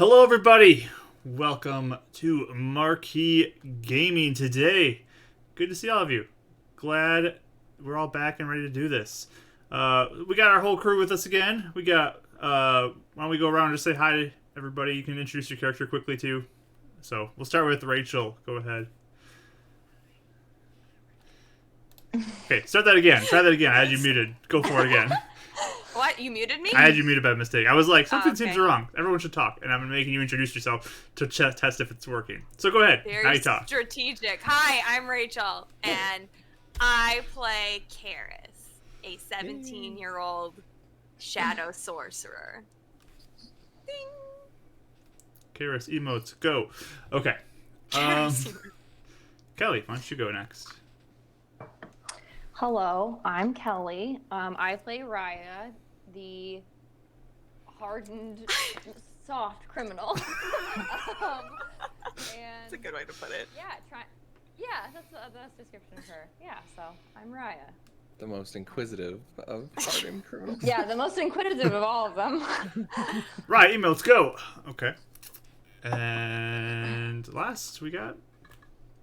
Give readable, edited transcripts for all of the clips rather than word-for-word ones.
Hello, everybody. Welcome to Marquee Gaming today. Good to see all of you. Glad we're all back and ready to do this. We got our whole crew with us again. We got, why don't we go around and just say hi to everybody. You can introduce your character quickly, too. So, we'll start with Rachel. Go ahead. Okay, start that again. Try that again. I had you muted. Go for it again. What? You muted me? I had you muted by mistake. I was like, something okay. seems wrong. Everyone should talk. And I'm making you introduce yourself to test if it's working. So go ahead. Very now you talk. strategic. Hi, I'm Rachel, and I play Karis, a 17-year-old shadow sorcerer. Ding! Karis emotes, go. Okay. Kelly, why don't you go next? Hello, I'm Kelly. I play Raya, the hardened, soft criminal. That's a good way to put it. That's the best description of her. Yeah, so I'm Raya. The most inquisitive of hardened criminals. Yeah, the most inquisitive of all of them. Right, emotes, go. Okay. And last we got...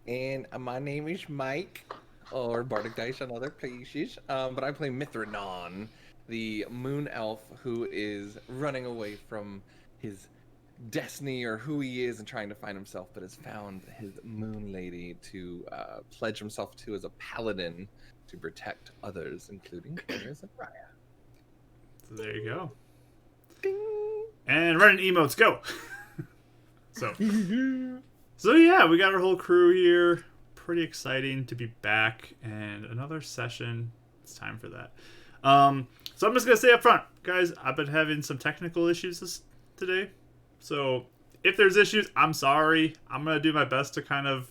And my name is Mike, or Bardic Dice on other places, but I play Mithranon, the moon elf who is running away from his destiny or who he is and trying to find himself, but has found his moon lady to pledge himself to as a paladin to protect others, including Karis and Raya. So there you go. Ding! And running emotes, go. So yeah, we got our whole crew here. Pretty exciting to be back and another session. It's time for that. So I'm just gonna say up front, guys, I've been having some technical issues today. So if there's issues, I'm sorry. I'm gonna do my best to kind of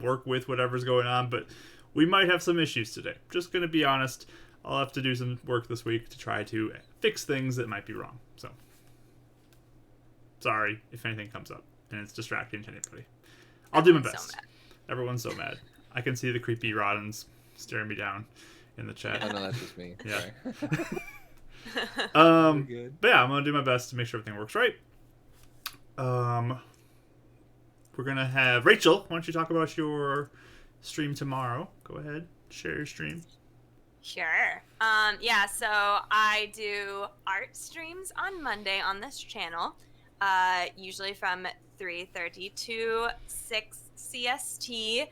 work with whatever's going on, but we might have some issues today. Just gonna be honest. I'll have to do some work this week to try to fix things that might be wrong. So sorry if anything comes up and it's distracting to anybody. I'll do my best. Everyone's so mad. I can see the creepy Rodens staring me down in the chat. Oh, no, that's just me. Yeah. Good. But yeah, I'm gonna do my best to make sure everything works right. We're gonna have Rachel. Why don't you talk about your stream tomorrow? Go ahead, share your stream. Sure. So I do art streams on Monday on this channel, usually from 3:30 to 6 CST.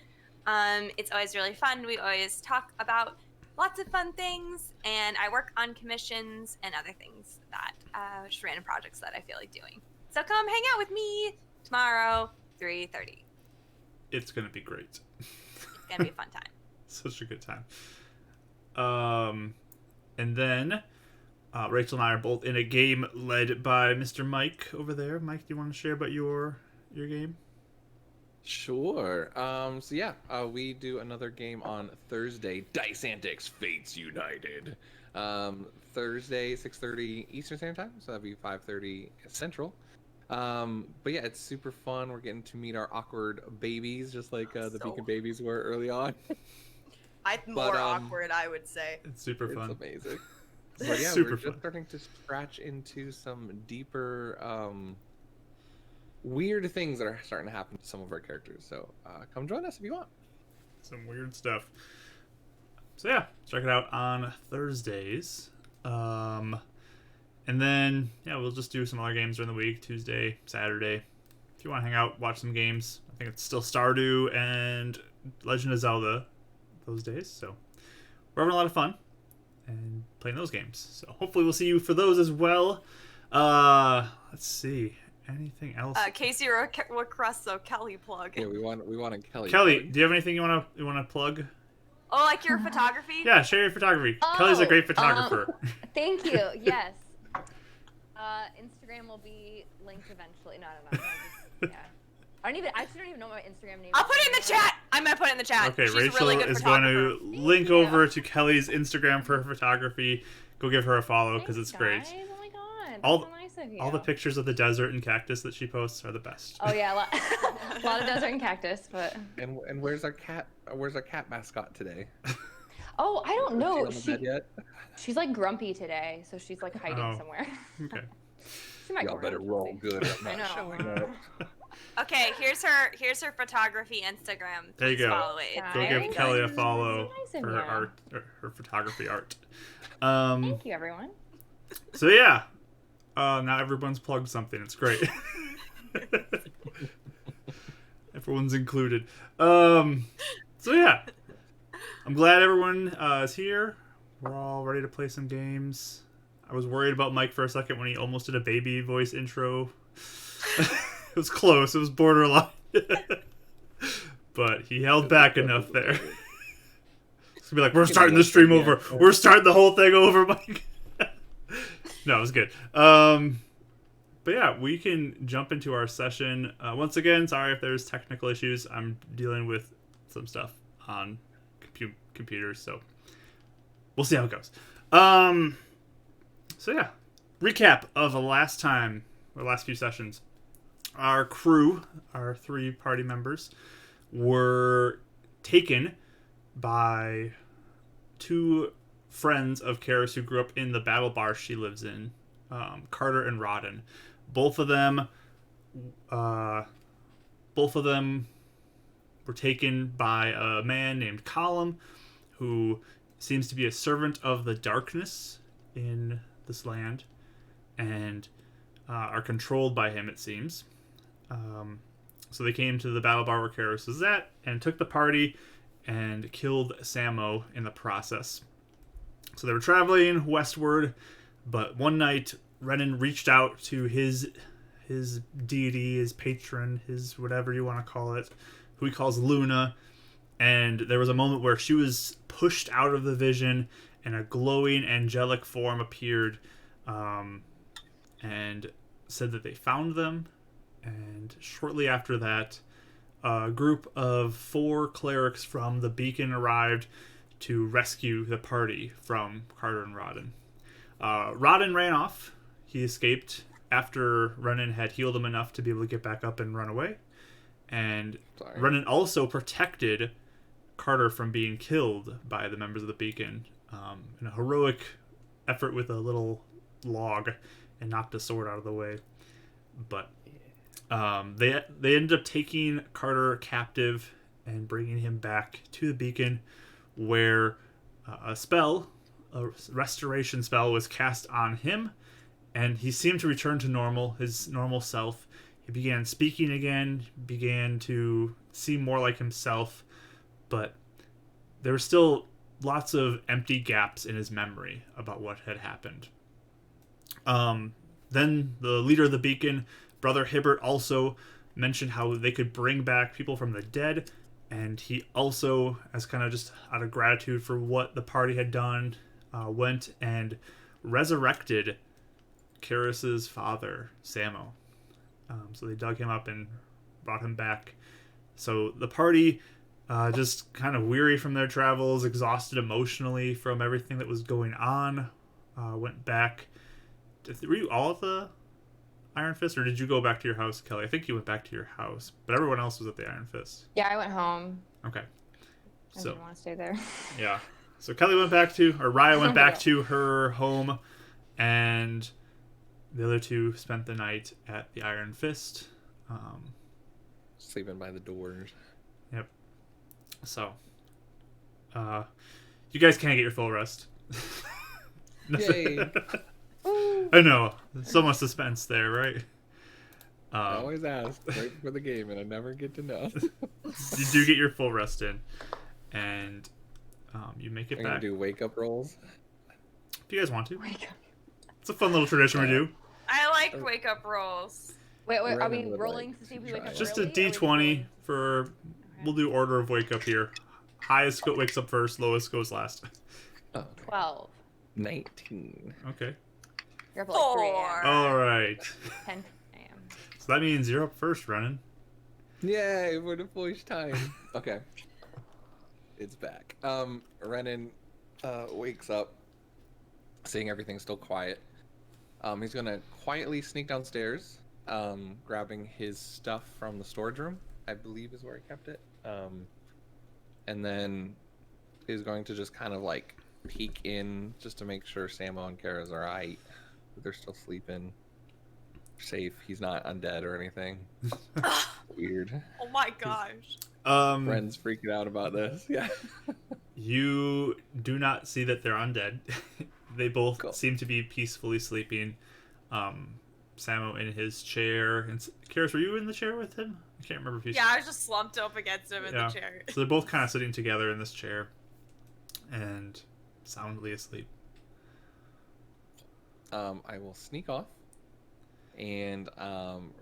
It's always really fun. We always talk about lots of fun things, and I work on commissions and other things that, just random projects that I feel like doing. So come hang out with me tomorrow, 3:30. It's gonna be great. It's gonna be a fun time. Such a good time. And then Rachel and I are both in a game led by Mr. Mike over there. Mike, do you want to share about your game? Sure. We do another game on Thursday. Dice Antics Fates United. Thursday, 6:30 Eastern Standard Time, so that'd be 5:30 Central. But yeah, it's super fun. We're getting to meet our awkward babies, just like the Beacon babies were early on. More awkward, I would say. It's super fun. It's amazing. But yeah, Super we're fun. just starting to scratch into some deeper, weird things that are starting to happen to some of our characters. So come join us if you want. Some weird stuff. So yeah, check it out on Thursdays. And then, yeah, we'll just do some other games during the week, Tuesday, Saturday. If you want to hang out, watch some games. I think it's still Stardew and Legend of Zelda those days. So we're having a lot of fun and playing those games. So hopefully we'll see you for those as well. Let's see. Anything else? Casey requests a Kelly plug. Yeah, we want a Kelly. Kelly, do you have anything you want to plug? Oh, like your photography? Yeah, share your photography. Kelly's a great photographer. Thank you. Yes. Instagram will be linked eventually. No. Yeah. I actually don't even know my Instagram name. I'll put it in the chat. I'm gonna put it in the chat. Okay, She's Rachel a really good is going photographer. to link you. over to Kelly's Instagram for her photography. Go give her a follow because it's great. Guys. Oh my god. All- That's so nice of you. All the pictures of the desert and cactus that she posts are the best. Oh yeah, a lot of desert and cactus, but. And where's our cat? Where's our cat mascot today? Oh, I don't know. Is she on the bed yet? She's like grumpy today, so she's like hiding somewhere. Okay. She might Y'all go better around, roll Chelsea. good. I'm I not know. showing up. Okay, here's her photography Instagram. There you Please go. follow it. Go Very give Kelly a nice. follow Nice of for her you. art, or her photography art. Thank you, everyone. So yeah, now everyone's plugged something. It's great. Everyone's included. So yeah, I'm glad everyone is here. We're all ready to play some games. I was worried about Mike for a second when he almost did a baby voice intro. It was close. It was borderline. But he held back enough there. It's gonna be like, we're starting the stream over. We're starting the whole thing over, Mike. No, it was good. But yeah, we can jump into our session. Once again, sorry if there's technical issues. I'm dealing with some stuff on computers, so we'll see how it goes. So yeah, recap of the last time, or last few sessions. Our crew, our 3 party members, were taken by 2 friends of Karis who grew up in the battle bar she lives in, Carter and Roden. Both of them were taken by a man named Column, who seems to be a servant of the darkness in this land, and are controlled by him, it seems. So they came to the battle bar where Karis was at, and took the party, and killed Samo in the process. So they were traveling westward, but one night Roden reached out to his deity, his patron, his whatever you want to call it, who he calls Luna, and there was a moment where she was pushed out of the vision, and a glowing angelic form appeared, and said that they found them, and shortly after that, a group of 4 clerics from the beacon arrived to rescue the party from Carter and Roden. Roden ran off. He escaped after Roden had healed him enough to be able to get back up and run away. And Roden also protected Carter from being killed by the members of the beacon in a heroic effort with a little log, and knocked a sword out of the way. But they ended up taking Carter captive and bringing him back to the beacon, where a restoration spell, was cast on him, and he seemed to return to normal, his normal self. He began speaking again, began to seem more like himself, but there were still lots of empty gaps in his memory about what had happened. Then the leader of the beacon, Brother Hibbert, also mentioned how they could bring back people from the dead, and he also, as kind of just out of gratitude for what the party had done, went and resurrected Karis's father, Samo. So they dug him up and brought him back. So the party, just kind of weary from their travels, exhausted emotionally from everything that was going on, went back. Were you all at the Iron Fist, or did you go back to your house, Kelly? I think you went back to your house, but everyone else was at the Iron Fist. Yeah, I went home. Okay. I didn't want to stay there. Yeah. So Kelly went back to, or Raya went back to her home, and the other 2 spent the night at the Iron Fist. Sleeping by the doors. Yep. So, you guys can't get your full rest. Yay. I know. So much suspense there, right? I always ask right before the game, and I never get to know. You do get your full rest in, and you make it I'm back. gonna do wake up rolls. If you guys want to. It's a fun little tradition we do. I like wake up rolls. Wait, are we Roden would rolling like to see if we to wake try up it. Just a early, or are we just D20 rolling- for. We'll do order of wake up here. Highest wakes up first, lowest goes last. Oh, 12. 19. Okay. You're up at like 3 a.m. 4. All right. 10 a.m. So that means you're up first, Ronan. Yay, for the first time. Okay. It's back. Renan wakes up, seeing everything still quiet. He's gonna quietly sneak downstairs, grabbing his stuff from the storage room, I believe is where he kept it. And then he's going to just kind of like peek in just to make sure Samo and Kara's alright. They're still sleeping. safe. He's not undead or anything. Weird. Oh my gosh. Friends freaking out about this. Yeah. You do not see that they're undead. They both Cool. seem to be peacefully sleeping. Samo in his chair. And Karis, were you in the chair with him? I can't remember if you. Yeah, I was just slumped up against him in the chair. So they're both kind of sitting together in this chair and soundly asleep. I will sneak off, and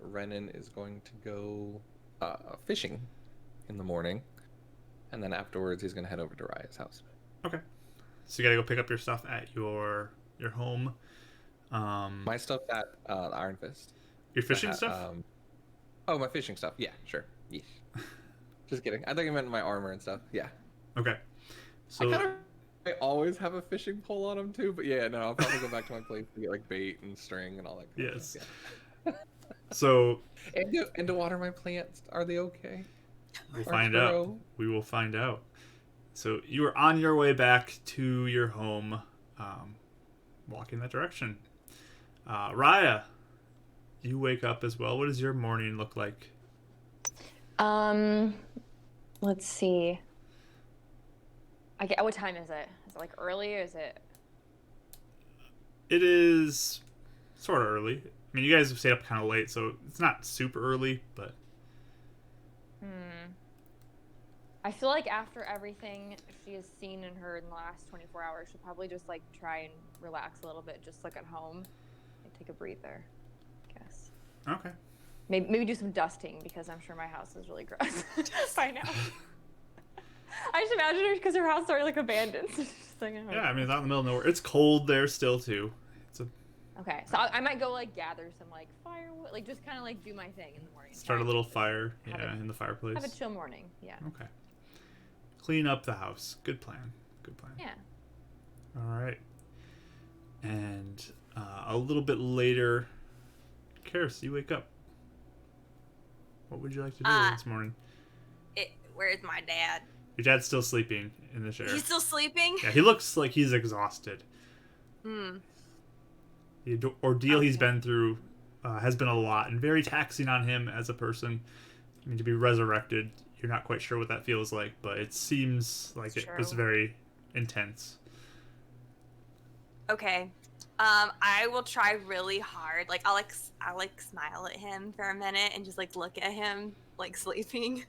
Renan is going to go fishing in the morning, and then afterwards he's going to head over to Raya's house. Okay. So you got to go pick up your stuff at your home. My stuff at the Iron Fist. Your fishing stuff? Oh, my fishing stuff. Yeah, sure. Yes. Just kidding. I think I meant my armor and stuff. Yeah. Okay. So I always have a fishing pole on them too, but yeah, no, I'll probably go back to my place to get like bait and string and all that. Kind of stuff, yeah. So and to water my plants. Are they okay? We'll find out. We will find out. So you are on your way back to your home, walking that direction. Raya, you wake up as well. What does your morning look like? Let's see. What time is it? Is it like early or is it? It is sort of early. I mean, you guys have stayed up kind of late, so it's not super early, but... I feel like after everything she has seen and heard in the last 24 hours, she'll probably just like try and relax a little bit, just like at home, and take a breather, I guess. Okay. Maybe do some dusting, because I'm sure my house is really gross by now. I just imagine her, because her house is already like abandoned. So like, yeah, I mean, it's out in the middle of nowhere. It's cold there still, too. Okay, so I might go like gather some like firewood, like just kind of like do my thing in the morning. Start a little fire, in the fireplace. Have a chill morning, yeah. Okay. Clean up the house. Good plan. Good plan. Yeah. All right. And a little bit later, Karis, you wake up. What would you like to do this morning? Where's my dad? Your dad's still sleeping in the chair. He's still sleeping? Yeah, he looks like he's exhausted. The ordeal he's been through has been a lot and very taxing on him as a person. I mean, to be resurrected, you're not quite sure what that feels like, but it seems like it was very intense. Okay. I will try really hard. Like, I'll smile at him for a minute and just, like, look at him, like, sleeping.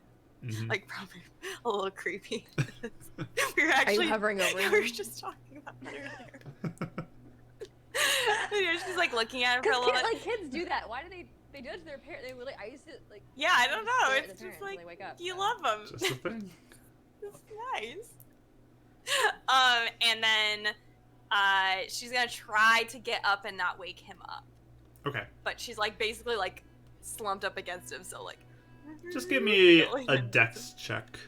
Mm-hmm. Like, probably a little creepy. We were actually... Are you hovering over him? We were just talking about that earlier. She's like looking at him for a little bit. Like kids do that. Why do they judge their parents? They really. I used to like. Yeah, I don't know. It's just like wake up, you love them. Just a thing. It's nice. And then she's gonna try to get up and not wake him up. Okay. But she's like basically like slumped up against him, so like. Just give me a dex check.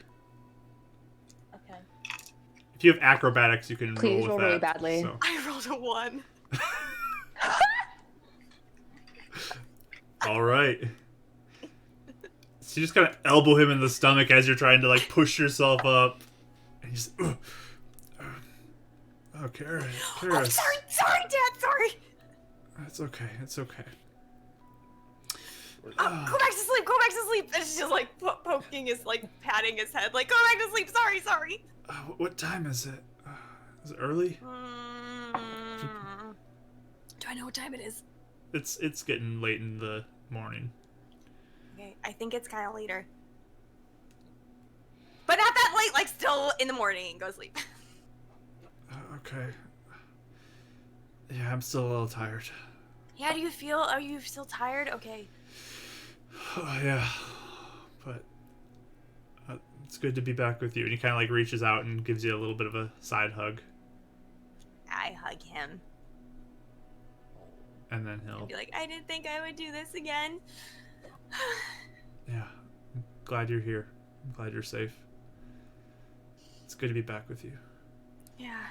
Okay. If you have acrobatics, you can Please roll with really that. badly. So. I rolled a 1. All right. So you just kind of elbow him in the stomach as you're trying to like push yourself up. And he's oh, Karis. Oh, sorry, Dad, sorry. It's okay. It's okay. Go back to sleep. And she's just like poking his, like patting his head, like go back to sleep. Sorry. What time is it? Is it early? Do I know what time it is? It's getting late in the morning. Okay, I think it's kind of later. But not that late, like still in the morning. Go sleep. Okay. Yeah, I'm still a little tired. Yeah, do you feel? Are you still tired? Okay. Yeah, but it's good to be back with you. And he kind of like reaches out and gives you a little bit of a side hug. I hug him. And then he'll be like, I didn't think I would do this again. Yeah, I'm glad you're here. I'm glad you're safe. It's good to be back with you. Yeah.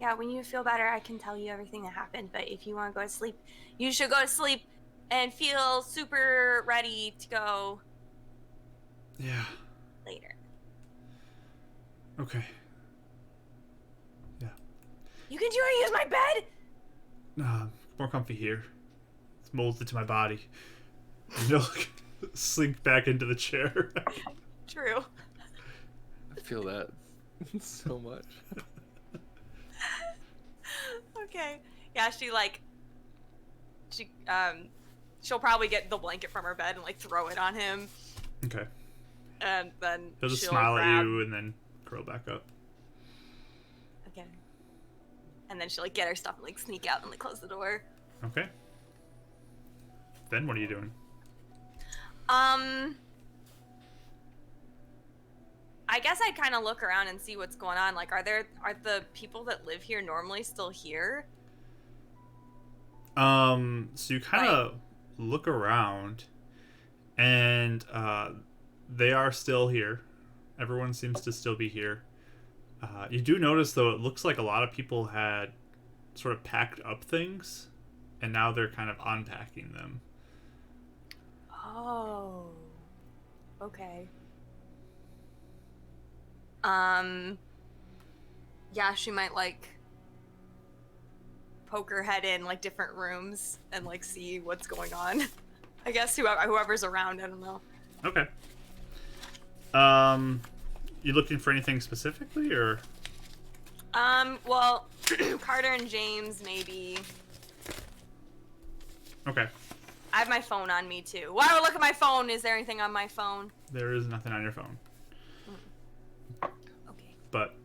Yeah, when you feel better, I can tell you everything that happened. But if you want to go to sleep, you should go to sleep and feel super ready to go. Yeah. Later. Okay. Yeah. You can use my bed? More comfy here. It's molded to my body. And he'll slink back into the chair. True. I feel that so much. Okay. Yeah, she'll probably get the blanket from her bed and like throw it on him, Okay. and then He'll just she'll smile at grab you and then curl back up. again, and then she'll like get her stuff and like sneak out and like close the door. Okay. Then what are you doing? I guess I'd kind of look around and see what's going on. Like, are the people that live here normally still here? So you kind of look around, and they are still here. Everyone seems to still be here. You do notice, though, it looks like a lot of people had sort of packed up things, and now they're kind of unpacking them. Oh. Okay. Yeah, she might like poke her head in like different rooms and like see what's going on. I guess whoever's around, I don't know. Okay. You looking for anything specifically, or? Well, Carter and James maybe. Okay. I have my phone on me too. Why do I look at my phone? Is there anything on my phone? There is nothing on your phone. Okay. But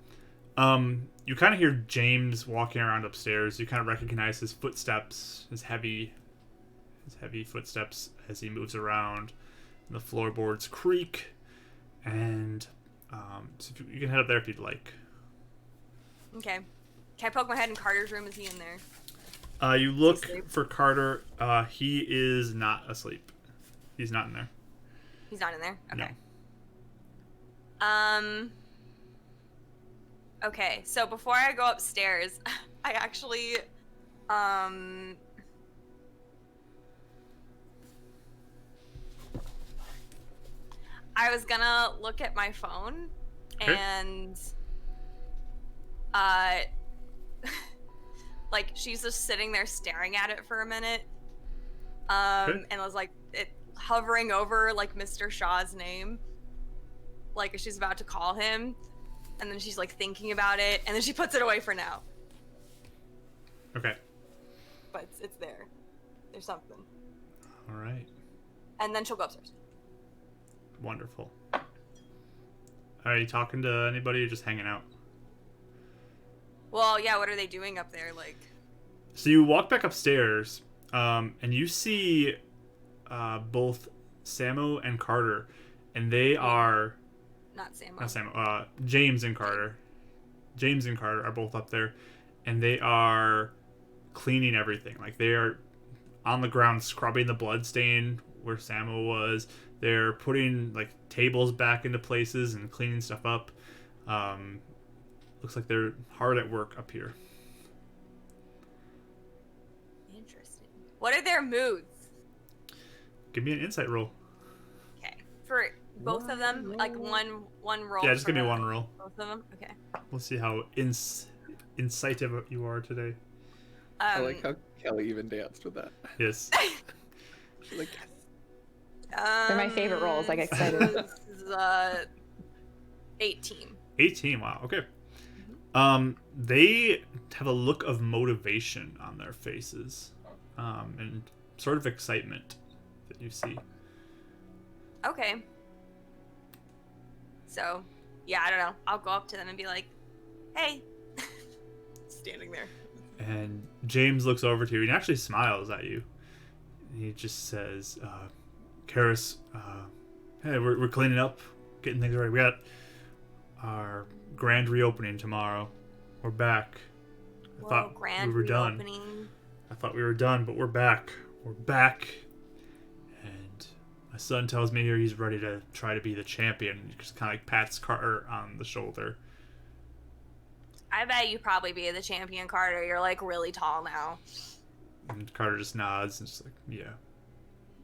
you kind of hear James walking around upstairs. You kind of recognize his footsteps, his heavy footsteps as he moves around. The floorboards creak, and so you can head up there if you'd like. Okay. Can I poke my head in Carter's room? Is he in there? You look asleep? for Carter. He is not asleep. He's not in there. He's not in there? Okay. No. Okay, so before I go upstairs, I actually, I was gonna look at my phone, Okay. and, like, she's just sitting there staring at it for a minute, Okay. and was, like, it hovering over, like, Mr. Shaw's name, like, she's about to call him. And then she's like thinking about it, and then she puts it away for now. Okay. But it's there. There's something. All right. And then she'll go upstairs. Wonderful. Are you talking to anybody or just hanging out? Well, yeah, what are they doing up there? Like, So you walk back upstairs, and you see both Samo and Carter, and they are... not Samo. Not Samo. James and Carter. James and Carter are both up there, and they are cleaning everything. Like, they are on the ground scrubbing the blood stain where Samo was. They're putting, like, tables back into places and cleaning stuff up. Looks like they're hard at work up here. Interesting. What are their moods? Give me an insight roll. Okay. For both of them, like one roll. Yeah, just give me for one roll. Both of them. Okay. We'll see how incisive you are today. I like how Kelly even danced with that. Yes. She's like, They're my favorite rolls. I get excited. This is 18. 18. Wow. Okay. They have a look of motivation on their faces, and sort of excitement that you see. Okay. So, yeah, I don't know. I'll go up to them and be like, "Hey," standing there. And James looks over to you and actually smiles at you. And he just says, Karis, hey, we're cleaning up, getting things ready. We got our grand reopening tomorrow. We're back. I thought grand we were done. reopening. I thought we were done, but we're back. We're back. And my son tells me here he's ready to try to be the champion. He just kind of like pats Carter on the shoulder. I bet you probably be the champion, Carter. You're like really tall now. And Carter just nods and just like, yeah.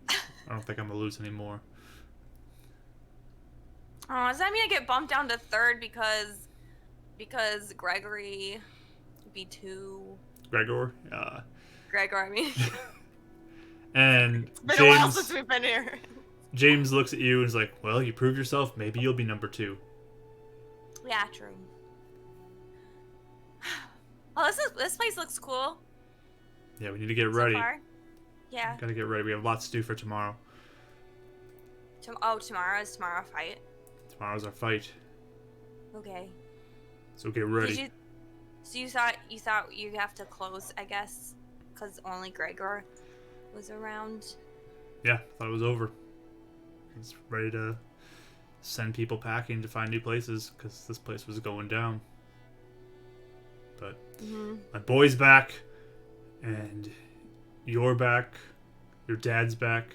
I don't think I'm going to lose anymore. Oh, does that mean I get bumped down to third because Gregory would be two? Gregor? Gregor, I mean. And It's been a while since we've been here. James looks at you and is like, well, you proved yourself. Maybe you'll be number 2. Yeah, true. Well, this place looks cool. Yeah, we need to get ready. So far. Yeah. Gotta get ready. We have lots to do for tomorrow. Tomorrow is tomorrow a fight. Tomorrow's our fight. Okay. So get ready. So you thought you'd have to close, I guess, because only Gregor was around. Yeah, thought it was over. I was ready to send people packing to find new places because this place was going down. But my boy's back, and you're back. Your dad's back.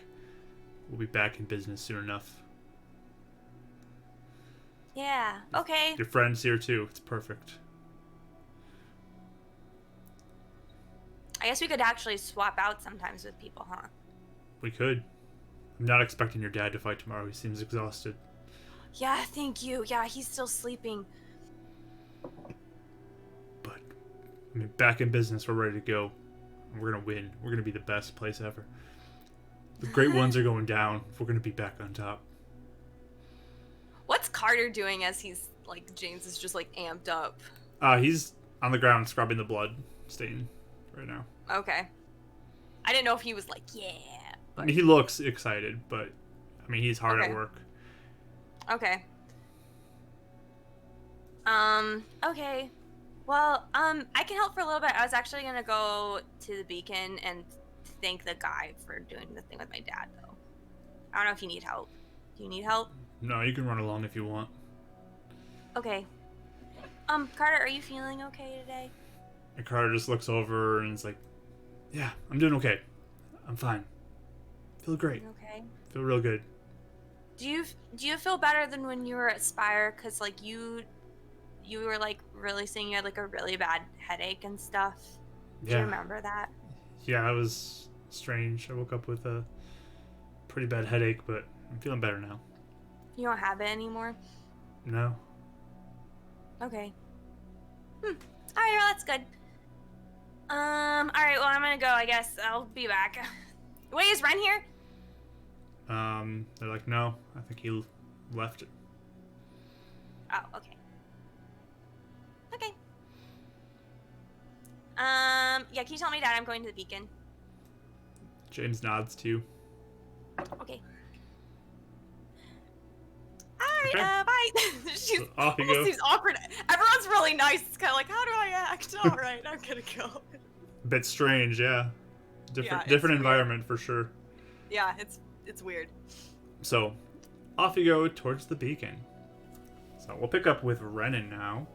We'll be back in business soon enough. Yeah. Okay. Your friend's here too. It's perfect. I guess we could actually swap out sometimes with people, huh? We could. I'm not expecting your dad to fight tomorrow. He seems exhausted. Yeah, thank you. Yeah, he's still sleeping. But, I mean, back in business, we're ready to go. We're going to win. We're going to be the best place ever. The great ones are going down. We're going to be back on top. What's Carter doing as he's, like, James is just, like, amped up? He's on the ground scrubbing the blood stain right now. Okay. I didn't know if he was like, yeah. I mean, he looks excited, but, I mean, he's hard at work. Okay. Okay. Well, I can help for a little bit. I was actually gonna go to the beacon and thank the guy for doing the thing with my dad, though. I don't know if you need help. Do you need help? No, you can run along if you want. Okay. Carter, are you feeling okay today? And Carter just looks over and is like, yeah, I'm doing okay. I'm fine. Feel great. Okay. Feel real good. Do you feel better than when you were at Spire? Cause like you were like really saying you had like a really bad headache and stuff. Do you remember that? Yeah, that was strange. I woke up with a pretty bad headache, but I'm feeling better now. You don't have it anymore? No. Okay. Alright, well that's good. Alright, well I'm gonna go, I guess. I'll be back. Wait, is Ren here? They're like, no, I think he left it. Oh, okay. Okay. Yeah, can you tell me, Dad, I'm going to the beacon? James nods to you. Okay. Alright, Okay. bye. She's Off you almost go. seems awkward. Everyone's really nice. It's kind of like, how do I act? Alright, I'm gonna go. Bit strange, yeah. Yeah, it's Different weird. environment for sure. Yeah, it's weird. So, off you go towards the beacon. So we'll pick up with Renan now.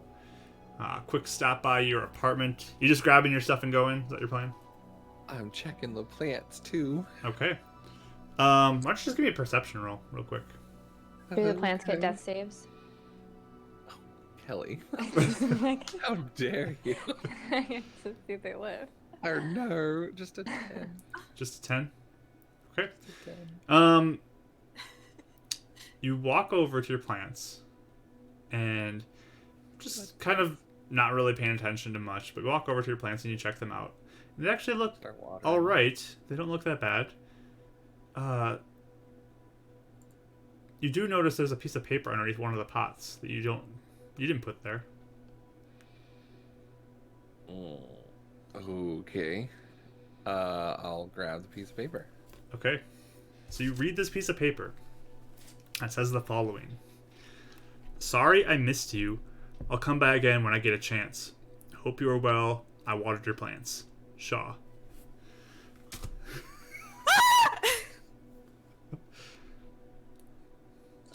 Quick stop by your apartment. You just grabbing your stuff and going? Is that your plan? I'm checking the plants too. Okay. Why don't you just give me a perception roll real quick? Do the plants get death saves? Kelly, Like, how dare you? to see if they live. Or no, just a 10. Just a 10? Okay. Just a 10. You walk over to your plants and just kind of not really paying attention to much, but you walk over to your plants and you check them out. They actually look Start watering. all right. They don't look that bad. You do notice there's a piece of paper underneath one of the pots that you didn't put there. Okay. I'll grab the piece of paper. Okay. So you read this piece of paper. It says the following. Sorry I missed you. I'll come by again when I get a chance. Hope you are well. I watered your plants. Shaw.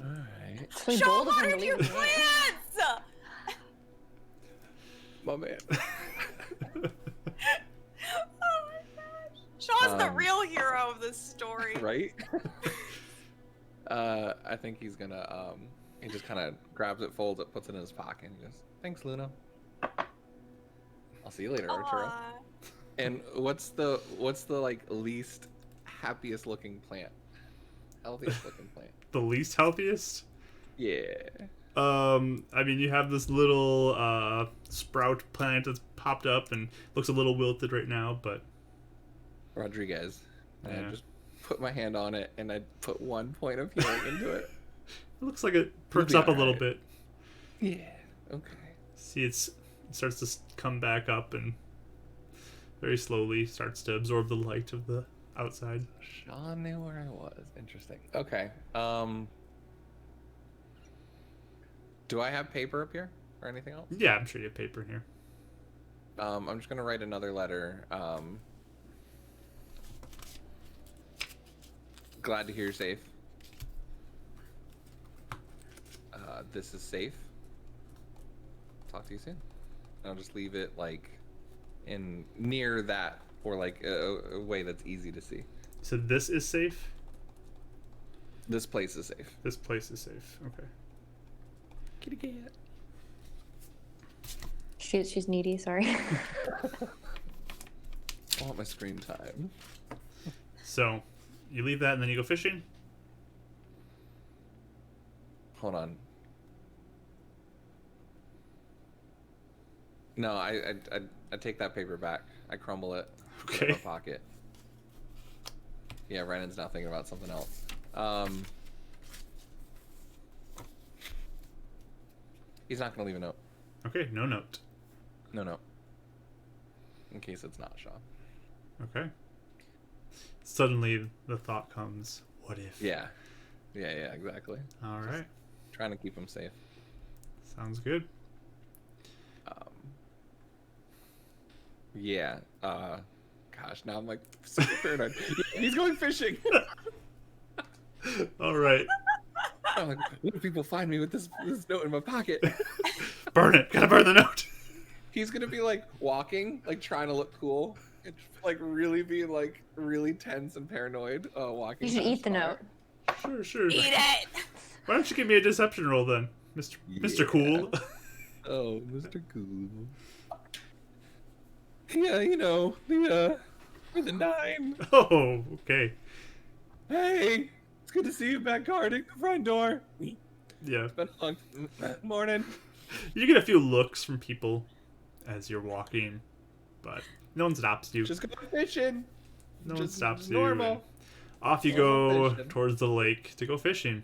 Alright. So Shaw bold of him to watered your leave me. plants! My man. Oh my gosh. Shaw's the real hero of this story. Right? I think he's gonna, he just kind of grabs it, folds it, puts it in his pocket, and he goes, thanks, Luna. I'll see you later, Arturo. Aw. And what's the like least happiest looking plant? Healthiest looking plant. The least healthiest? Yeah. I mean, you have this little sprout plant that's popped up and looks a little wilted right now, but Rodriguez. And Yeah. I just put my hand on it, and I put 1 point of healing into it. It looks like it perks be up a little alright. bit. Yeah. Okay. See, it starts to come back up and very slowly starts to absorb the light of the outside. Sean knew where I was. Interesting. Okay. Do I have paper up here or anything else? Yeah, I'm sure you have paper in here. I'm just gonna write another letter. Glad to hear you're safe. This is safe. Talk to you soon. I'll just leave it like in near that, or like a way that's easy to see. So this is safe? This place is safe. This place is safe. Okay. Kitty cat. She's needy. Sorry. I want my screen time. So, you leave that and then you go fishing? Hold on. No, I take that paper back. I crumble it. Put it in Okay. my pocket. Yeah, Renan's now thinking about something else. He's not gonna leave a note. Okay, no note. No. In case it's not Shaw. Okay. Suddenly the thought comes, what if? Yeah, exactly. All right. Trying to keep him safe. Sounds good. Yeah. Gosh, now I'm like super paranoid. Yeah, he's going fishing. All right. I'm like, what if people find me with this note in my pocket? Burn it. Gotta burn the note. He's gonna be like walking, like trying to look cool, and like really be like really tense and paranoid. Walking. You should past eat the fire. note. Sure. Eat it. Why don't you give me a deception roll then, Mr. Mr. Cool? Oh, Mr. Cool. Yeah, you know for the 9. Oh, okay. Hey, it's good to see you back guarding the front door. Yeah. It's been a long morning. You get a few looks from people as you're walking, but no one stops you. Just going fishing. No one just stops you. normal. and Off you Normal go fishing. towards the lake to go fishing.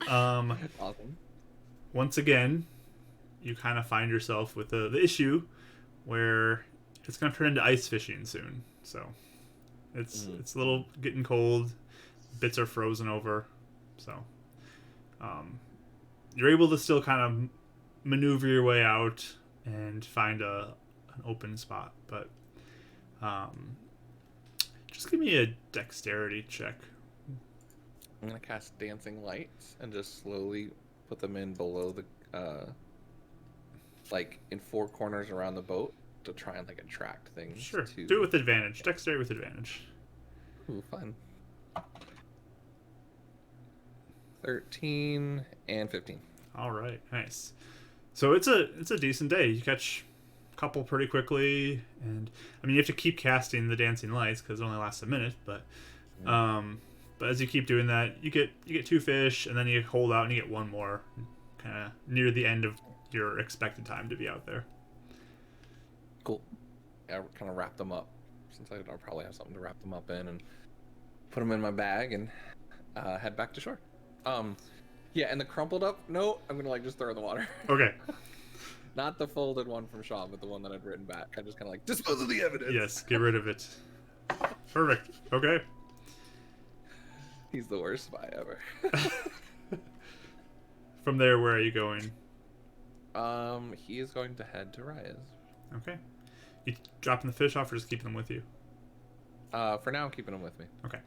Awesome. Once again, you kind of find yourself with the issue where it's going to turn into ice fishing soon. So it's a little getting cold. Bits are frozen over. So you're able to still kind of maneuver your way out and find an open spot. But just give me a dexterity check. I'm gonna cast dancing lights and just slowly put them in below the, like in 4 corners around the boat to try and like attract things. Sure. To... Do it with advantage. Dexterity with advantage. Ooh, fun. 13 and 15. All right, nice. So it's a decent day. You catch a couple pretty quickly, and I mean you have to keep casting the dancing lights because it only lasts a minute. But as you keep doing that, you get 2 fish, and then you hold out and you get 1 more, kind of near the end of your expected time to be out there. Cool. Yeah, I kind of wrap them up since I'll probably have something to wrap them up in, and put them in my bag and head back to shore. Yeah, and the crumpled up note, I'm gonna like just throw in the water. Okay. Not the folded one from Sean, but the one that I'd written back. I just kind of like dispose of the evidence. Yes, get rid of it. Perfect. Okay. He's the worst spy ever. From there, where are you going? He is going to head to Raya's. Okay. You dropping the fish off or just keeping them with you? For now, I'm keeping him with me. Okay.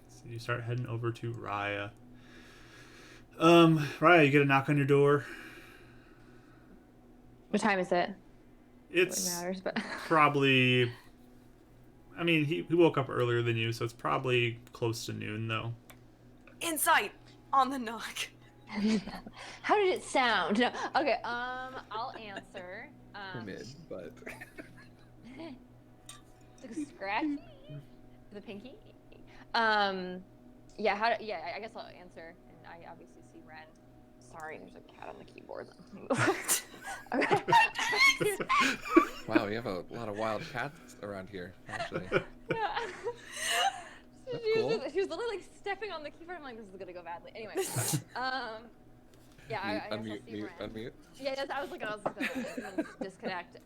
So you start heading over to Raya. Raya, you get a knock on your door. What time is it? It's It matters, but probably... I mean, he woke up earlier than you, so it's probably close to noon, though. Insight on the knock. how did it sound? No. Okay. I'll answer. Mid, but Like a scratchy with a pinky. Yeah. I guess I'll answer, and I obviously see Ren Sorry, there's a cat on the keyboard. Okay. Wow, you have a lot of wild cats around here, actually. Yeah. That's She was cool. just- she was literally like stepping on the keyboard. I'm like, this is gonna go badly. Anyway, yeah, I guess I'll Unmute, see mute, Ren. unmute. Yeah, yes, I was just gonna disconnect.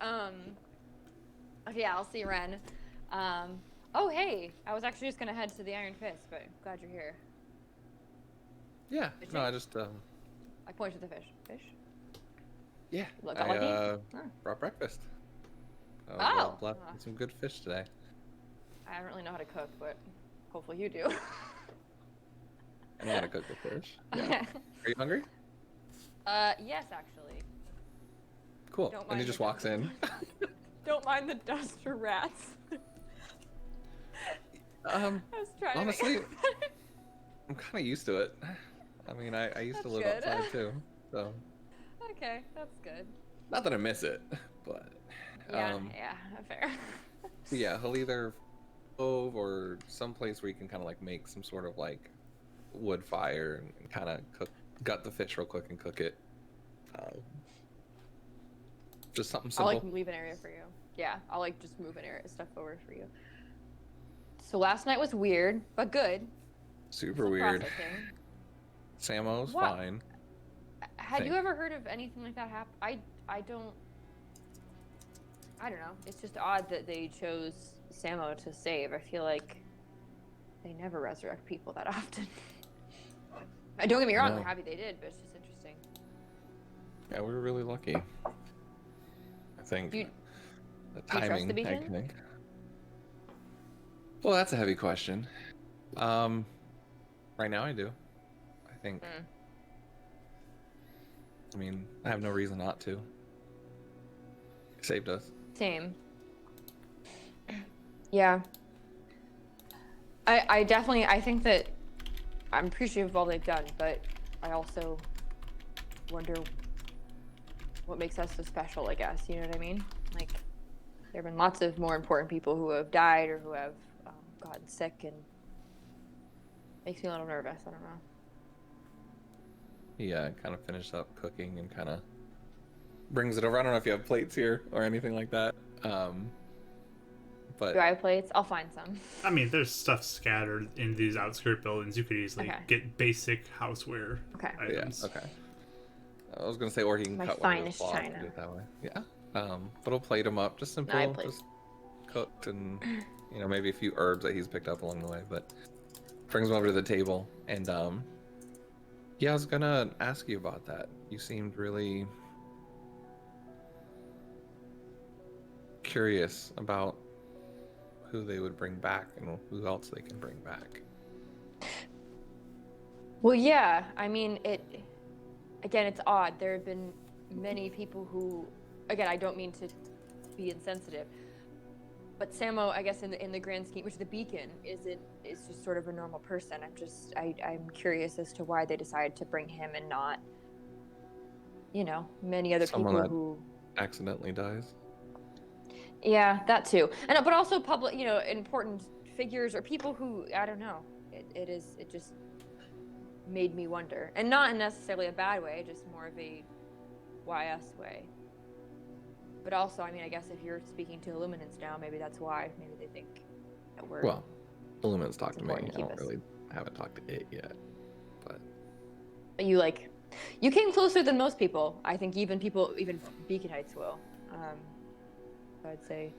Okay, yeah, I'll see Ren. Oh hey, I was actually just gonna head to the Iron Fist, but glad you're here. Yeah, Did no, you? I just, I pointed to the fish. Fish? yeah, Look, I lucky? Oh. brought breakfast. I was Oh. blessed with some good fish today. I don't really know how to cook, but hopefully you do. I know how to cook the fish. Yeah. Are you hungry? Yes, actually. Cool. Don't And he mind just the walks in. Don't mind the dust or rats. I was trying Honestly, to make I'm kind of used to it. I mean, I used to That's live good. outside too, so Okay, that's good. not that I miss it, but Yeah, yeah, fair. yeah, he'll either stove or someplace where you can kind of like make some sort of like wood fire and kind of gut the fish real quick and cook it. Just something I'll simple. like leave an area for you. Yeah, I'll like just move an area stuff over for you. So last night was weird, but good. Super Still weird. processing. Samo's Wow. fine. Had Thank- you ever heard of anything like that happen? I don't know. It's just odd that they chose Samo to save. I feel like they never resurrect people that often. Don't get me wrong, No. we're happy they did, but it's just interesting. Yeah, we were really lucky. I think Do you- the do you trust timing. the I beacon? think. Well, that's a heavy question. Right now I do. I think. Mm. I mean, I have no reason not to. It saved us. Same. Yeah. I definitely, I think that I'm appreciative of all they've done, but I also wonder what makes us so special, I guess. You know what I mean? Like, there have been lots of more important people who have died or who have gotten sick, and makes me a little nervous. I don't know. Yeah, kind of finished up cooking and kind of brings it over. I don't know if you have plates here or anything like that. But Do I have plates? I'll find some. I mean, there's stuff scattered in these outskirt buildings. You could easily Okay. get basic houseware Okay. yeah, items. okay. I was gonna say, or he can My cut one of finest those cloths china. and do it that way. Yeah. But I'll plate them up, just simple, I plate. just cooked, and maybe a few herbs that he's picked up along the way. But brings them over to the table, and yeah, I was gonna ask you about that. You seemed really curious about who they would bring back and who else they can bring back. Well, yeah. I mean, again, it's odd. There have been many people who, again, I don't mean to be insensitive, but Samo, I guess, in the grand scheme, which the Beacon is just sort of a normal person. I'm curious as to why they decided to bring him and not, many other Someone people that- who. Accidentally dies. Yeah, that too, but also public, important figures or people who, I don't know. It just made me wonder, and not in necessarily a bad way, just more of a why us way. But also, I mean, I guess if you're speaking to Illuminants now, maybe that's why. Maybe they think that we're. Well, Illumin's talked to me. I important to keep don't us. really haven't talked to it yet, but You came closer than most people. I think even Beaconites will. So I'd say.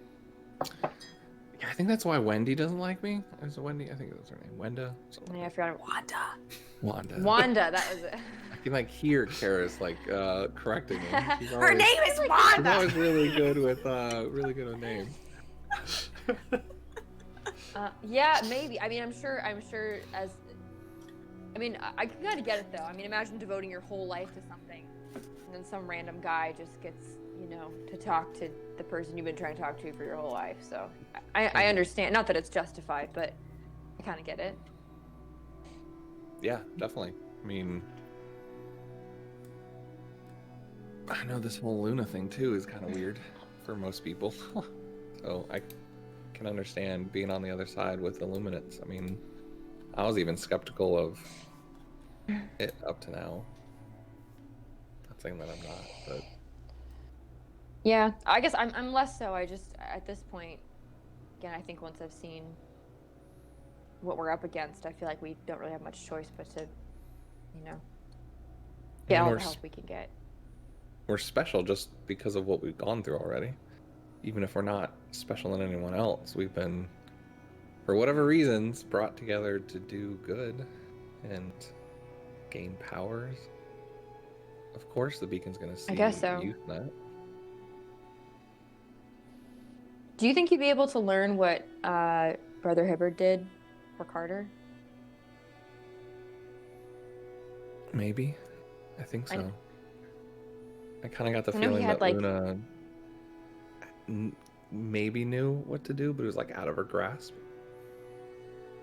yeah, I think that's why Wendy doesn't like me. Is it Wendy? I think that's her name. Wenda. Something Yeah, I like forgot. Wanda. Wanda. Wanda, that was it. I can like hear Karis like correcting me. She's Her always- name is She's Wanda. always really good with names. Yeah, maybe. I mean, I'm sure. I kind of get it though. I mean, imagine devoting your whole life to something, and then some random guy just gets, to talk to the person you've been trying to talk to for your whole life. So I understand. Not that it's justified, but I kind of get it. Yeah, definitely. I mean, I know this whole Luna thing too is kind of weird for most people. So I can understand being on the other side with Illuminants. I mean, I was even skeptical of it up to now. Not saying that I'm not, but Yeah, I guess I'm less so. I just at this point, again, I think once I've seen what we're up against, I feel like we don't really have much choice but to, you know, get and all the help we can get. we're special just because of what we've gone through already. Even if we're not special than anyone else, we've been, for whatever reasons, brought together to do good and gain powers. Of course, the beacon's going to see I guess so. use in that. Do you think you'd be able to learn what Brother Hibbert did for Carter? Maybe. I think so. I kind of got the I know he feeling had, that like- Luna maybe knew what to do, but it was like out of her grasp.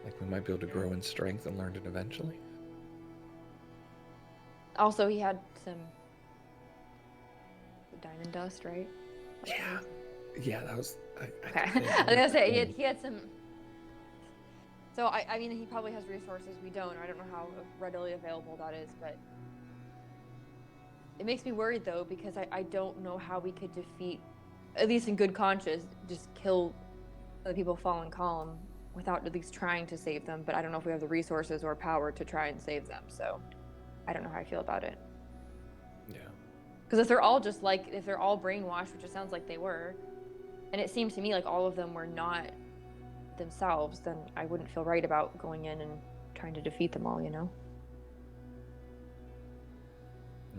Like we might be able to grow in strength and learn it eventually. Also, he had some diamond dust, right? Yeah. Yeah, that was. Okay. I was gonna say he had some. So I mean, he probably has resources we don't. I don't know how readily available that is, but it makes me worried though because I don't know how we could defeat, at least in good conscience, just kill the people fallen column without at least trying to save them. But I don't know if we have the resources or power to try and save them. So I don't know how I feel about it. Yeah. Because if they're all if they're all brainwashed, which it sounds like they were, and it seemed to me like all of them were not themselves, then I wouldn't feel right about going in and trying to defeat them all, you know?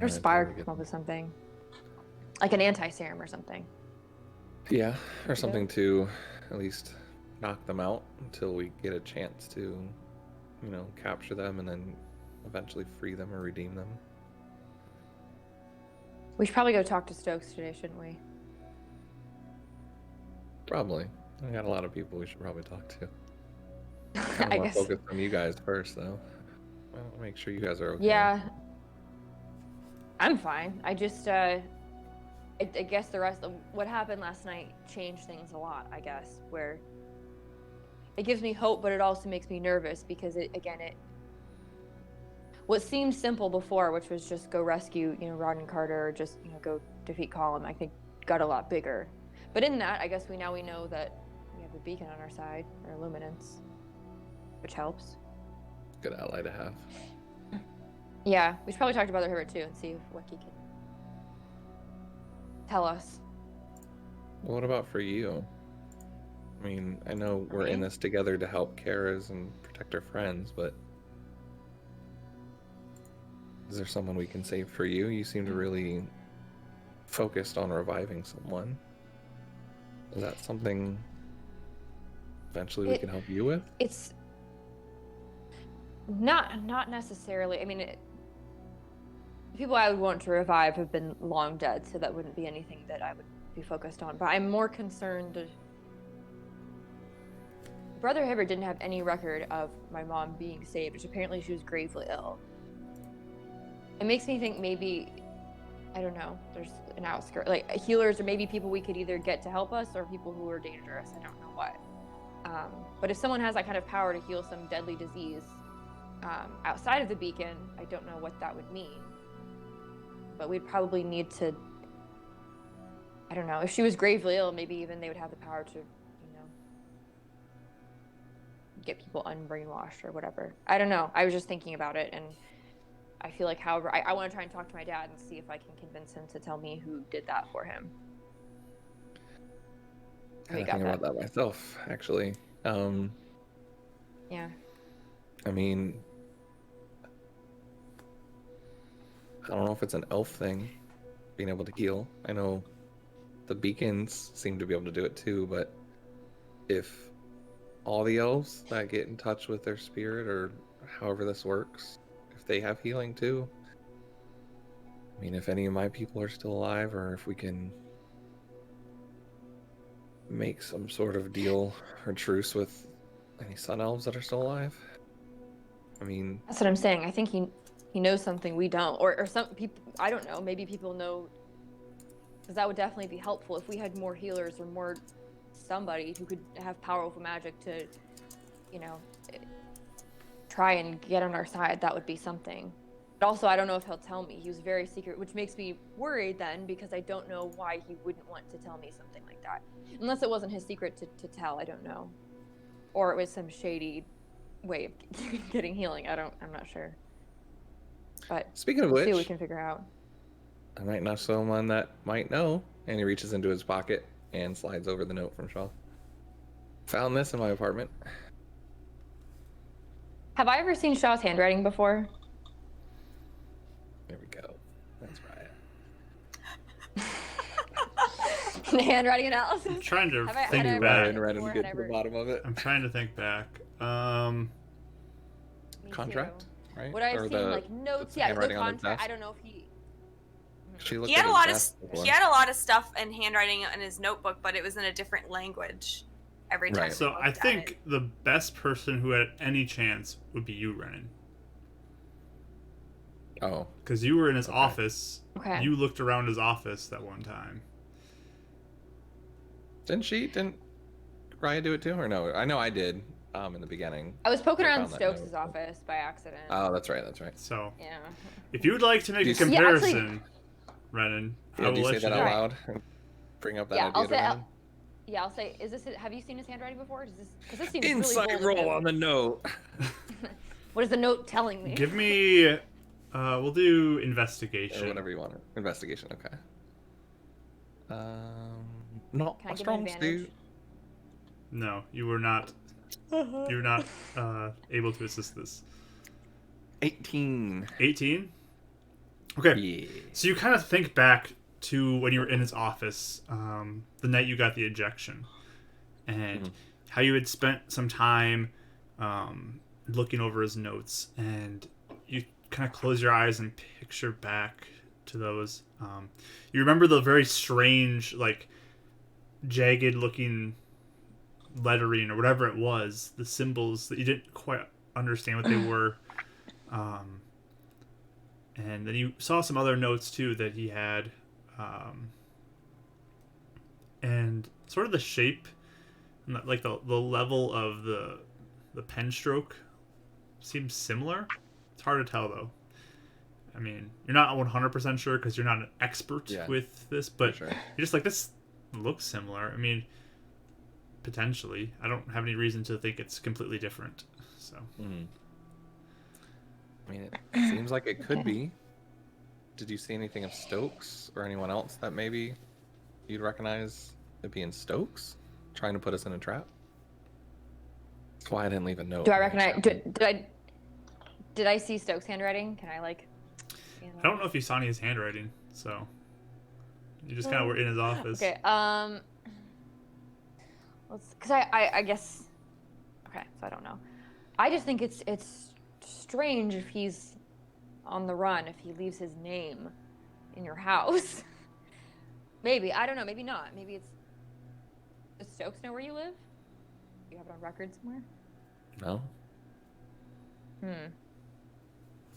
Or Spire could come up with something. Like an anti-serum or something. Yeah, or something to at least knock them out until we get a chance to, you know, capture them and then eventually free them or redeem them. We should probably go talk to Stokes today, shouldn't we? Probably. I got a lot of people we should probably talk to. I I want guess. to focus on you guys first, though. I want to make sure you guys are okay. Yeah. I'm fine. I just, I guess the rest of what happened last night changed things a lot, I guess, where it gives me hope, but it also makes me nervous because what seemed simple before, which was just go rescue, you know, Roden Carter or just, you know, go defeat Column, I think got a lot bigger. But in that, I guess we know that we have the beacon on our side, or Illuminance, which helps. Good ally to have. Yeah, we should probably talk to Brother Herbert too and see what he can tell us. What about for you? I mean, I know we're in this together to help Kara's and protect our friends, but is there someone we can save for you? You seem to really focused on reviving someone. Is that something eventually we can help you with? It's not necessarily. I mean, the people I would want to revive have been long dead, so that wouldn't be anything that I would be focused on. But I'm more concerned. Brother Hibbert didn't have any record of my mom being saved, which apparently she was gravely ill. It makes me think maybe, I don't know, there's an outskirt, like healers or maybe people we could either get to help us or people who are dangerous. I don't know what. But if someone has that kind of power to heal some deadly disease outside of the beacon, I don't know what that would mean. But we'd probably need to, I don't know, if she was gravely ill, maybe even they would have the power to, you know, get people unbrainwashed or whatever. I don't know. I was just thinking about it, and I feel like, however, I want to try and talk to my dad and see if I can convince him to tell me who did that for him. I think about that myself, actually. Yeah. I mean, I don't know if it's an elf thing, being able to heal. I know the beacons seem to be able to do it too, but if all the elves that get in touch with their spirit, or however this works, if they have healing too, I mean, if any of my people are still alive, or if we can make some sort of deal or truce with any sun elves that are still alive. I mean, that's what I'm saying. I think he knows something we don't, or some people, I don't know, maybe people know, because that would definitely be helpful if we had more healers or more somebody who could have powerful magic to, you know, try and get on our side. That would be something. But also, I don't know if he'll tell me. He was very secret, which makes me worried then because I don't know why he wouldn't want to tell me something like that. Unless it wasn't his secret to tell, I don't know. Or it was some shady way of getting healing. I'm not sure. But Speaking of we'll see which, what we can figure out. I might know someone that might know. And he reaches into his pocket and slides over the note from Shaw. Found this in my apartment. Have I ever seen Shaw's handwriting before? There we go. That's right. The handwriting analysis. I'm trying to Have I- think had I back. read it Read before? and get Had to the I bottom of it. I'm trying to think back. Me Contract, too. right? Would I have Or seen like notes? the Yeah, the handwriting on his contract. desk? I don't know if he. She looked He had at a his lot of desk before. he had a lot of stuff in handwriting in his notebook, but it was in a different language every time. Right. we So looked I at think it. the best person who had any chance would be you, Renan. Oh, Because you were in his Okay. office. Okay. You looked around his office that one time. didn't Raya do it too, or no? I know I did. In the beginning. I was poking I around found that Stokes' note. office by accident. Oh, that's right. So Yeah. if you would like to make a Yeah, actually- comparison, Renan, I Yeah, will do you let say you that know. out Right. loud? And bring up that Yeah, idea I'll to say. Renan? I'll say. Is this? Have you seen his handwriting before? Because this seems Insight really bold of roll him. on the note. What is the note telling me? Give me. We'll do investigation. Or whatever you want. Investigation, okay. Not Can I a give an strong advantage? suit. No, you were not. You're not able to assist this. 18. 18. Okay. Yeah. So you kind of think back to when you were in his office, the night you got the injection, and how you had spent some time looking over his notes, and you kind of close your eyes and picture back to those. You remember the very strange, like, jagged-looking lettering or whatever it was, the symbols that you didn't quite understand what they were. And then you saw some other notes too that he had, and sort of the shape, and like the level of the pen stroke seems similar. It's hard to tell though. I mean, you're not 100% sure because you're not an expert Yeah, with this, but sure. you're just like, this looks similar. I mean, potentially. I don't have any reason to think it's completely different. So I mean, it seems like it could be. Did you see anything of Stokes or anyone else that maybe you'd recognize it being Stokes trying to put us in a trap? That's why I didn't leave a note. Do I recognize? Did I see Stokes' handwriting? Can I like? I don't know if you saw any of his handwriting, so you just kind of were in his office. Okay. Because I guess. Okay, so I don't know. I just think it's strange if he's on the run, if he leaves his name in your house. Maybe, I don't know. Maybe not. Maybe it's. Does Stokes know where you live? Do you have it on record somewhere? No.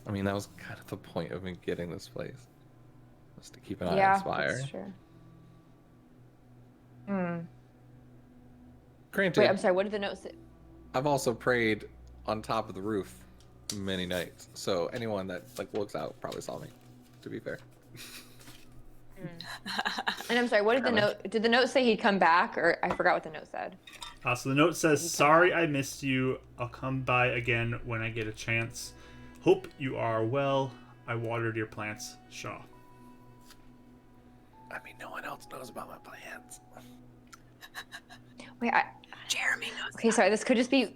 I mean, that was kind of the point of me getting this place, was to keep an eye on Spire. That's true. Granted, Wait, I'm sorry. What did the note say? I've also prayed on top of the roof many nights, so anyone that like looks out probably saw me. To be fair. And I'm sorry. What did the note? Did the note say he'd come back, or I forgot what the note said? So the note says, "Sorry I missed you. I'll come by again when I get a chance. Hope you are well. I watered your plants, Shaw." I mean, no one else knows about my plans. Wait, Jeremy knows. okay, sorry. This could just be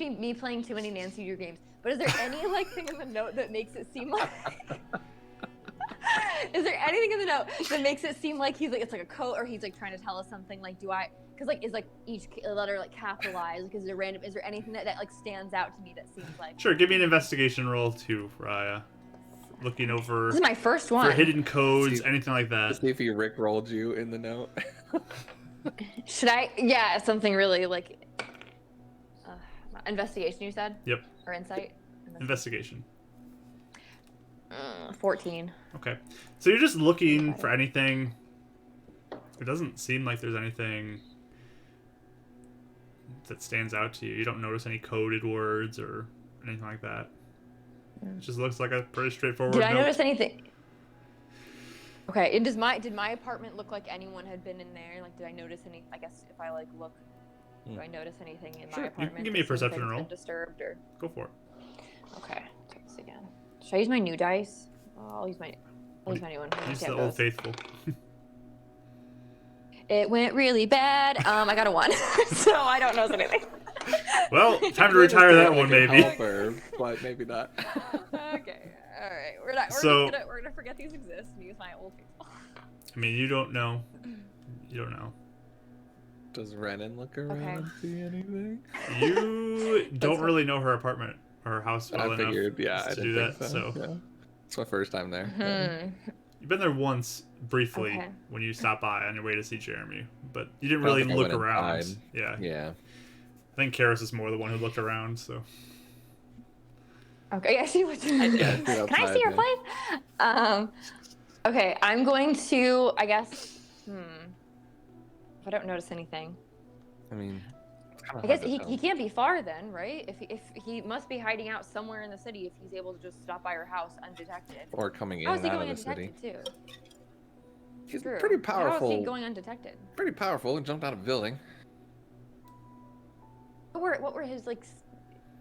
me playing too many Nancy Drew games. But is there any like thing in the note that makes it seem like? Is there anything in the note that makes it seem like he's like it's like a code, or he's like trying to tell us something? Like, do I? Because like is like each letter like capitalized? Like, is there random? Is there anything that like stands out to me that seems like? Sure, give me an investigation roll too, Raya. Looking over This is my first for one. hidden codes, See- anything like To that. see if he rickrolled you in the note. Should I? Yeah, something really like. Investigation, you said? Yep, Or insight? investigation. 14. Okay, so you're just looking for anything. It doesn't seem like there's anything that stands out to you. You don't notice any coded words or anything like that. It just looks like a pretty straightforward Did I note. notice anything? Okay, and did my apartment look like anyone had been in there? Like, did I notice any? I guess if I like look, do I notice anything in Sure, my you can apartment? give me a that seems perception like it's roll. been disturbed or? Go for it. Okay, take this again. Should I use my new dice? Oh, I'll use my new one. Use See how the it old goes. faithful. It went really bad. I got a 1, so I don't notice anything. Well, time to retire that one, maybe. Helper, but maybe not. Okay, all right. We're not. We're gonna forget these exist and use my old people. I mean, you don't know. You don't know. Does Renan look around Okay. and see anything? You don't really know her apartment or her house well I enough figured, yeah, I to do didn't that. think so. Yeah. It's my first time there. You've been there once, briefly, Okay. when you stopped by on your way to see Jeremy, but you didn't I don't really think I look went around. inside. Yeah. Yeah. I think Karis is more the one who looked around, so. Okay, I see what you're doing. Yeah, Can I see your place? Okay, I'm going to, I guess, if I don't notice anything. I mean, it's kind of I guess he can't be far then, right? If he must be hiding out somewhere in the city if he's able to just stop by her house undetected. Or coming in How is and he out going of the city. undetected too? He's True. pretty How is powerful. he going undetected? Pretty powerful and jumped out of a building. What were his like?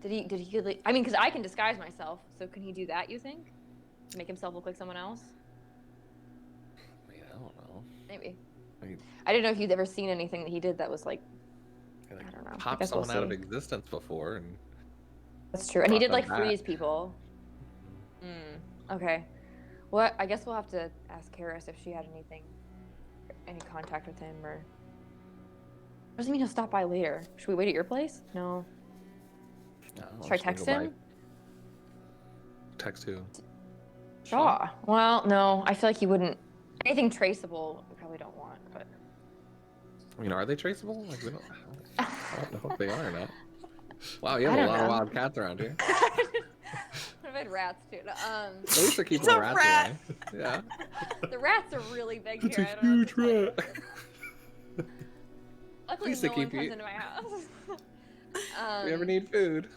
Did he like? I mean, because I can disguise myself, so can he do that? You think? Make himself look like someone else? I mean, I don't know. Maybe. I mean, I didn't know if you'd ever seen anything that he did that was like. he, like, I don't know. I popped guess we'll someone out of see. existence before, and That's true, and he brought did like them freeze back. people. Okay. Well, I guess we'll have to ask Karis if she had any contact with him, or. Doesn't mean he'll stop by later. Should we wait at your place? No. No, I'm Should I just gonna text go by- him? Text who? Shaw. Well, no. I feel like he wouldn't. Anything traceable, we probably don't want. But. I mean, are they traceable? Like, we don't. I don't know if they are or not. Wow, you I have a don't lot of know. wild cats around here. I've had rats too. At least they're keeping It's the a rats rat. away. Yeah. The rats are really big It's here. a I don't know huge what to tell you. rat. Luckily, least they no one keep comes you- into my house. If we ever need food.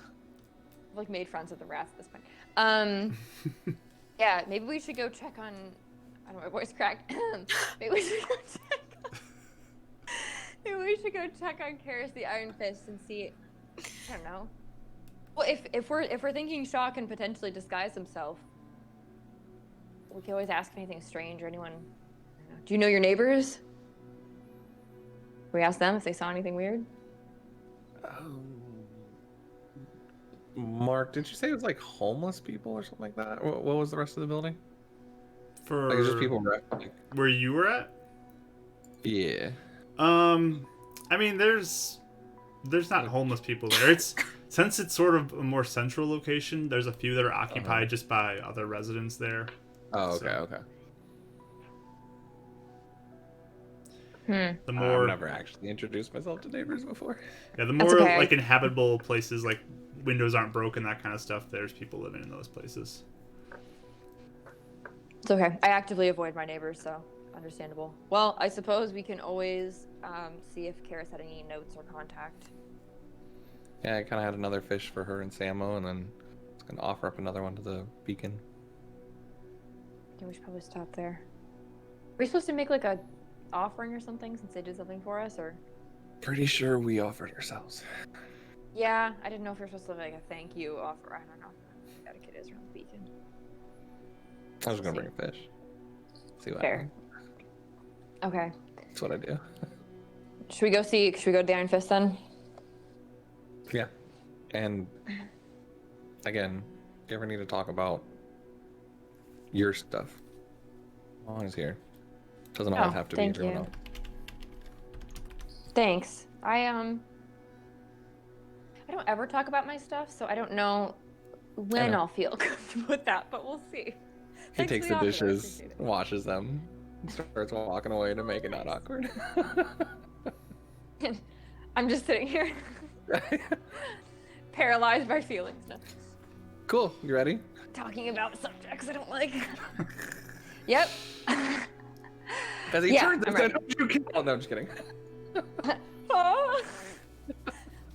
I've like made friends with the rats at this point. Yeah, maybe we should go check on. I don't know, my voice cracked. Maybe we should go check. Maybe we should go check on Karis the Iron Fist and see. I don't know. Well, if we're thinking Shaw can potentially disguise himself, we can always ask if anything strange or anyone. I don't know. Do you know your neighbors? Can we ask them if they saw anything weird? Mark, did you say it was like homeless people or something like that? What was the rest of the building? For Like, just people. Like, where you were at? yeah. I mean, there's not homeless people there. It's since it's sort of a more central location. There's a few that are occupied just by other residents there. Oh, okay, So- okay. The more, I've never actually introduced myself to neighbors before. yeah, the That's more okay. like inhabitable places, like windows aren't broken, that kind of stuff. There's people living in those places. It's okay. I actively avoid my neighbors, so understandable. Well, I suppose we can always see if Karis had any notes or contact. Yeah, I kind of had another fish for her and Samo, and then I was gonna offer up another one to the beacon. Yeah, we should probably stop there. Are we supposed to make like a offering or something since they did something for us, or? Pretty sure we offered ourselves. Yeah, I didn't know if we were supposed to have like a thank you offer. I don't know. What etiquette is around the beacon. I was gonna bring a fish. See what Fair. happens. Okay. That's what I do. Should we go to the Iron Fist then? Yeah. And again, if you ever need to talk about your stuff, I'm always here. Doesn't always have to be thank everyone you. else. Thanks. I don't ever talk about my stuff, so I don't know when know. I'll feel comfortable with that, but we'll see. He Thanks takes for the offer, I dishes, appreciate it. washes them, and starts walking away to make it not awkward. I'm just sitting here, paralyzed by feelings, no. Cool. You ready? Talking about subjects I don't like. Yep. As he Yeah, turns I'm and said, ready. "Don't you kill-" Oh, no, I'm just kidding. Oh.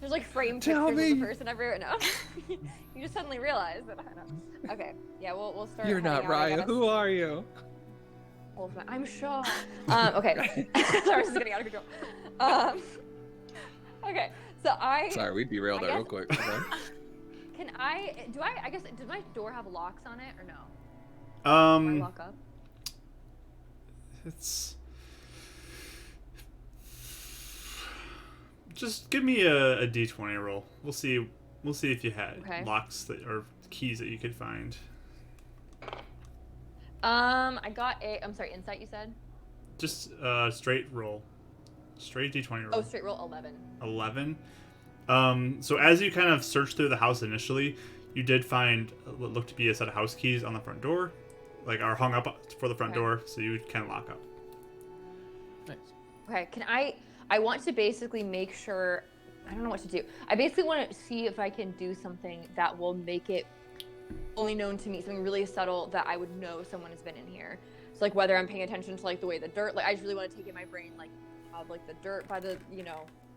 There's like framed Tell pictures of me. the person everywhere. No, you just suddenly realize that. I know. Okay, yeah, we'll start. You're not heading out, I Raya. guess. Who are you? Wolfman. I'm Shaw. Okay. Sorry, this is getting out of control. Okay, so Sorry, we derailed I that real guess- quick. Okay. Can I guess, does my door have locks on it or no? Do I lock up? It's just give me a d20 roll. We'll see if you had Okay. locks that or keys that you could find. I got I'm sorry, insight you said? Just straight roll. Straight d20 roll. Oh, straight roll 11. 11. So as you kind of search through the house initially, you did find what looked to be a set of house keys on the front door, like are hung up for the front Okay. door, so you can lock up. Nice. Okay, I want to basically make sure, I don't know what to do. I basically want to see if I can do something that will make it only known to me, something really subtle that I would know someone has been in here. So like whether I'm paying attention to like the way the dirt, like I just really want to take in my brain like how like the dirt by the,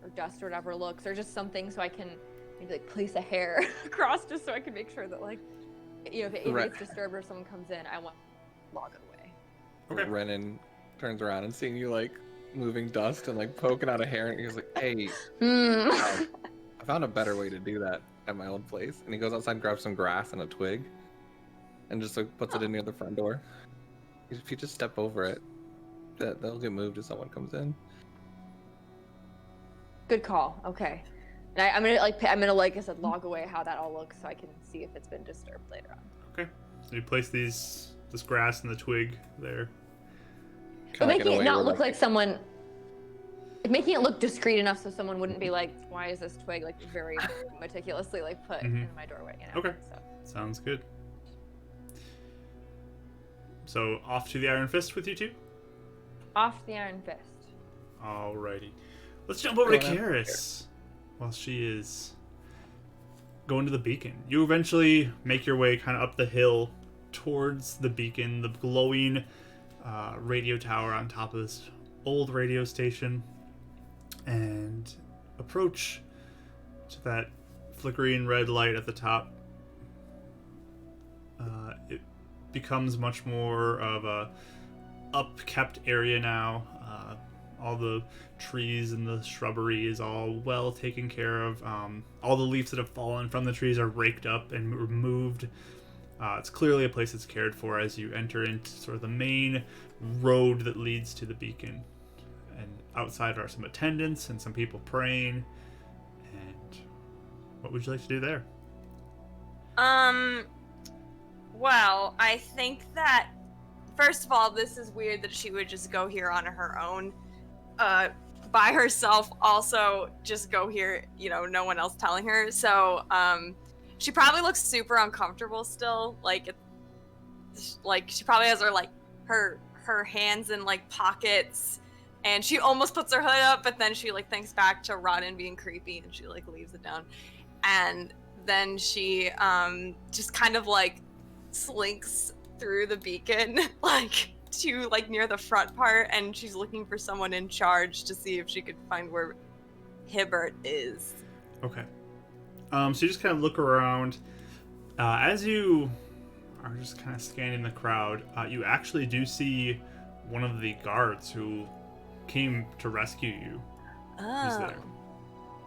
or dust or whatever looks, or just something so I can maybe like place a hair across just so I can make sure that like, if it Right. gets disturbed or someone comes in, I want to log it away. Okay. Renan turns around and seeing you like moving dust and like poking out a hair, and he's like, "Hey, Hmm. I found a better way to do that at my old place." And he goes outside, and grabs some grass and a twig, and just like puts it in near the front door. If you just step over it, that'll get moved if someone comes in. Good call. Okay. And I'm gonna like I said, log away how that all looks so I can see if it's been disturbed later on. Okay. So you place this grass and the twig there. But Kinda like in making a it way not where, look like someone, making it look discreet enough so someone wouldn't be like, why is this twig like very meticulously like put in my doorway? Okay. So. Sounds good. So off to the Iron Fist with you two. Off the Iron Fist. Alrighty. Let's jump over to Going up Karis while she is going to the beacon. You eventually make your way kind of up the hill towards the beacon, the glowing radio tower on top of this old radio station, and approach to that flickering red light at the top. It becomes much more of a upkept area now. All the trees and the shrubbery is all well taken care of. All the leaves that have fallen from the trees are raked up and removed. It's clearly a place that's cared for as you enter into sort of the main road that leads to the beacon. And outside are some attendants and some people praying. And what would you like to do there? Well, I think that first of all, this is weird that she would just go here on her own, by herself. Also, just go here, no one else telling her. So, she probably looks super uncomfortable still. Like she probably has her hands in like pockets, and she almost puts her hood up, but then she like thinks back to Roden being creepy, and she like leaves it down, and then she just kind of like slinks through the beacon like to like near the front part, and she's looking for someone in charge to see if she could find where Hibbert is. Okay. So you just kind of look around. As you are just kind of scanning the crowd, you actually do see one of the guards who came to rescue you. Who's Oh. there?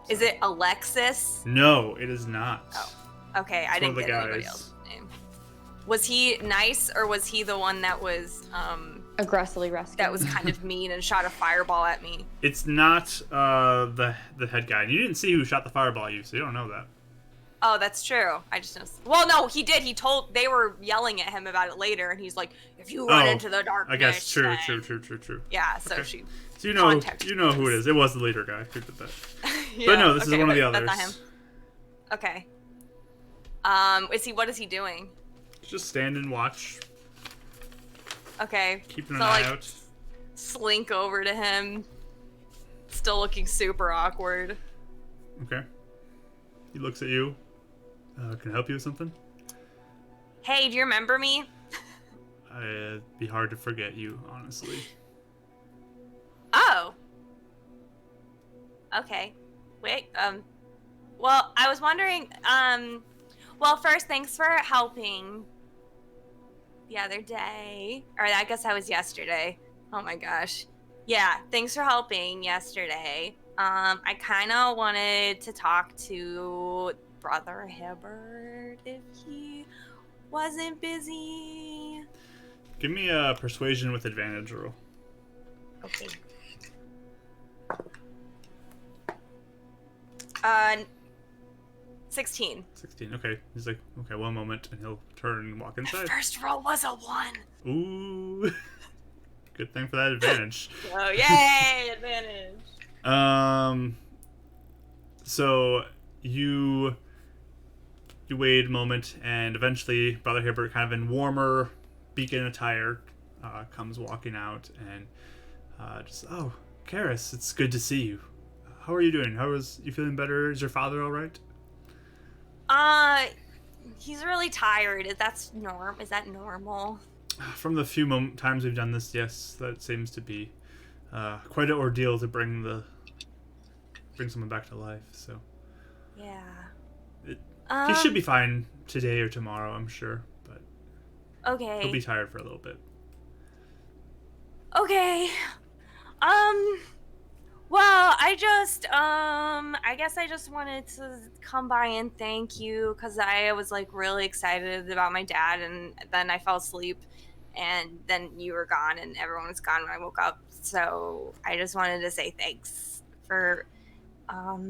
Is it Alexis? No, it is not. Oh. Okay, I It's one didn't of the get anybody guys. else's name. Was he nice, or was he the one that was Aggressively rescued. that was kind of mean and shot a fireball at me? It's not the head guy. You didn't see who shot the fireball at you, so you don't know that. Oh, that's true. I just noticed. Well, no, he did. They were yelling at him about it later, and he's like, "If you run into the darkness." I guess true. then-" Yeah. So Okay. she. So you know Context who it is. It was the leader guy who did that. Yeah, But no, this is okay, one of the but others. That's not him. Okay. What is he doing? Just stand and watch, Okay. keeping an So, eye like, out. Slink over to him. Still looking super awkward. Okay. He looks at you. Can I help you with something? Hey, do you remember me? It'd be hard to forget you, honestly. Oh. Okay. Wait, Well, I was wondering, well, first, thanks for helping the other day. Or I guess that was yesterday. Oh my gosh. Yeah, thanks for helping yesterday. I kind of wanted to talk to Brother Hibbert if he wasn't busy. Give me a persuasion with advantage roll. Okay. 16. 16. Okay. He's like, okay, one moment, and he'll turn and walk inside. First roll was a 1. Ooh. Good thing for that advantage. Oh, yay! Advantage. So you wait a moment, and eventually Brother Hibbert, kind of in warmer beacon attire, comes walking out, and just, oh, Karis, it's good to see you. How are you doing? You feeling better? Is your father all right? He's really tired. Is that normal? From the few times we've done this, yes, that seems to be quite an ordeal to bring someone back to life. So Yeah. He should be fine today or tomorrow, I'm sure, but Okay. he'll be tired for a little bit. Okay. Well, I guess I just wanted to come by and thank you because I was like really excited about my dad, and then I fell asleep, and then you were gone, and everyone was gone when I woke up. So I just wanted to say thanks for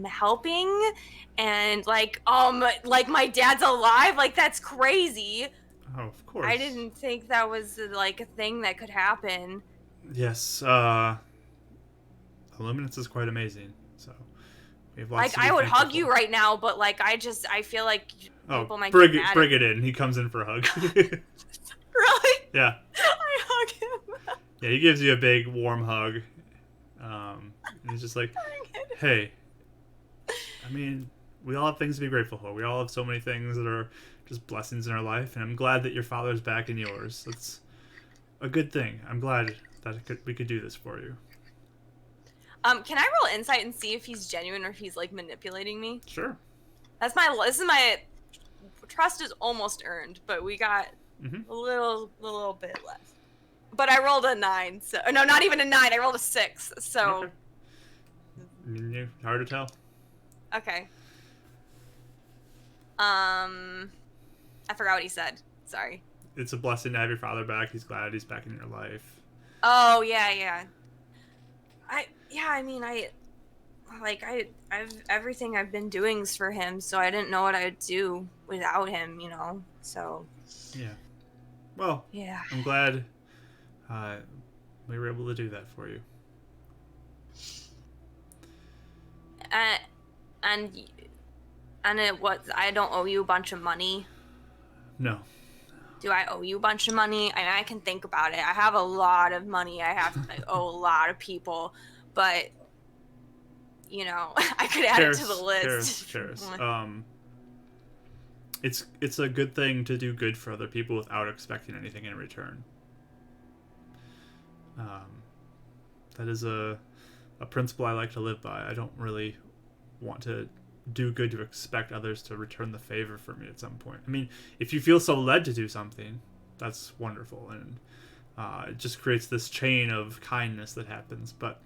helping, and like my dad's alive. Like, that's crazy. Oh, of course. I didn't think that was like a thing that could happen. Yes, Illuminance is quite amazing, so we have lots Like, I would hug you right now, but like I feel like people might get mad. Bring it in. He comes in for a hug. Really? Yeah. I hug him. Yeah, he gives you a big warm hug. And he's just like, hey, I mean, we all have things to be grateful for. We all have so many things that are just blessings in our life, and I'm glad that your father's back in yours. That's a good thing. I'm glad that we could do this for you. Can I roll insight and see if he's genuine or if he's like manipulating me? Sure. This is my trust is almost earned, but we got a little bit left. But I rolled a 9, so no, not even a 9. I rolled a 6. So Okay. I mean, hard to tell. okay. I forgot what he said. Sorry. It's a blessing to have your father back. He's glad he's back in your life. Oh yeah. I've everything I've been doing is for him, so I didn't know what I'd do without him, so Yeah. Well, yeah. I'm glad we were able to do that for you. And I don't owe you a bunch of money. No. Do I owe you a bunch of money? I mean, I can think about it. I have a lot of money. I owe a lot of people, but I could add it to the list. Cheers. It's a good thing to do good for other people without expecting anything in return. That is a principle I like to live by. I don't really want to do good to expect others to return the favor for me at some point. I mean, if you feel so led to do something, that's wonderful, and it just creates this chain of kindness that happens. But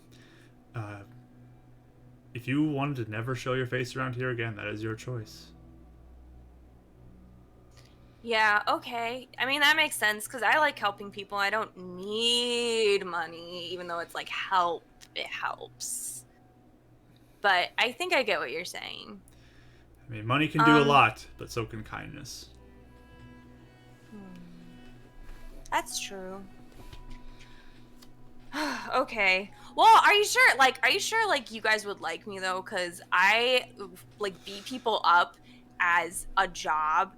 if you wanted to never show your face around here again, that is your choice. Yeah, okay. I mean, that makes sense because I like helping people. I don't need money, even though it's like help. It helps. But I think I get what you're saying. I mean, money can do a lot, but so can kindness. That's true. Okay. Well, are you sure you guys would like me though? Because I beat people up as a job.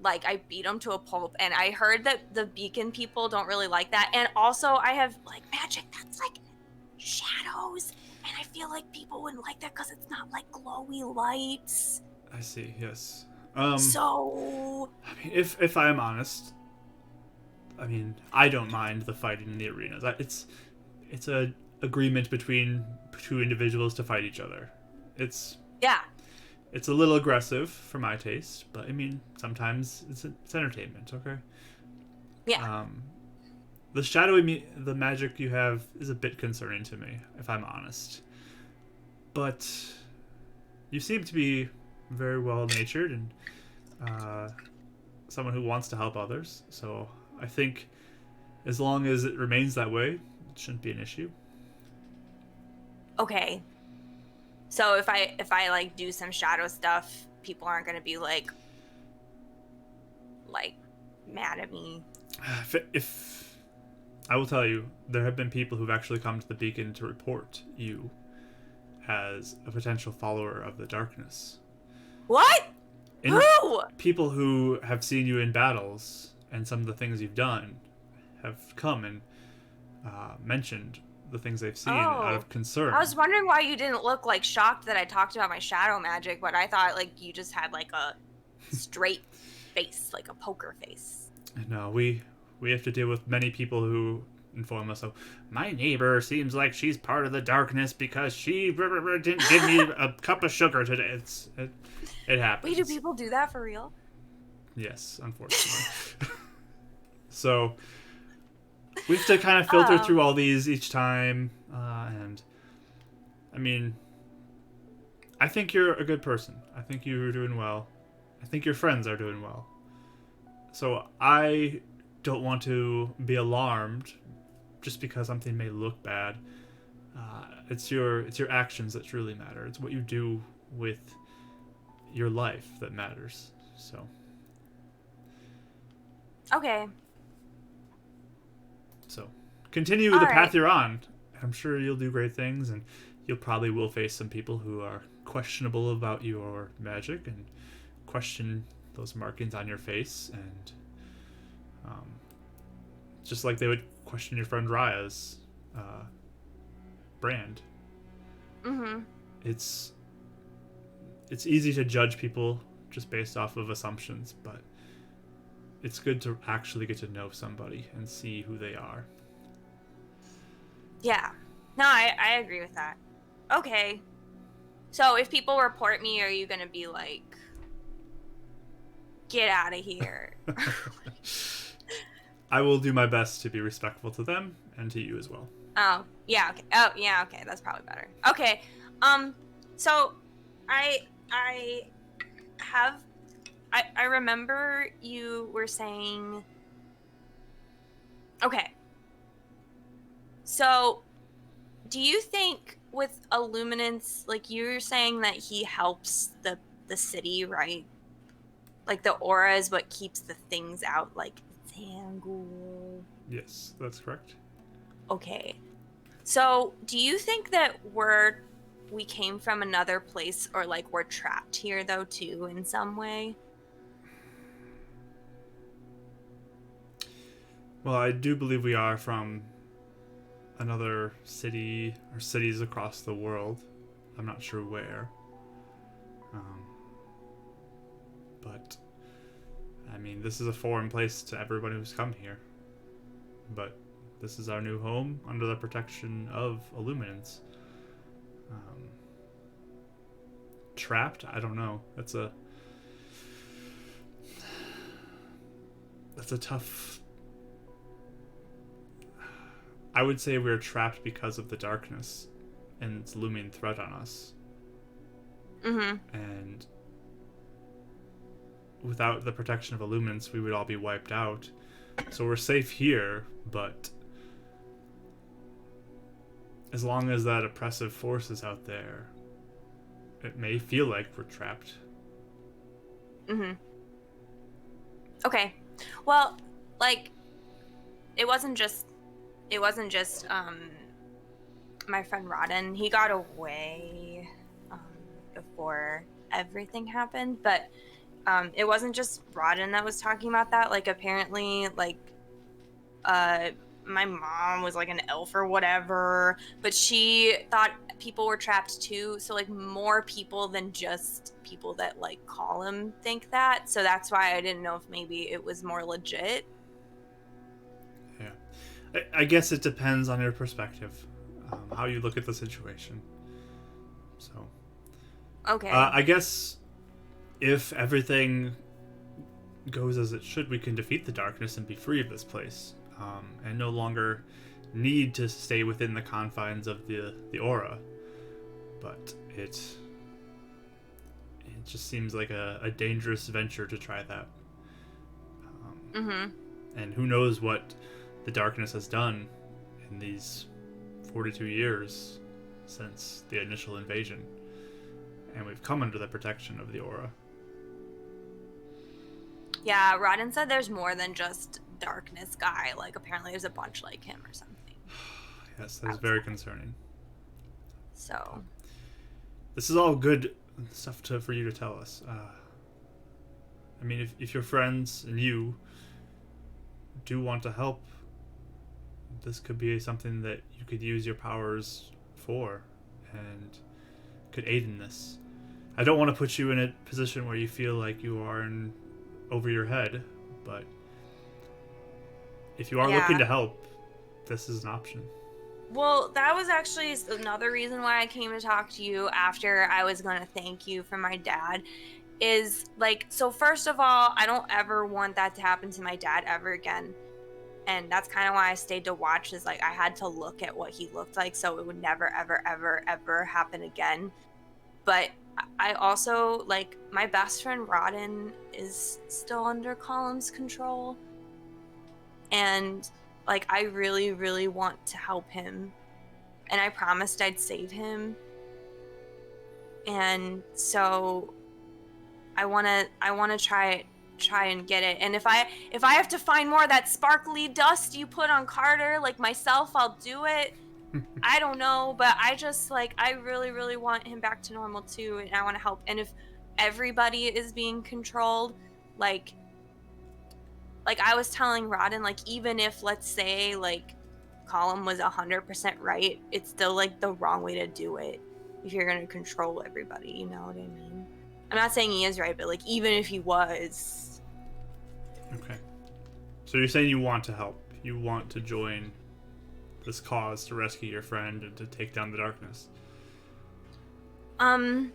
Like, I beat them to a pulp, and I heard that the Beacon people don't really like that. And also, I have magic that's shadows, and I feel like people wouldn't like that because it's not glowy lights. I see. Yes. So I mean, if I am honest, I mean, I don't mind the fighting in the arenas. It's a agreement between two individuals to fight each other. It's It's a little aggressive for my taste, but I mean, sometimes it's entertainment, okay? Yeah. The the magic you have is a bit concerning to me, if I'm honest. But you seem to be very well natured and someone who wants to help others. So I think as long as it remains that way, it shouldn't be an issue. Okay. So if I like do some shadow stuff, people aren't gonna be like mad at me. If I will tell you, there have been people who've actually come to the beacon to report you as a potential follower of the darkness. What? Who? People who have seen you in battles and some of the things you've done have come and mentioned the things they've seen out of concern. I was wondering why you didn't look like shocked that I talked about my shadow magic, but I thought like you just had like a straight face, like a poker face. No, we have to deal with many people who inform us. So my neighbor seems like she's part of the darkness because she didn't give me a cup of sugar today. It happens. Wait, do people do that for real? Yes, unfortunately. So we have to kind of filter through all these each time, and I mean, I think you're a good person. I think you're doing well. I think your friends are doing well. So I don't want to be alarmed just because something may look bad. It's your actions that truly matter. It's what you do with your life that matters. So. Okay. So, continue the path you're on. I'm sure you'll do great things, and you'll probably will face some people who are questionable about your magic and question those markings on your face, and just like they would question your friend Raya's brand. Mm-hmm. It's easy to judge people just based off of assumptions, but it's good to actually get to know somebody and see who they are. Yeah. No, I agree with that. Okay. So if people report me, are you gonna be like, get out of here? I will do my best to be respectful to them and to you as well. Oh, yeah, okay. Oh, yeah, okay. That's probably better. Okay. So I remember you were saying, okay. So do you think with Illuminance, like you were saying that he helps the city, right? Like the aura is what keeps the things out, like Tangul. Yes, that's correct. Okay. So, do you think that we came from another place, or like we're trapped here though too in some way? Well, I do believe we are from another city or cities across the world. I'm not sure where. But I mean, this is a foreign place to everybody who's come here. But this is our new home under the protection of Illuminance. Trapped? I don't know. That's a tough... I would say we're trapped because of the darkness and its looming threat on us. Mm-hmm. And without the protection of Illuminance, we would all be wiped out. So we're safe here, but as long as that oppressive force is out there, it may feel like we're trapped. Mm-hmm. Okay. Well, like, it wasn't just my friend Roden. He got away before everything happened, but it wasn't just Roden that was talking about that. Like, apparently, like, my mom was like an elf or whatever, but she thought people were trapped too. So like more people than just people that like call him think that. So that's why I didn't know if maybe it was more legit. Yeah, I guess it depends on your perspective, how you look at the situation. So okay, I guess if everything goes as it should, we can defeat the darkness and be free of this place, and no longer need to stay within the confines of the aura. But it just seems like a dangerous venture to try that. And who knows what the darkness has done in these 42 years since the initial invasion. And we've come under the protection of the aura. Yeah, Roden said there's more than just Darkness guy. Like, apparently there's a bunch like him or something. Yes, that's very concerning. So. This is all good stuff for you to tell us. I mean, if your friends and you do want to help, this could be something that you could use your powers for and could aid in this. I don't want to put you in a position where you feel like you are over your head, but if you are looking to help, this is an option. Well, that was actually another reason why I came to talk to you after I was going to thank you for my dad. Is like, so first of all, I don't ever want that to happen to my dad ever again. And that's kind of why I stayed to watch, is like I had to look at what he looked like so it would never, ever, ever, ever happen again. But I also, like, my best friend Roden is still under Column's control. And, like, I really, really want to help him. And I promised I'd save him. And so I want to try and get it. And if I have to find more of that sparkly dust you put on Carter, like myself, I'll do it. I don't know, but I just, like, I really, really want him back to normal too, and I want to help. And if everybody is being controlled, like I was telling Roden, like, even if, let's say, like, Column was 100% right, it's still, like, the wrong way to do it if you're gonna control everybody, you know what I mean? I'm not saying he is right, but, like, even if he was. Okay. So you're saying you want to help. You want to join this cause to rescue your friend and to take down the darkness. I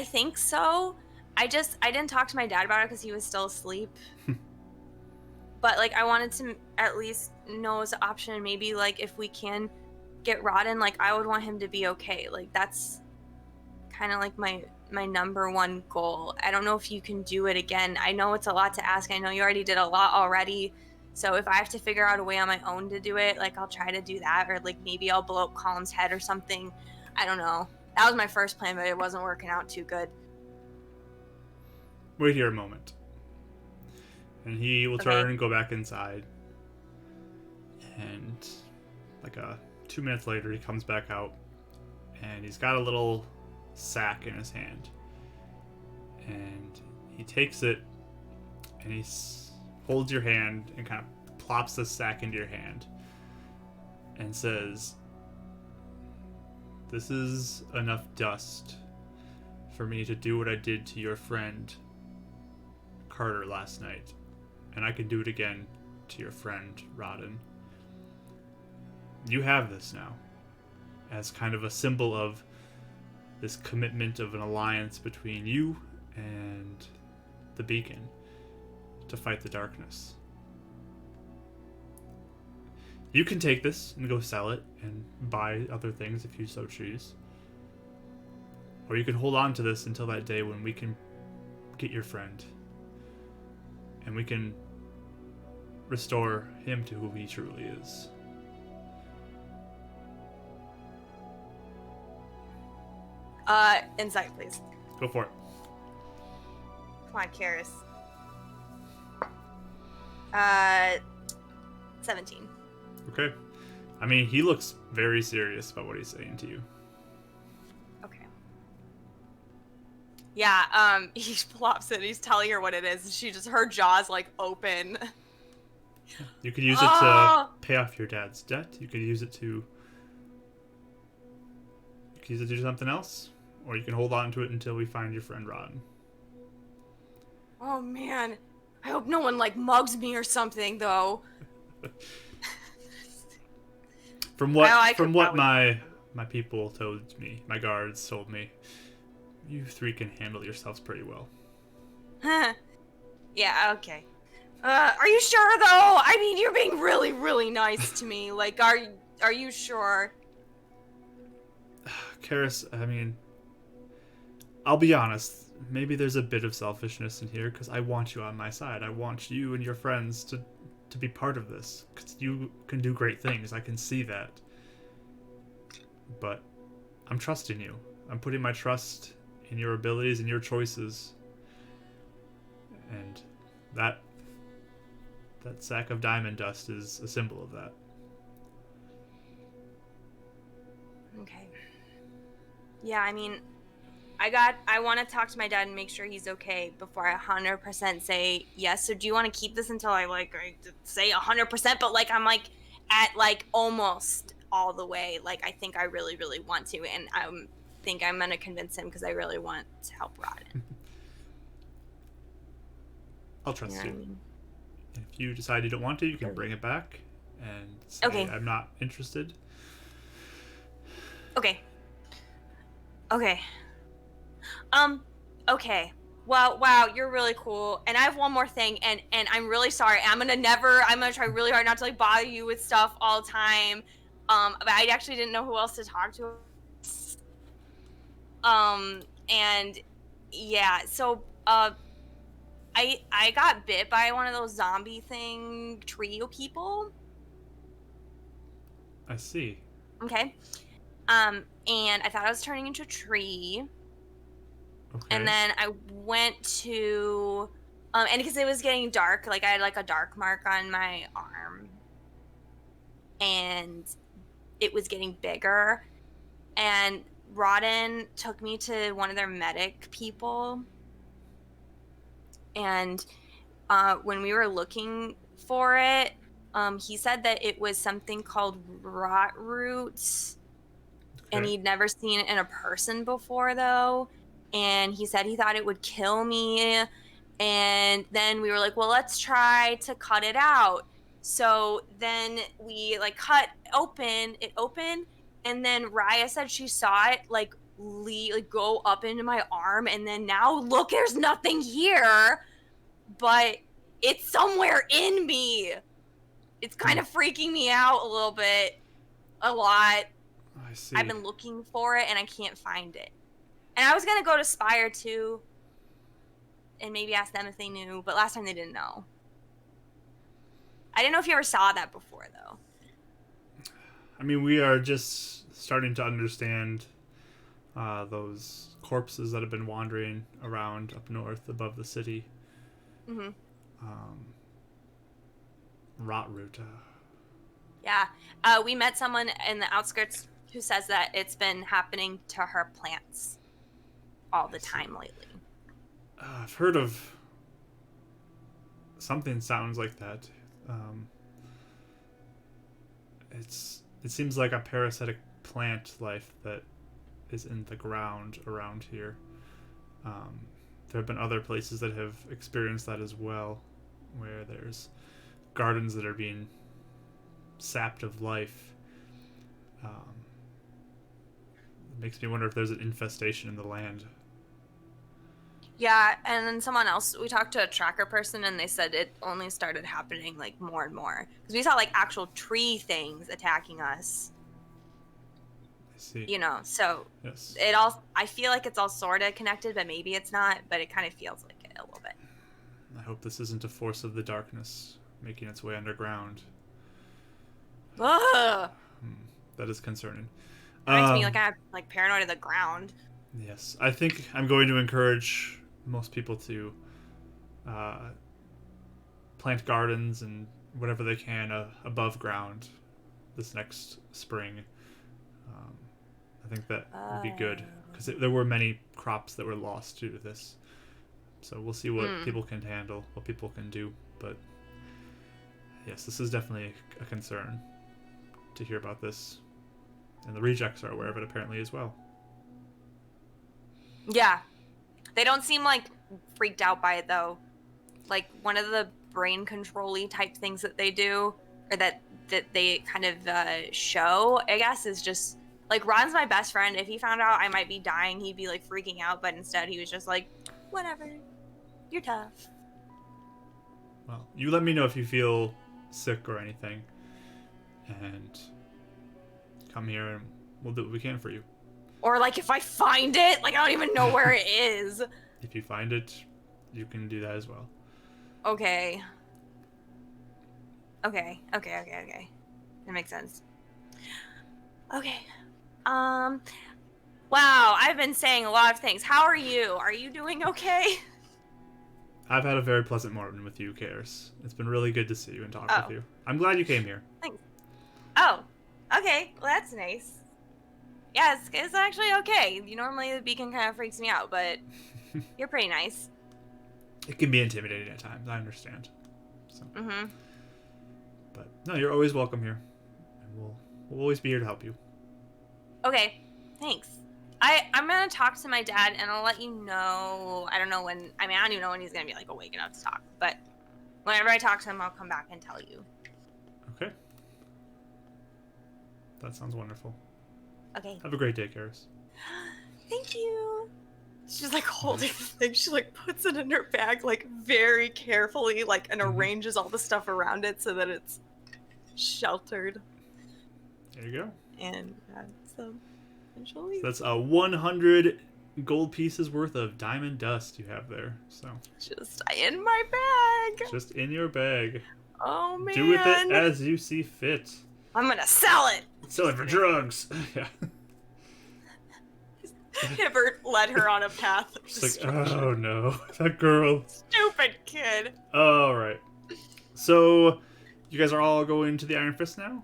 think so. I didn't talk to my dad about it because he was still asleep. But, like, I wanted to at least know as an option. Maybe, like, if we can get Roden, like, I would want him to be okay. Like, that's kind of like my number one goal. I don't know if you can do it again. I know it's a lot to ask. I know you already did a lot already. So if I have to figure out a way on my own to do it, like, I'll try to do that. Or, like, maybe I'll blow up Colin's head or something. I don't know. That was my first plan, but it wasn't working out too good. Wait here a moment. And he will turn and go back inside. And, like, 2 minutes later, he comes back out. And he's got a little sack in his hand. And he takes it and he holds your hand and kind of plops the sack into your hand and says, "This is enough dust for me to do what I did to your friend Carter last night, and I can do it again to your friend Roden. You have this now as kind of a symbol of this commitment of an alliance between you and the beacon to fight the darkness. You can take this and go sell it and buy other things if you so choose. Or you can hold on to this until that day when we can get your friend. And we can restore him to who he truly is." Insight, please. Go for it. Come on, Karis. 17. Okay. I mean, he looks very serious about what he's saying to you. Okay. Yeah, he plops it, he's telling her what it is, and she just, her jaw's, like, open. You could use it to pay off your dad's debt. You could use it to do something else. Or you can hold on to it until we find your friend Roden. Oh, man. I hope no one, like, mugs me or something, though. From what my people told me, my guards told me, you three can handle yourselves pretty well. Yeah, okay. Are you sure though? I mean, you're being really, really nice to me. Like, are you sure? Karis, I mean, I'll be honest. Maybe there's a bit of selfishness in here because I want you on my side. I want you and your friends to be part of this because you can do great things. I can see that. But I'm trusting you. I'm putting my trust in your abilities and your choices. And that sack of diamond dust is a symbol of that. Okay. Yeah, I mean, I want to talk to my dad and make sure he's okay before I 100% say yes. So do you want to keep this until I say 100%, but like I'm like at like almost all the way. Like I think I really, really want to, and I think I'm gonna convince him because I really want to help Roden. I'll trust You know you. what I mean? If you decide you don't want to, you can bring it back and say Okay. I'm not interested. Okay. Okay. Okay. Well, wow, you're really cool. And I have one more thing, and I'm really sorry. I'm gonna try really hard not to like bother you with stuff all the time. But I actually didn't know who else to talk to. And yeah, so I got bit by one of those zombie thing trio people. I see. Okay. And I thought I was turning into a tree. Okay. And then I went to, and because it was getting dark, like I had like a dark mark on my arm, and it was getting bigger. And Roden took me to one of their medic people, and when we were looking for it, he said that it was something called rot roots, and he'd never seen it in a person before though. And he said he thought it would kill me. And then we were like, well, let's try to cut it out. So then we like cut it open, and then Raya said she saw it like go up into my arm, and then now look, there's nothing here, but it's somewhere in me. It's kind of freaking me out a lot. I see. I've been looking for it and I can't find it. And I was gonna go to Spire too, and maybe ask them if they knew, but last time they didn't know. I didn't know if you ever saw that before though. I mean, we are just starting to understand those corpses that have been wandering around up north above the city. Mm-hmm. Rotroot. Yeah. We met someone in the outskirts who says that it's been happening to her plants all the time lately. I've heard of something sounds like that. It seems like a parasitic plant life that is in the ground around here. There have been other places that have experienced that as well, where there's gardens that are being sapped of life. It makes me wonder if there's an infestation in the land. Yeah, and then someone else, we talked to a tracker person, and they said it only started happening like more and more, because we saw like actual tree things attacking us. I see. You know, so Yes. I feel like it's all sort of connected, but maybe it's not, but it kind of feels like it a little bit. I hope this isn't a force of the darkness making its way underground. Ugh! That is concerning. It makes me like I'm like paranoid of the ground. Yes, I think I'm going to encourage most people to plant gardens and whatever they can above ground this next spring. I think that would be good because there were many crops that were lost due to this. So we'll see what people can handle, what people can do. But yes, this is definitely a concern to hear about this. And the rejects are aware of it apparently as well. Yeah. They don't seem like freaked out by it though. Like one of the brain control-y type things that they do, or that they kind of show, I guess, is just like Ron's my best friend. If he found out I might be dying, he'd be like freaking out, but instead he was just like, whatever. You're tough. Well, you let me know if you feel sick or anything, and come here and we'll do what we can for you. Or like if I find it, like I don't even know where it is. If you find it, you can do that as well. Okay. Okay. That makes sense. Okay. Wow, I've been saying a lot of things. How are you? Are you doing okay? I've had a very pleasant morning with you, Karis. It's been really good to see you and talk with you. I'm glad you came here. Thanks. Oh, okay. Well, that's nice. Yeah, it's actually okay. Normally the beacon kind of freaks me out, but you're pretty nice. It can be intimidating at times. I understand. So. Mm-hmm. But no, you're always welcome here, and we'll always be here to help you. Okay, thanks. I'm gonna talk to my dad, and I'll let you know. I don't know when. I don't even know when he's gonna be like awake enough to talk. But whenever I talk to him, I'll come back and tell you. Okay. That sounds wonderful. Okay. Have a great day, Karis. Thank you. She's like holding the thing. She like puts it in her bag like very carefully, like and arranges all the stuff around it so that it's sheltered. There you go. And that's essentially. So that's 100 gold pieces worth of diamond dust you have there. So Just in my bag. just in your bag. Oh man. Do with it as you see fit. I'm gonna sell it. Sell it for drugs. Yeah. Hibbert led her on a path of It's like, oh no, that girl. Stupid kid. All right. So, you guys are all going to the Iron Fist now?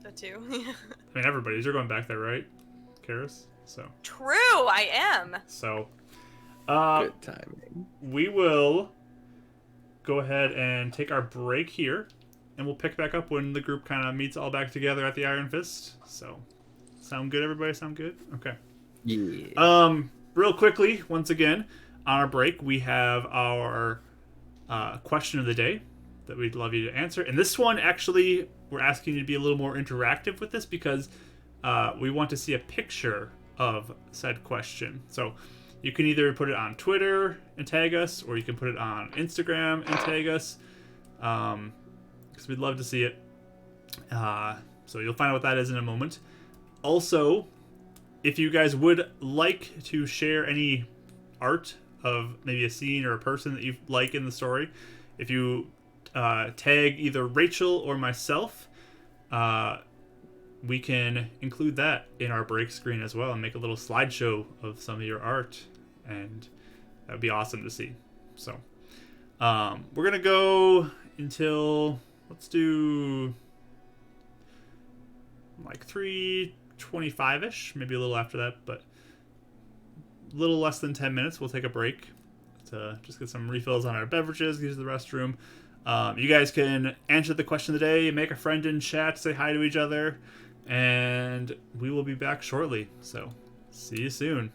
The two. I mean, everybody's. You're going back there, right, Karis? So. True, I am. So. Good timing. We will go ahead and take our break here, and we'll pick back up when the group kind of meets all back together at the Iron Fist. So. Sound good, everybody? Sound good? Okay. Yeah. Real quickly, once again, on our break, we have our question of the day that we'd love you to answer. And this one, actually, we're asking you to be a little more interactive with this because we want to see a picture of said question. So you can either put it on Twitter and tag us, or you can put it on Instagram and tag us, because we'd love to see it. So you'll find out what that is in a moment. Also, if you guys would like to share any art of maybe a scene or a person that you like in the story, if you tag either Rachel or myself, we can include that in our break screen as well and make a little slideshow of some of your art, and that would be awesome to see. So we're going to go until, let's do like 3:25-ish, maybe a little after that, but a little less than 10 minutes. We'll take a break to just get some refills on our beverages, use the restroom. You guys can answer the question of the day, make a friend in chat, say hi to each other, and we will be back shortly. So, see you soon.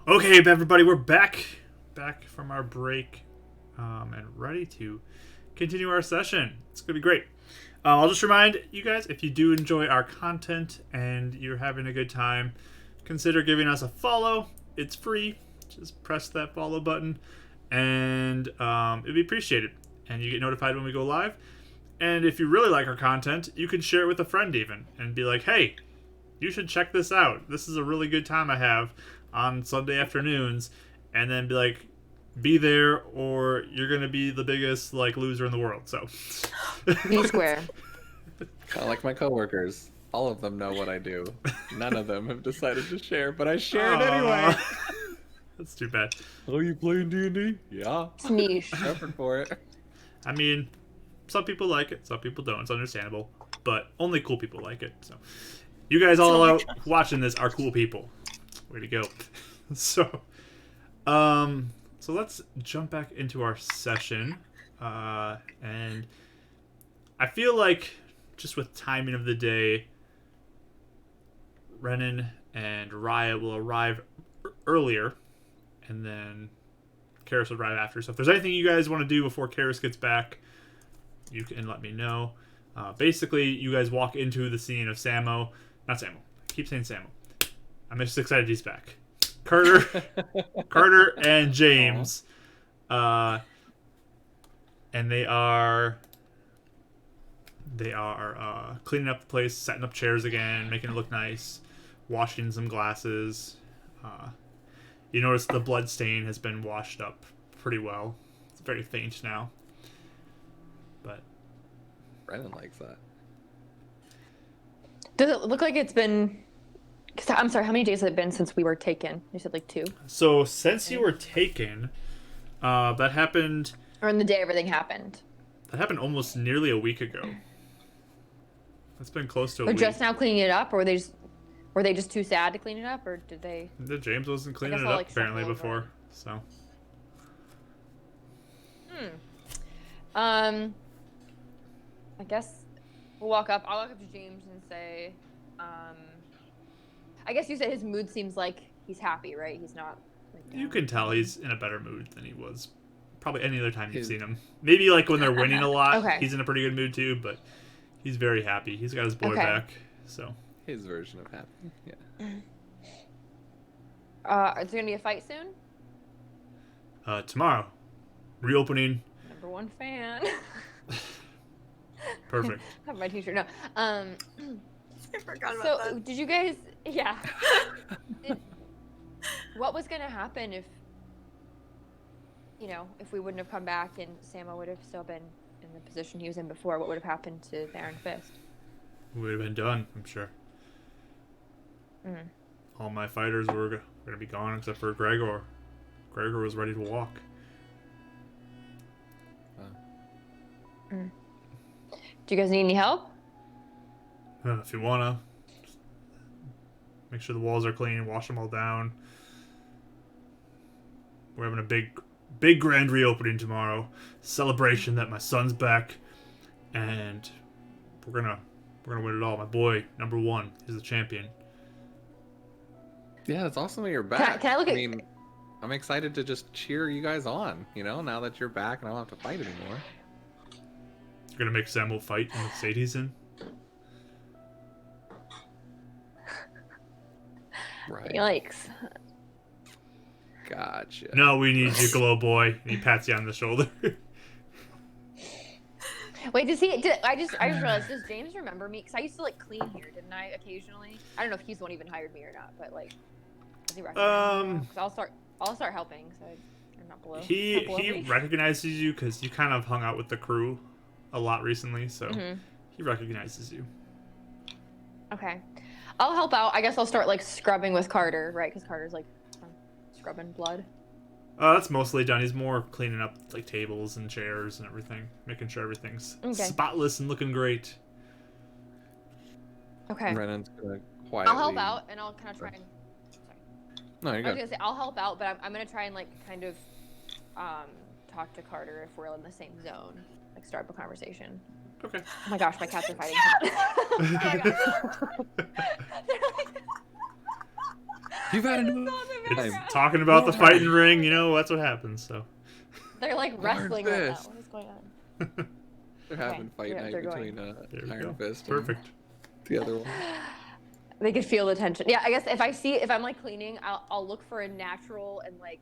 Okay, everybody, we're back from our break, and ready to continue our session. It's gonna be great. I'll just remind you guys, if you do enjoy our content and you're having a good time, consider giving us a follow. It's free. Just press that follow button, and it'd be appreciated. And you get notified when we go live. And if you really like our content, you can share it with a friend even, and be like, hey, you should check this out. This is a really good time I have on Sunday afternoons. And then be like, be there or you're going to be the biggest like loser in the world. So Be square. Kind of like my coworkers. All of them know what I do. None of them have decided to share, but I share it anyway. That's too bad. Oh, you playing D&D? Yeah. It's niche. Perfect for it. I mean, some people like it, some people don't. It's understandable. But only cool people like it. So you guys all out watching this are cool people. Way to go. So let's jump back into our session. And I feel like just with timing of the day, Renan and Raya will arrive earlier, and then Karis will arrive after. So if there's anything you guys want to do before Karis gets back, you can let me know. Basically, you guys walk into the scene of Samo. Not Samo. I keep saying Samo. I'm just excited he's back. Carter and James. And they are cleaning up the place, setting up chairs again, making it look nice, washing some glasses. You notice the blood stain has been washed up pretty well. It's very faint now. But Brennan likes that. Does it look like it's been... I'm sorry, how many days has it been since we were taken? You said like 2? So since you were taken, that happened... Or in the day everything happened? That happened almost nearly a week ago. That's been close to a They're week. just now cleaning it up, or were they just too sad to clean it up, or did they... James wasn't cleaning it I'll, up like, apparently shuffle before, over. so... I guess we'll walk up. I'll walk up to James and say, I guess you said his mood seems like he's happy, right? He's not... Like, You can tell he's in a better mood than he was probably any other time you've seen him. Maybe like when they're winning a lot, Okay. he's in a pretty good mood too, but he's very happy. He's got his boy Okay. back, so... His version of happy. Yeah. Is there gonna be a fight soon? Tomorrow. Reopening. Number 1 fan. Perfect. I have my t-shirt. No. I forgot So about that. did you guys... Yeah. What was gonna happen if... if we wouldn't have come back and Samo would have still been in the position he was in before? What would have happened to the Iron Fist? Would have been done, I'm sure. Mm. All my fighters were going to be gone except for Gregor. Gregor was ready to walk. Do you guys need any help? If you want to. Make sure the walls are clean, wash them all down. We're having a big grand reopening tomorrow. Celebration that my son's back. And we're gonna win it all. My boy, number 1, is the champion. Yeah, it's awesome that you're back. Can I look at... I mean, I'm excited to just cheer you guys on, now that you're back and I don't have to fight anymore. You're gonna make Samuel fight in the state he's in? Right. Yikes. Gotcha. No, we need you, Glow Boy. And he pats you on the shoulder. Wait, I just realized, does James remember me? Because I used to, clean here, didn't I, occasionally? I don't know if he's the one even hired me or not, but, does he recognize me? 'Cause I'll start helping, so I'm not below. He not below me. recognizes you because you kind of hung out with the crew a lot recently, so Mhm. he recognizes you. Okay. I'll help out. I guess I'll start, scrubbing with Carter, right? Because Carter's, scrubbing blood. That's mostly done. He's more cleaning up tables and chairs and everything, making sure everything's spotless and looking great. Okay. Brennan's gonna quietly... I'll help out, and I'll kind of try and... Sorry. No, you're I was good. gonna say, I'll help out, but I'm gonna try and, kind of, talk to Carter if we're in the same zone. Start up a conversation. Okay. Oh my gosh, my cats are fighting. You've had It's enough. on the It's background. talking about the More fighting ring, you know, that's what happens, so. They're like Iron wrestling right now. Fist. What is going on? They're having fight yeah, night they're between There we Iron go. Fist Perfect. and the other one. They could feel the tension. Yeah, I guess if I'm like cleaning, I'll look for a natural and like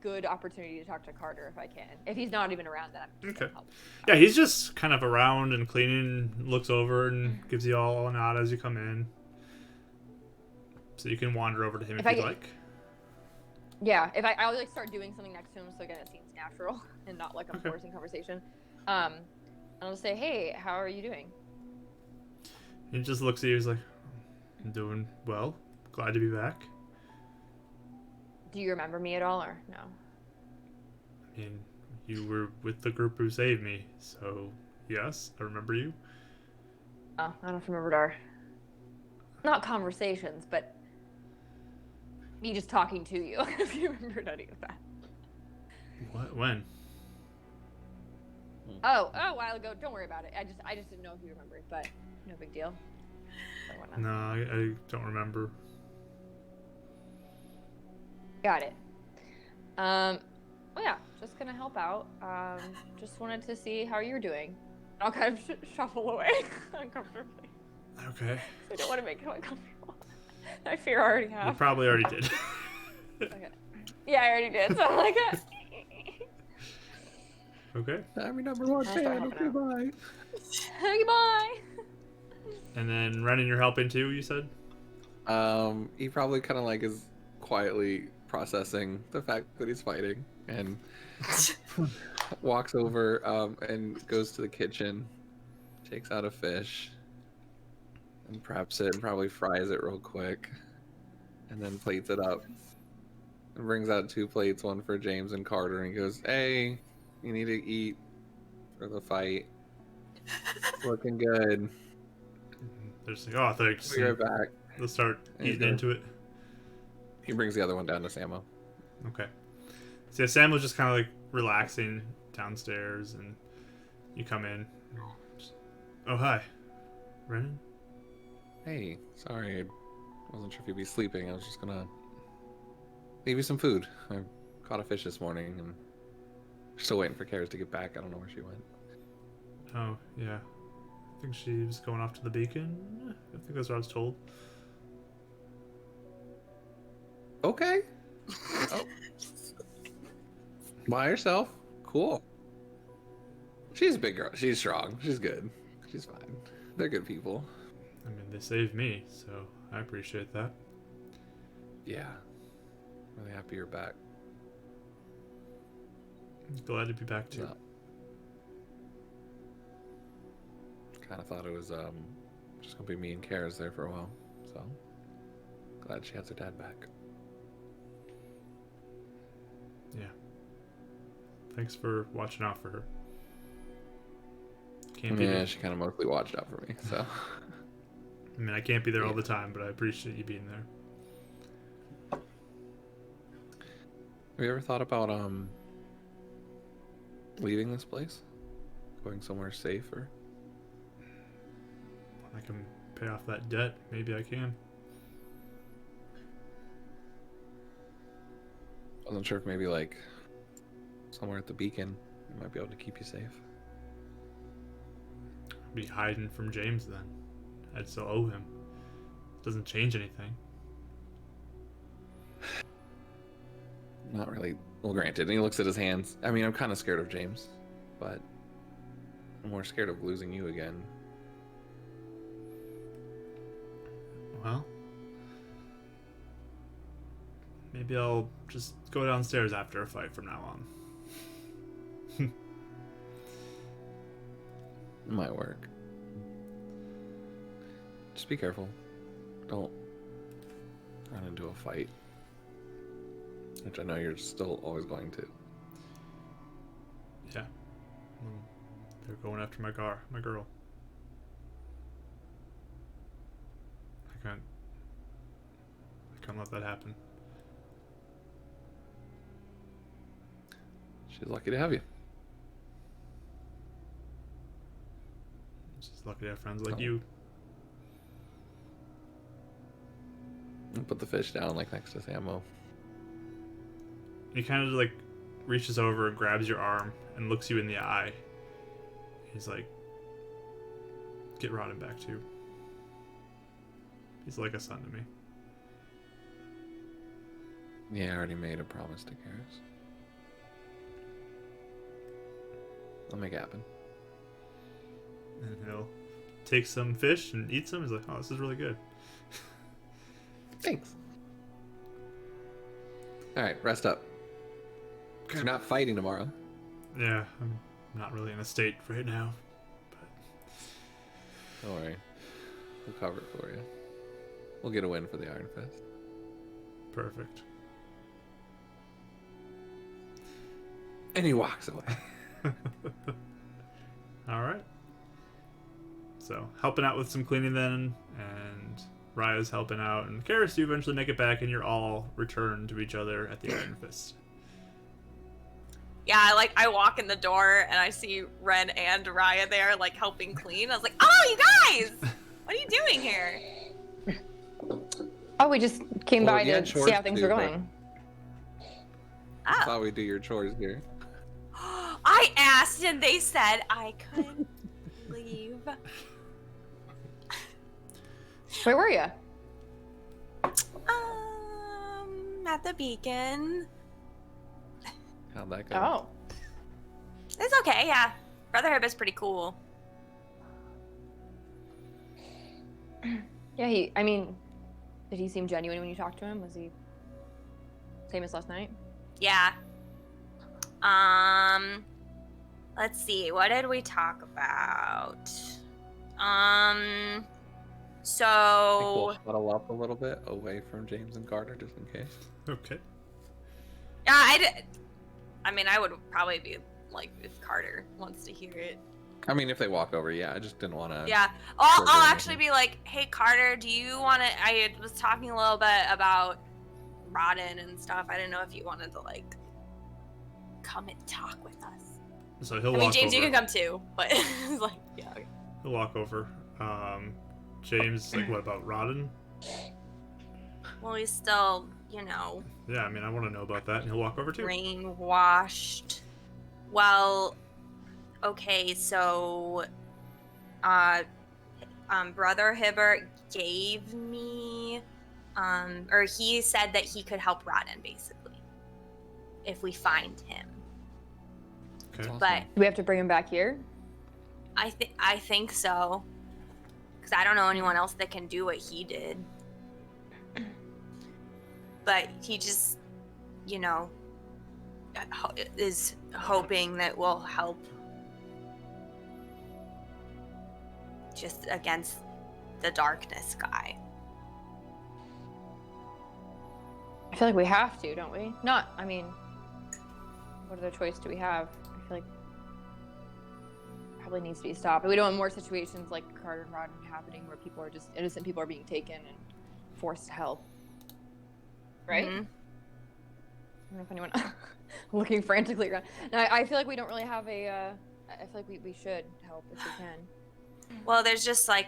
good opportunity to talk to Carter if I can. If he's not even around, then I'm just Okay. gonna help. Yeah, he's just kind of around and cleaning, looks over and gives you all a nod as you come in. So you can wander over to him if you'd like. Yeah, I'll like start doing something next to him so again it seems natural and not like I'm forcing conversation. And I'll just say, hey, how are you doing? He just looks at you, he's like, I'm doing well. Glad to be back. Do you remember me at all or no? I mean, you were with the group who saved me, so yes, I remember you. Oh, I don't remember our not conversations, but me just talking to you. If you remembered any of that. What? When? Oh, a while ago. Don't worry about it. I just didn't know if you remembered, but no big deal. Or whatnot. No, I don't remember. Got it. Well, yeah, just gonna help out. Just wanted to see how you're doing. I'll kind of shuffle away uncomfortably. Okay. I don't want to make him uncomfortable. I fear I already You have. probably already did. Okay. Yeah, I already did. So I'm like, Okay. I'm your number one I'll start fan. helping Okay, out. bye. goodbye. And then Renan, you're helping too, you said? He probably kind of like is quietly processing the fact that he's fighting and walks over and goes to the kitchen, takes out a fish and preps it and probably fries it real quick and then plates it up and brings out 2 plates, one for James and Carter, and he goes, hey, you need to eat for the fight. Looking good. They're just like, oh, thanks. Be right back. They'll start And eating go. into it. He brings the other one down to Samo. Okay. So yeah, Sam was just kind of like relaxing downstairs, and you come in. Oh, hi. Renan? Hey, sorry, I wasn't sure if you'd be sleeping. I was just gonna leave you some food. I caught a fish this morning, and still waiting for Karis to get back. I don't know where she went. Oh, yeah. I think she was going off to the beacon. I think that's what I was told. Okay. Oh. By herself? Cool. She's a big girl. She's strong. She's good. She's fine. They're good people. I mean, they saved me, so I appreciate that. Yeah. Really happy you're back. Glad to be back too. No. Kind of thought it was just gonna be me and Karis there for a while. So glad she has her dad back. Yeah. Thanks for watching out for her. Can't be Yeah, there. she kind of mostly watched out for me. So I mean, I can't be there all the time, but I appreciate you being there. have you ever thought about leaving this place? Going somewhere safer? I can pay off that debt. Maybe I can. Wasn't sure if maybe like somewhere at the beacon might be able to keep you safe. I'd be hiding from James then. I'd still owe him. Doesn't change anything. Not really. Well, granted. And he looks at his hands. I mean, I'm kind of scared of James, but I'm more scared of losing you again. Well, maybe I'll just go downstairs after a fight from now on. It might work. Just be careful. Don't run into a fight. Which I know you're still always going to. Yeah. They're going after my girl. I can't let that happen. She's lucky to have you. She's lucky to have friends like Oh. you. put the fish down like next to Samo. He kind of like reaches over and grabs your arm and looks you in the eye. He's like, get Roden back too. He's like a son to me. Yeah, I already made a promise to Karis. I'll make it happen. And he'll take some fish and eat some. He's like, oh, this is really good. Thanks. Alright, rest up. Because you're not fighting tomorrow. Yeah, I'm not really in a state right now. But Don't worry. We'll cover it for you. We'll get a win for the Iron Fist. perfect. And he walks away. All right. So helping out with some cleaning then, and Raya's helping out, and Karis, you eventually make it back, and you're all returned to each other at the Iron Fist. Yeah, I walk in the door and I see Ren and Raya there, like helping clean. I was like, oh, you guys, what are you doing here? Oh, we just came Well, by you had to chores see how to things do, were but- going. I Oh, thought we'd do your chores here. I asked and they said I could leave. Where were you? At the beacon. How'd that go? Oh. It's okay, yeah. Brotherhood is pretty cool. Yeah, did he seem genuine when you talked to him? Was he same as last night? Yeah. Let's see. What did we talk about? I think So we'll huddle up a little bit away from James and Carter just in case. Okay. yeah, I mean, I would probably be like if Carter wants to hear it. I mean, if they walk over, yeah. I just didn't want to. Yeah. I'll actually be like, hey, Carter, do you want to? I was talking a little bit about Roden and stuff. I didn't know if you wanted to like come and talk with us. So he'll I mean, walk James, over. you can come too, but it's like, yeah. Okay. He'll walk over. James, like, what about Roden? Well, he's still, Yeah, I mean, I want to know about that, and he'll walk over too. brainwashed. Well, okay, so, Brother Hibbert gave me, or he said that he could help Roden, basically, if we find him. Okay. But Do we have to bring him back here? I think so, because I don't know anyone else that can do what he did. But he just, is hoping that we'll help just against the darkness guy. I feel like we have to, don't we? What other choice do we have? I feel like probably needs to be stopped. We don't want more situations like Carter and Roden happening where innocent people are being taken and forced to help. Right? Mhm. I don't know if anyone looking frantically around. No, I feel like we don't really have I feel like we should help if we can. Well, there's just like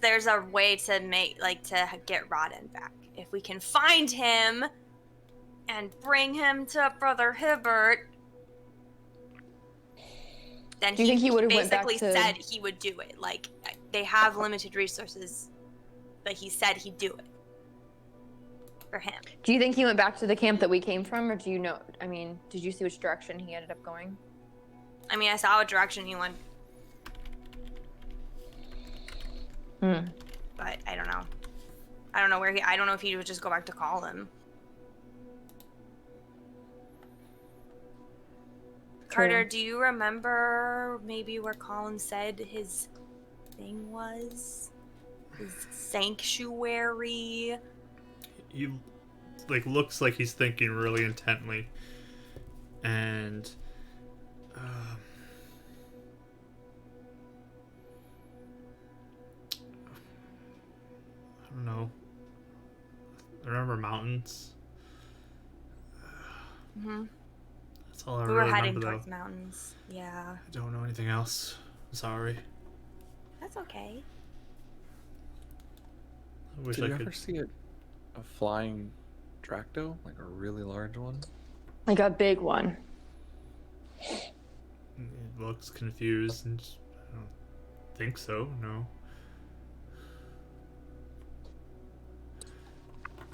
there's a way to to get Roden back. If we can find him and bring him to Brother Hibbert, then Do you think he would've went back basically to- said he would do it. Like, they have limited resources, but he said he'd do it for him. Do you think he went back to the camp that we came from, or do you know? Did you see which direction he ended up going? I mean, I saw what direction he went, but I don't know. I don't know I don't know if he would just go back to call him. Carter, do you remember maybe where Colin said his thing was? His sanctuary? He looks like he's thinking really intently, and I don't know. I remember mountains. Mm-hmm. That's all I We really were heading remember, towards though. mountains. Yeah, I don't know anything else. Sorry. that's okay. I wish Did I you could. ever see a flying Dracto? Like a really large one? Like a big one. It looks confused and I don't think so. No.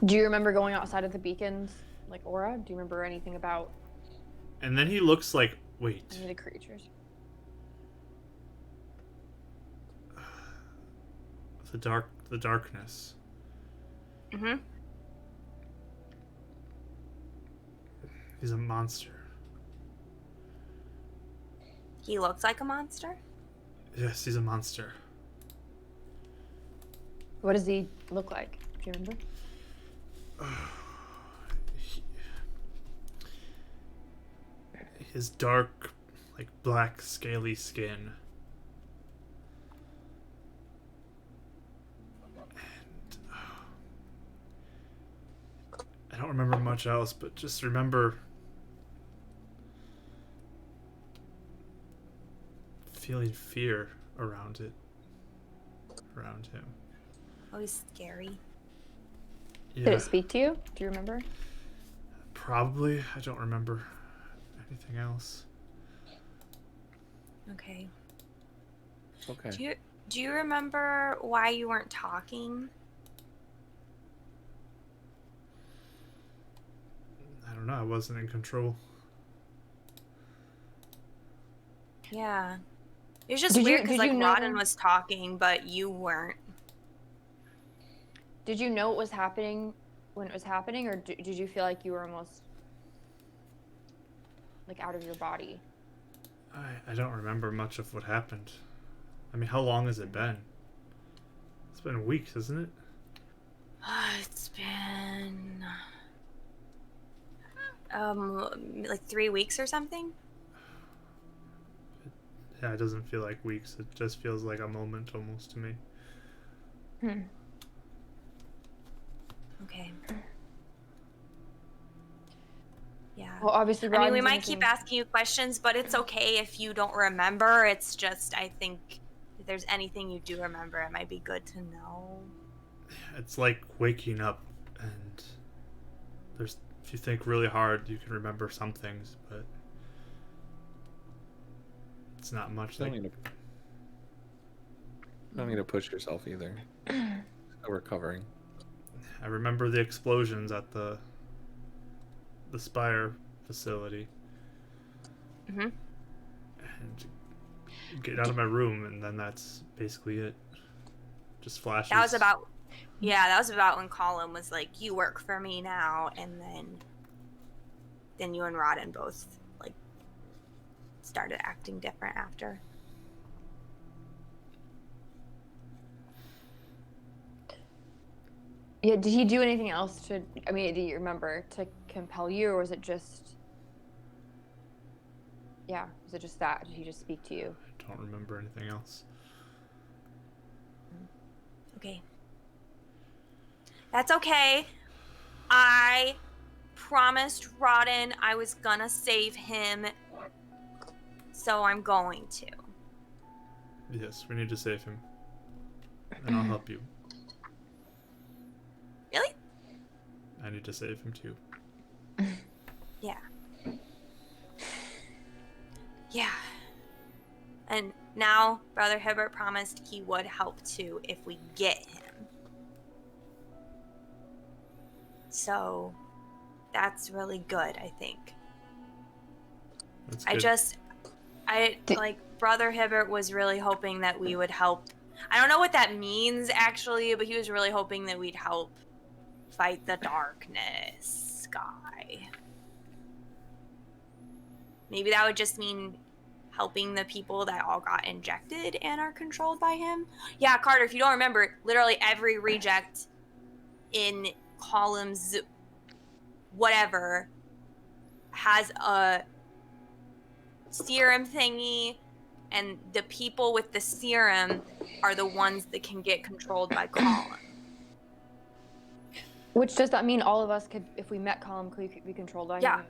Do you remember going outside of the beacons, like aura? Do you remember anything about And then he looks like, wait, any of the creatures? the darkness. Mm-hmm. He's a monster. He looks like a monster. Yes, he's a monster. What does he look like? Do you remember? His dark, like black, scaly skin. And I don't remember much else, but just remember feeling fear around him. Oh, he's scary. Yeah, Did it speak to you? Do you remember? probably. I don't remember anything else. Okay. Okay. Do you remember why you weren't talking? I don't know. I wasn't in control. Yeah. It was just Did you- weird because did like you know- Roden was talking, but you weren't. Did you know what was happening when it was happening, or did you feel like you were almost like out of your body? I don't remember much of what happened. I mean, how long has it been? It's been weeks, isn't it? It's been like 3 weeks or something. Yeah, it doesn't feel like weeks. It just feels like a moment almost to me. Hmm. Okay. Yeah. Well, obviously, I mean, we Rodden's might innocent. keep asking you questions, but it's okay if you don't remember. It's just, I think if there's anything you do remember, it might be good to know. It's like waking up, and if you think really hard, you can remember some things, but it's not much. Don't Like, need to push yourself either. Still recovering. I remember the explosions at the Spire facility, Mm-hmm. and get out of my room, and then that's basically it. Just flashes. That was about when Colin was like, "You work for me now," and then you and Roden both like started acting different after. Yeah, did he do anything else to, I mean, do you remember, to compel you, or was it just, yeah, was it just that? Did he just speak to you? I don't remember anything else. Okay. That's okay. I promised Roden I was gonna save him, so I'm going to. Yes, we need to save him, and I'll help you. Really? I need to save him too. Yeah. Yeah. And now Brother Hibbert promised he would help too if we get him. So that's really good, I think. That's good. Like Brother Hibbert was really hoping that we would help. I don't know what that means actually, but he was really hoping that we'd help fight the darkness guy. Maybe that would just mean helping the people that all got injected and are controlled by him. Yeah, Carter, if you don't remember, literally every reject in columns whatever has a serum thingy, and the people with the serum are the ones that can get controlled by Colin. Which does that mean all of us could, if we met Colin, could be controlled by Yeah. him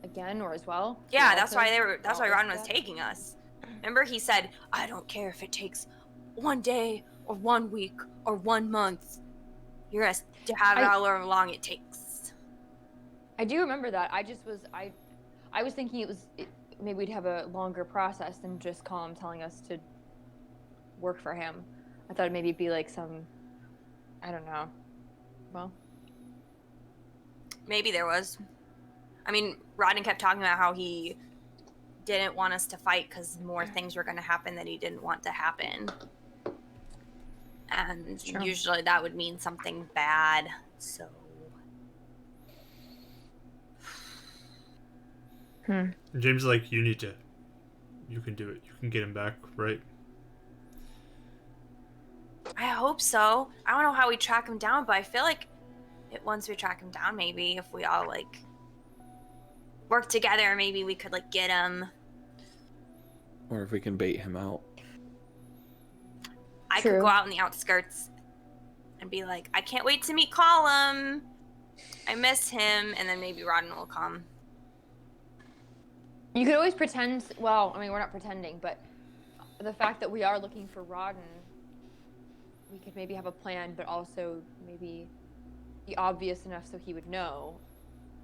again, or as well? Yeah, We that's all why could? that's All why of Ron us was could? taking us. Remember he said, "I don't care if it takes 1 day or 1 week or 1 month. You're gonna have it however long it takes. I do remember that. I was thinking maybe we'd have a longer process than just call him telling us to work for him. I thought maybe it'd be like some, I don't know. Well, maybe there was. I mean, Roden kept talking about how he didn't want us to fight because more things were going to happen that he didn't want to happen. And usually that would mean something bad, so... James is like, you can do it. You can get him back, right? I hope so. I don't know how we track him down, but I feel like once we track him down, maybe if we all, like, work together, maybe we could, like, get him. Or if we can bait him out. I could go out in the outskirts and be like, I can't wait to meet Colum. I miss him, and then maybe Roden will come. You could always pretend, well, I mean, we're not pretending, but the fact that we are looking for Roden, we could maybe have a plan, but also maybe be obvious enough so he would know,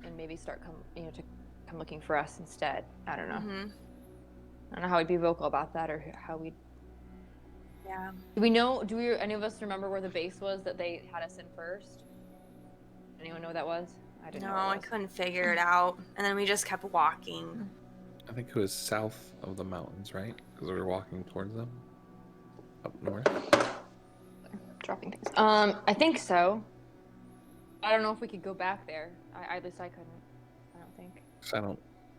and maybe start to come looking for us instead. I don't know. Mm-hmm. I don't know how we'd be vocal about that, or how we'd... Yeah. Do any of us remember where the base was that they had us in first? Anyone know what that was? I didn't know. No, I couldn't figure it out. And then we just kept walking. I think it was south of the mountains, right? Because we were walking towards them. Up north. Dropping things. I think so. I don't know if we could go back there. At least I couldn't. I don't think.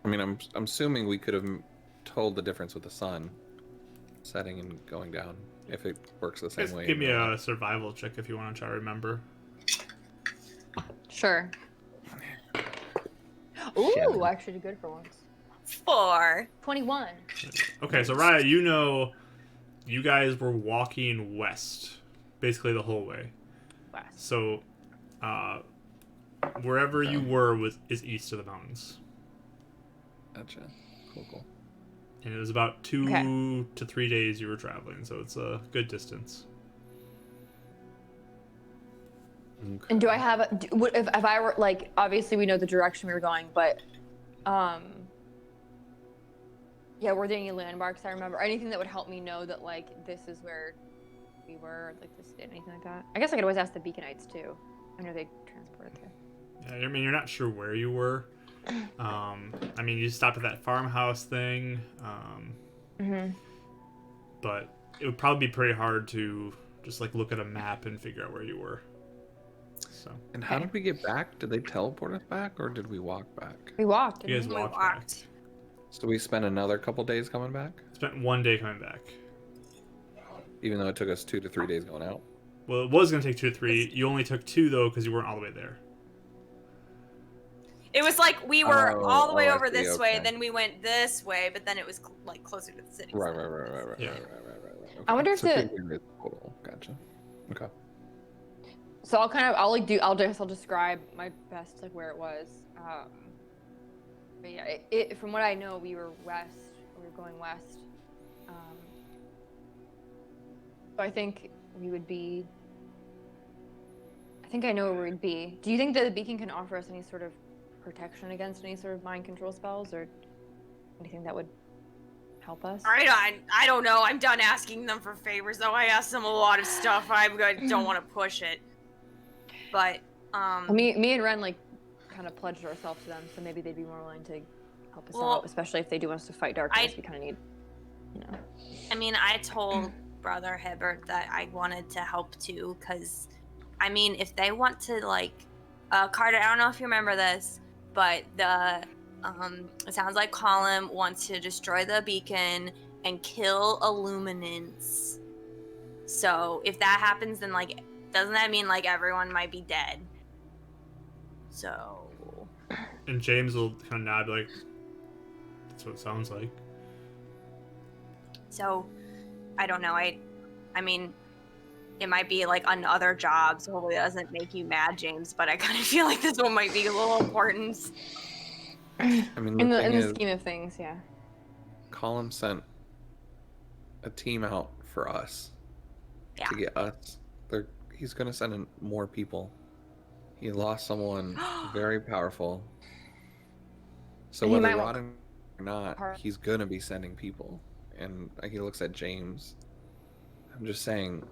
I'm assuming we could have told the difference with the sun setting and going down if it works the same way. Give me a survival check if you want to try to remember. Sure. Ooh, I actually did good for once. 4. 21. Okay, so Raya, you guys were walking west, basically the whole way. West. So, wherever you were is east of the mountains. Gotcha. Cool. And it was about 2 to 3 days you were traveling, so it's a good distance. Okay. And do I have if I were, like, obviously we know the direction we were going, but yeah, were there any landmarks I remember? Anything that would help me know that, like, this is where we were, like, this, anything like that? I guess I could always ask the Beaconites too. I know they transported there. Yeah, I mean, you're not sure where you were. I mean, you stopped at that farmhouse thing. But it would probably be pretty hard to just, like, look at a map and figure out where you were. So. And how did we get back? Did they teleport us back, or did we walk back? We walked. You guys walked back. So we spent another couple days coming back? Spent 1 day coming back. Even though it took us 2 to 3 days going out? Well, it was going to take 2 to 3. You only took 2, though, because you weren't all the way there. It was like we were all the way over this way, then we went this way, but then it was like closer to the city. Right. Yeah. Right. Okay. I wonder if Gotcha. Okay. So I'll describe my best, like, where it was. But yeah, from what I know, we were going west. So I think I know where we'd be. Do you think that the beacon can offer us any sort of protection against any sort of mind control spells, or anything that would help us? I don't know. I'm done asking them for favors, though. I asked them a lot of stuff. I don't want to push it. But, me and Ren, like, kind of pledged ourselves to them, so maybe they'd be more willing to help us out, especially if they do want us to fight darkness. We kind of need, I mean, I told Brother Hibbert that I wanted to help too, because, I mean, if they want to, like, Carter, I don't know if you remember this, but it sounds like Colum wants to destroy the beacon and kill Illuminants. So if that happens, then, like, doesn't that mean, like, everyone might be dead? So. And James will kind of nod, like, that's what it sounds like. So, I don't know. I mean, it might be, like, another job, so hopefully it doesn't make you mad, James, but I kind of feel like this one might be a little important. I mean, in the scheme of things, yeah. Colum sent a team out for us to get us. he's gonna send in more people. He lost someone very powerful. So And he whether might want Roden or not, he's gonna be sending people. And he looks at James. I'm just saying,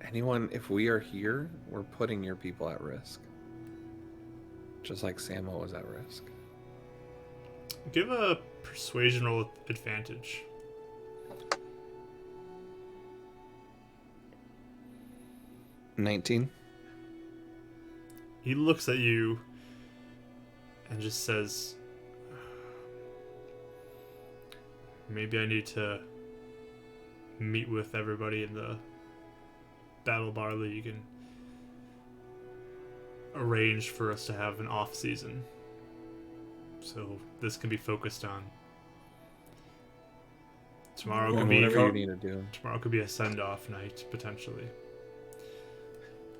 anyone, if we are here, we're putting your people at risk. Just like Samo was at risk. Give a persuasion roll with advantage. 19. He looks at you and just says, maybe I need to meet with everybody in the Battle Bar League and arrange for us to have an off season. So this can be focused on. Tomorrow could be whatever you need to do. Tomorrow could be a send-off night potentially.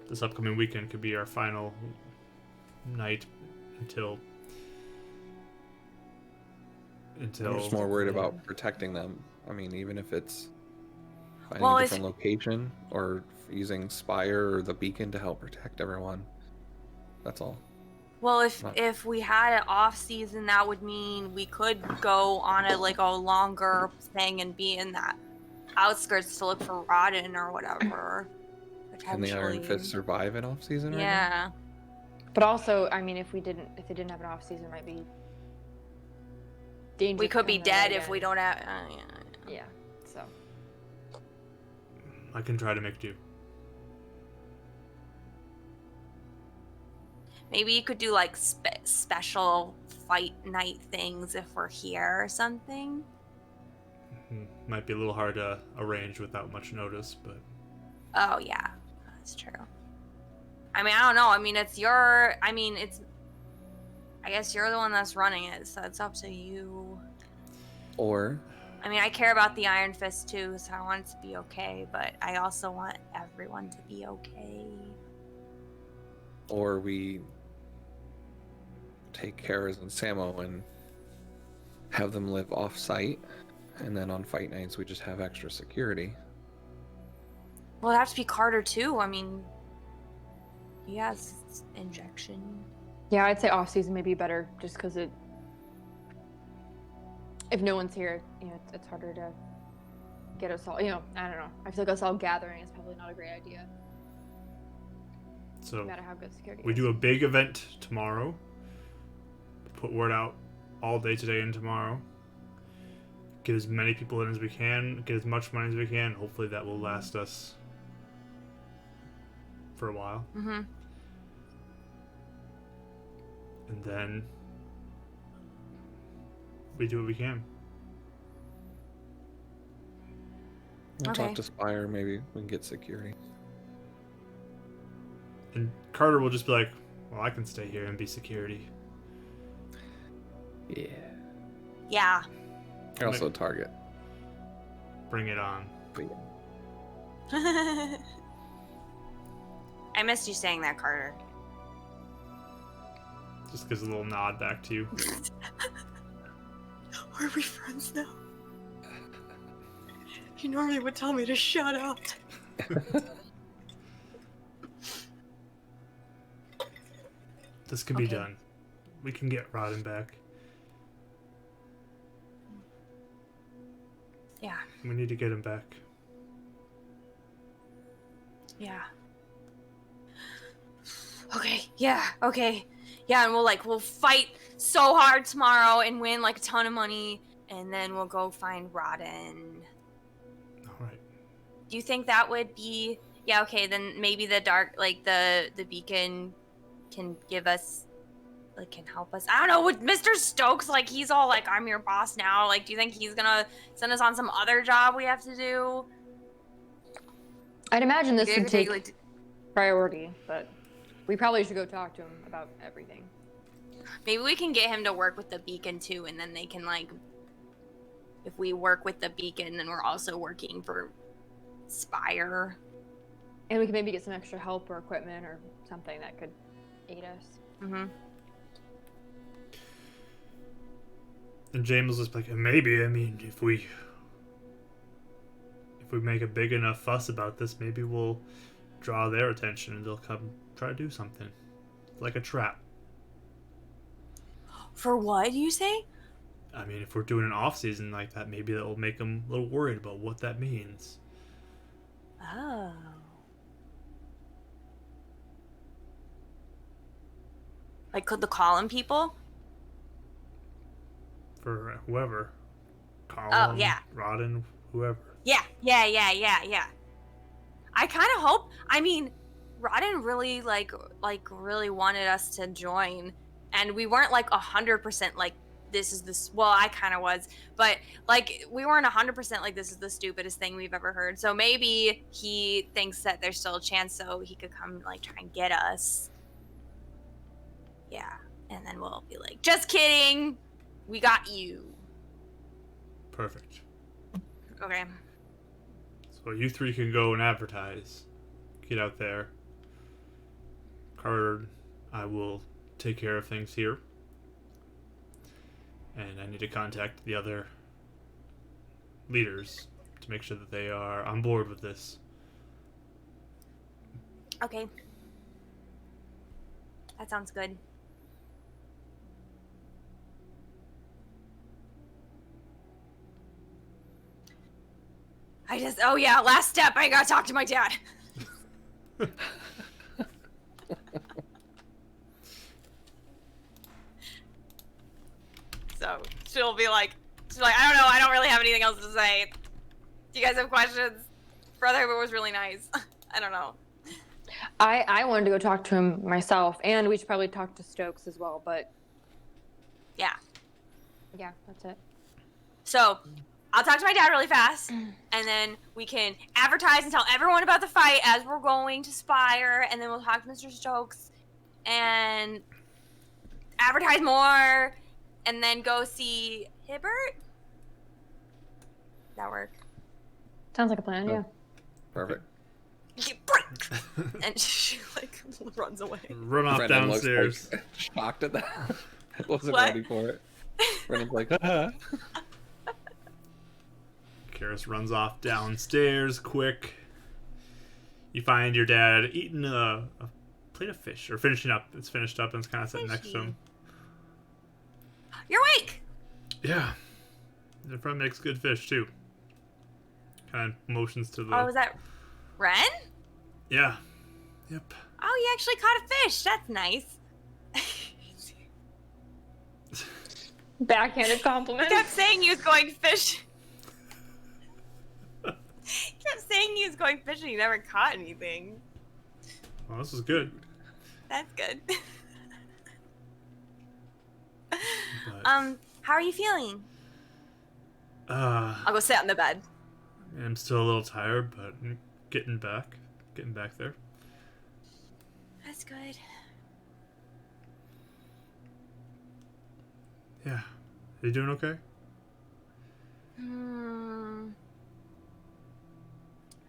This upcoming weekend could be our final night until. I'm just more worried about protecting them. I mean, even if it's finding Well, a different location or using Spire or the beacon to help protect everyone. That's all. Well, if we had an off season, that would mean we could go on a longer thing and be in that outskirts to look for Roden or whatever. Can the Iron Fist survive an off season? Yeah. But also, I mean, if they didn't have an off season, it might be dangerous. We could be dead if we don't have. Yeah. So. I can try to make do. Maybe you could do like special fight night things if we're here or something. Might be a little hard to arrange without much notice, but. Oh yeah, that's true. I mean, I don't know. I mean, it's your. I mean, it's. I guess you're the one that's running it, so it's up to you. Or. I mean, I care about the Iron Fist too, so I want it to be okay, but I also want everyone to be okay. Or we take Kara's and Samo and have them live off-site, and then on fight nights we just have extra security. Well, it'd have to be Carter too. I mean, he has injection. Yeah, I'd say off season may be better, just because if no one's here, it's harder to get us all. I don't know. I feel like us all gathering is probably not a great idea. So no matter how good security we is. do a big event tomorrow. Put word out all day today and tomorrow. Get as many people in as we can. Get as much money as we can. Hopefully that will last us for a while. Mm-hmm. And then we do what we can. We'll Okay. talk to Spire, maybe we can get security. And Carter will just be like, well, I can stay here and be security. Yeah. Yeah. You're also a target. Bring it on. But yeah. I missed you saying that, Carter. Just gives a little nod back to you. Are we friends now? You normally would tell me to shut up. This can be Okay. done. We can get Roden back. Yeah. We need to get him back. Yeah. Okay. Yeah. Okay. Yeah, and we'll fight so hard tomorrow and win a ton of money, and then we'll go find Roden. All right. Do you think that would be? Yeah. Okay. Then maybe the dark, the beacon, can give us, can help us. I don't know. With Mr. Stokes, he's all I'm your boss now. Do you think he's gonna send us on some other job we have to do? I'd imagine this Maybe would I could take priority, but we probably should go talk to him about everything. Maybe we can get him to work with the beacon too, and then they can if we work with the beacon, then we're also working for Spire. And we can maybe get some extra help or equipment or something that could aid us. Mm-hmm. And James was like, maybe, I mean, if we make a big enough fuss about this, maybe we'll draw their attention and they'll come try to do something. Like a trap. For what do you say? I mean, if we're doing an off season like that, maybe that will make them a little worried about what that means. Oh. Like, could the column people? For whoever. Colin, Oh, yeah. Roden, whoever. Yeah. I kind of hope. I mean, Roden really really wanted us to join, and we weren't like 100% like this is this. Well, I kind of was, but like we weren't 100% like this is the stupidest thing we've ever heard. So maybe he thinks that there's still a chance, so he could come like try and get us. Yeah, and then we'll be like, just kidding, we got you. Perfect. Okay. So you three can go and advertise. Get out there. Carter, I will take care of things here. And I need to contact the other leaders to make sure that they are on board with this. Okay. That sounds good. Oh yeah, last step, I gotta talk to my dad. So she'll be like, I don't know, I don't really have anything else to say. Do you guys have questions? Brotherhood was really nice. I don't know. I wanted to go talk to him myself, and we should probably talk to Stokes as well, but Yeah. yeah, that's it. So I'll talk to my dad really fast, and then we can advertise and tell everyone about the fight as we're going to Spire, and then we'll talk to Mr. Stokes and advertise more, and then go see Hibbert. That work? Sounds like a plan, yeah. Perfect. And she like runs away. Run off Brennan looks, downstairs. like, shocked at that. Wasn't What? ready for it. Brennan's like, haha. Karis runs off downstairs quick. You find your dad eating a plate of fish, or finishing up. It's finished up and it's kind of sitting next to him. You're awake. Yeah. Your friend makes good fish too. Kind of motions to the... Oh, was that Ren? Yeah. Yep. Oh, you actually caught a fish. That's nice. Backhanded compliment. He kept saying he was going fishing. He kept saying he was going fishing. He never caught anything. Well, this is good. That's good. But, How are you feeling? I'll go sit on the bed. I'm still a little tired, but I'm getting back there. That's good. Yeah. Are you doing okay?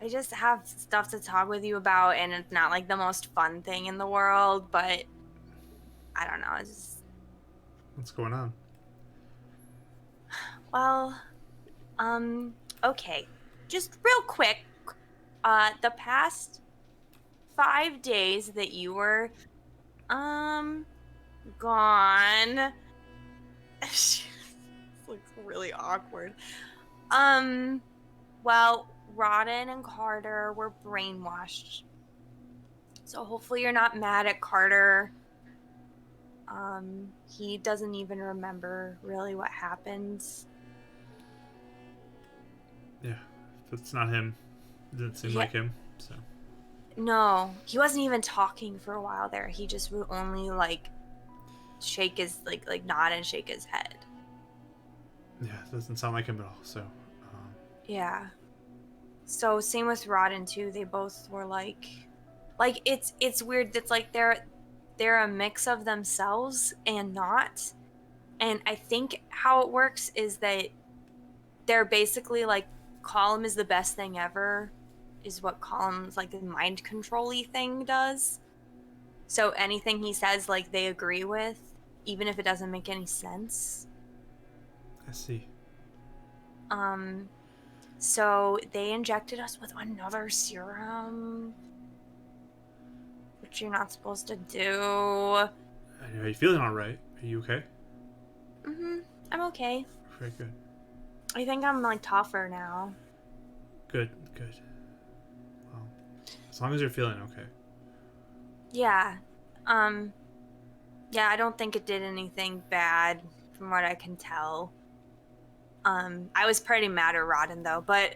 I just have stuff to talk with you about, and it's not like the most fun thing in the world, but I don't know. It's just... What's going on? Well, okay. Just real quick, the past 5 days that you were, gone. This looks really awkward. Well, Roden and Carter were brainwashed. So hopefully you're not mad at Carter. He doesn't even remember really what happened. Yeah. If it's not him, it didn't seem like him, so... No, he wasn't even talking for a while there. He just would only shake his nod and shake his head. Yeah, it doesn't sound like him at all, so... Yeah. So same with Roden too. They both were like it's weird. It's like they're a mix of themselves and not. And I think how it works is that they're basically like Column is the best thing ever, is what Column's like the mind control-y thing does. So anything he says, like, they agree with, even if it doesn't make any sense. I see. So they injected us with another serum, which you're not supposed to do. Are you feeling all right? Are you okay? I'm okay. Very good. I think I'm like tougher now. Good. Well, as long as you're feeling okay. Yeah. Yeah, I don't think it did anything bad from what I can tell. I was pretty mad at Roden though, but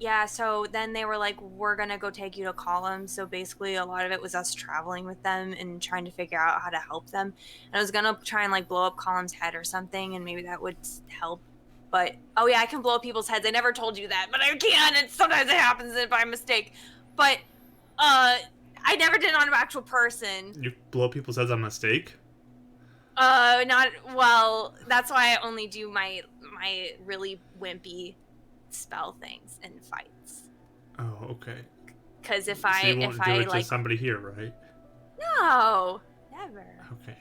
yeah, so then they were like, we're gonna go take you to Column. So basically a lot of it was us traveling with them and trying to figure out how to help them. And I was gonna try and like blow up Column's head or something, and maybe that would help. But oh yeah, I can blow up people's heads. I never told you that, but I can, and sometimes it happens by mistake. But I never did it on an actual person. You blow people's heads on mistake? Not well. That's why I only do my really wimpy spell things in fights. Oh, okay. Because if So you won't do it like to somebody here, right? no, never. Okay.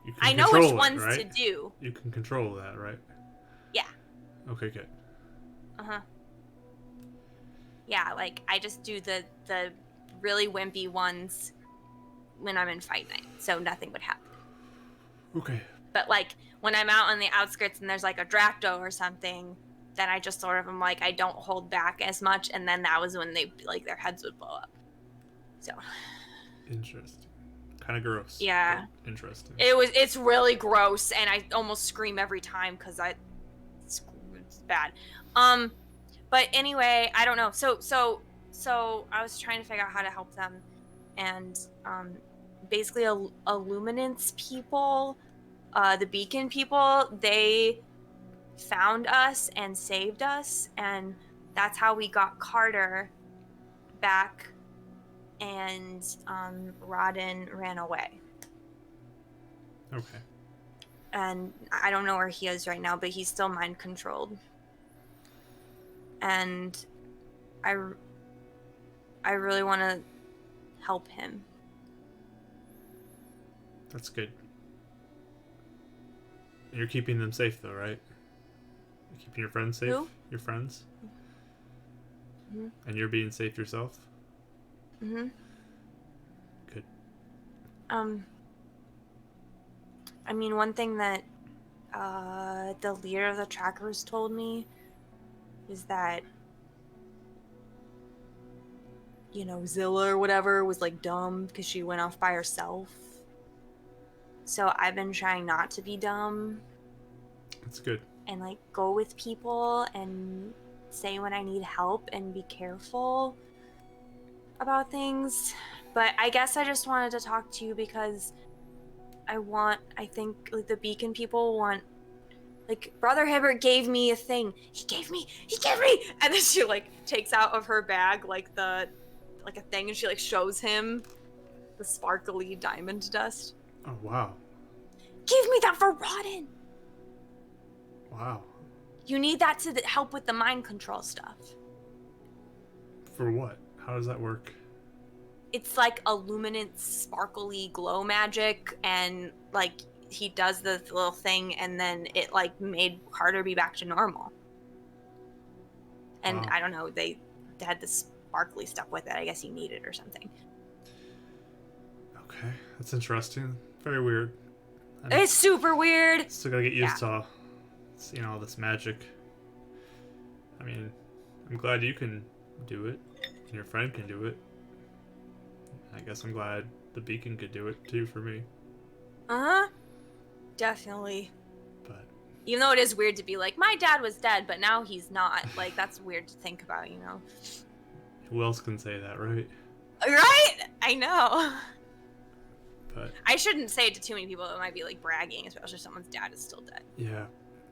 You can I know control which it, ones right? to do. You can control that, right? Yeah. Okay, good. Yeah, like I just do the really wimpy ones when I'm in fight night, so nothing would happen. Okay. But like when I'm out on the outskirts and there's like a Dracto or something, then I just sort of am like I don't hold back as much, and then that was when they like their heads would blow up. So Interesting. Kind of gross. Yeah. But interesting. it's really gross, and I almost scream every time because it's bad. But anyway, I don't know. So I was trying to figure out how to help them, and basically Illuminance people, the Beacon people, they found us and saved us, and that's how we got Carter back, and Roden ran away. Okay. And I don't know where he is right now, but he's still mind controlled. And I really want to help him. That's good. You're keeping them safe, though, right? You're keeping your friends safe? Who? Your friends? Mm-hmm. And you're being safe yourself? Mm-hmm. Good. I mean, one thing that the leader of the trackers told me is that, you know, Zilla or whatever was like dumb because she went off by herself. So I've been trying not to be dumb. That's good. And like go with people and say when I need help and be careful about things. But I guess I just wanted to talk to you because I think like the Beacon people want, like Brother Hibbert gave me a thing. He gave me, and then she like takes out of her bag like a thing, and she like shows him the sparkly diamond dust. Oh, wow. Give me that for Roden. Wow. You need that to help with the mind control stuff. For what? How does that work? It's like a luminant, sparkly glow magic, and like he does the little thing, and then it like made Carter be back to normal. And Wow. I don't know, they had the sparkly stuff with it. I guess he needed or something. Okay, that's interesting. Very weird. It's super weird. Still gotta get used to, you know, all this magic. I mean, I'm glad you can do it, and your friend can do it. I guess I'm glad the Beacon could do it too for me. Definitely. But Even though it is weird to be like, my dad was dead, but now he's not. Like, that's weird to think about, you know? who else can say that, right? Right? I know. But I shouldn't say it to too many people. It might be like bragging, especially if someone's dad is still dead. yeah,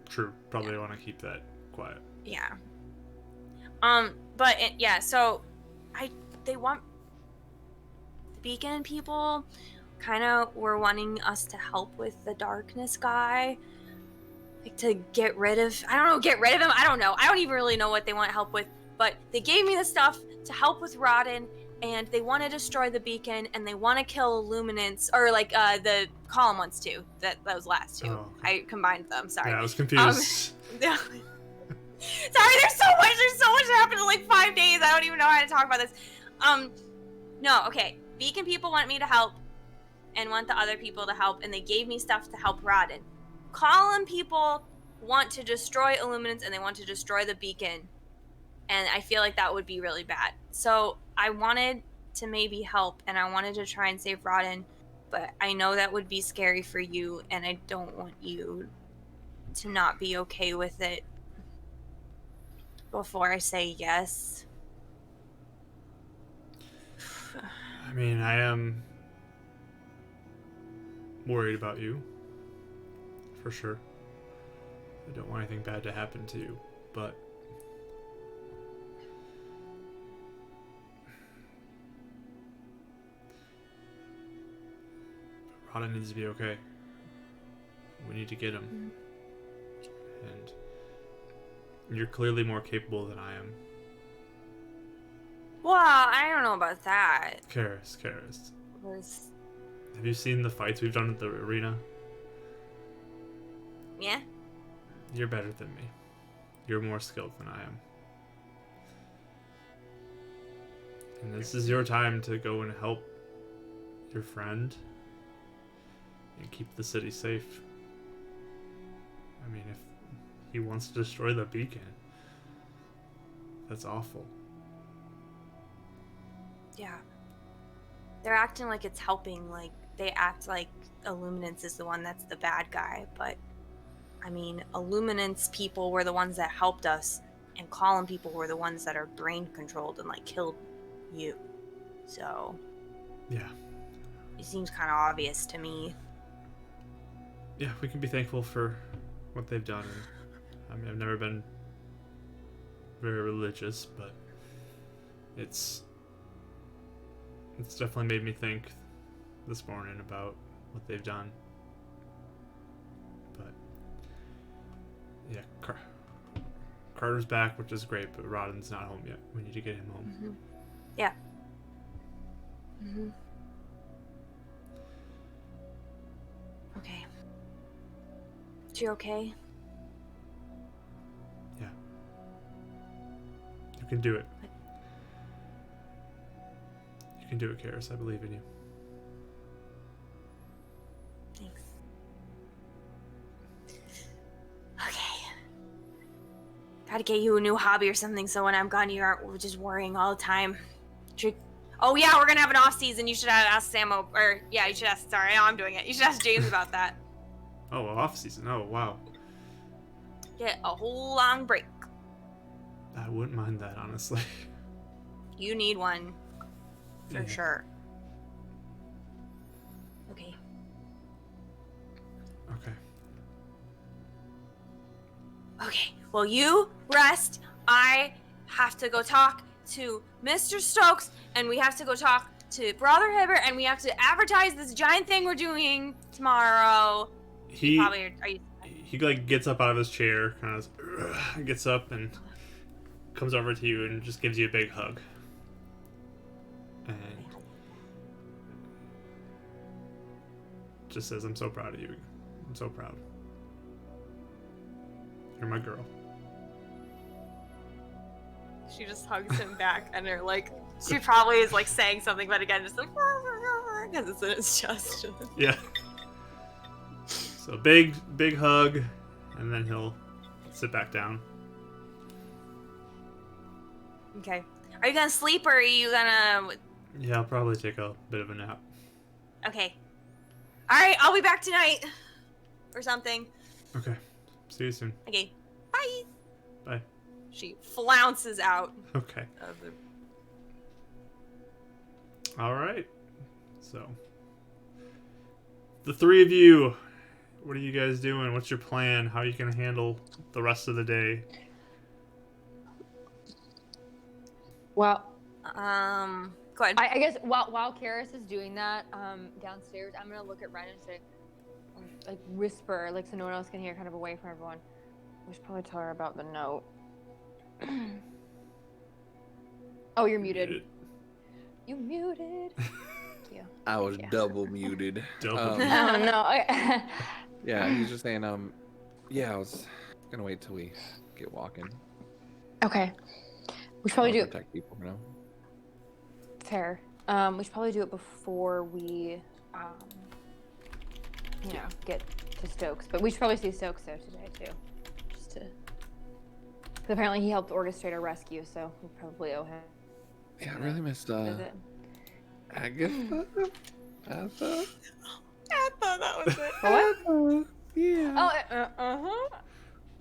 true. Probably want to keep that quiet. Yeah. So they want the Beacon people kind of were wanting us to help with the darkness guy. Like to get rid of him. I don't know. I don't even really know what they want help with, but they gave me the stuff to help with Roden, and they want to destroy the Beacon, and they want to kill Illuminance, or like the Column ones too. Those last two. Oh, okay. I combined them. Sorry. Yeah, I was confused. Sorry, there's so much that happened in like 5 days. I don't even know how to talk about this. No, okay. Beacon people want me to help and want the other people to help, and they gave me stuff to help Roden. Column people want to destroy Illuminants and they want to destroy the Beacon, and I feel like that would be really bad. So I wanted to maybe help, and I wanted to try and save Roden, but I know that would be scary for you, and I don't want you to not be okay with it before I say yes. I mean, I am worried about you, for sure. I don't want anything bad to happen to you, but Roden needs to be okay. We need to get him. And you're clearly more capable than I am. Well, I don't know about that. Karis. Was... Have you seen the fights we've done at the arena? Yeah? You're better than me. You're more skilled than I am. And this is your time to go and help your friend and keep the city safe. I mean, if he wants to destroy the beacon, that's awful. Yeah. They're acting like it's helping, like they act like Illuminance is the one that's the bad guy, but I mean, Illuminance people were the ones that helped us, and Column people were the ones that are brain controlled and like killed you. So yeah, it seems kind of obvious to me. Yeah, we can be thankful for what they've done. And, I mean, I've never been very religious, but it's definitely made me think this morning about what they've done. But yeah, Carter's back, which is great, but Roden's not home yet. We need to get him home. Mm-hmm. Yeah. Mm-hmm. Okay. Is you okay? Yeah. You can do it. You can do it, Karis. I believe in you. Thanks. Okay. Gotta get you a new hobby or something so when I'm gone you aren't just worrying all the time. Oh yeah, we're gonna have an off season. You should ask Samo, or yeah, you should ask. Sorry, now I'm doing it. You should ask James about that. Oh, off season. Oh, wow. Get a whole long break. I wouldn't mind that, honestly. You need one, for Yeah. sure. Okay. Okay. Okay. Well, you rest. I have to go talk to Mr. Stokes, and we have to go talk to Brother Hibbert, and we have to advertise this giant thing we're doing tomorrow. He Probably are you? like gets up out of his chair, kind of gets up and comes over to you and just gives you a big hug. And just says, "I'm so proud of you. I'm so proud. You're my girl." She just hugs him back, and they're like, she probably is like saying something, but again, just like, because it's in his chest. Yeah. So big hug, and then he'll sit back down. Okay. Are you gonna sleep, or are you gonna? Yeah, I'll probably take a bit of a nap. Okay. All right, I'll be back tonight, or something. Okay. See you soon. Okay. Bye. Bye. She flounces out Okay. of the. All right. So, the three of you, what are you guys doing? What's your plan? How are you going to handle the rest of the day? Well, Go ahead. I guess while Karis is doing that downstairs, I'm gonna look at Ren and say, like whisper, like so no one else can hear, kind of away from everyone. We should probably tell her about the note. Oh, you're muted. You muted. Thank you. I was Yeah. double muted. Double Oh no. Yeah, he's just saying, yeah, I was gonna wait till we get walking. Okay. We should probably do Protect people, you know. fair. We should probably do it before we, get to Stokes. But we should probably see Stokes though today too, just to. 'Cause apparently he helped orchestrate our rescue, so we probably owe him. Yeah, I really missed Visit. Agatha. Atha. I thought that was it. For what? Atha. Yeah. Oh,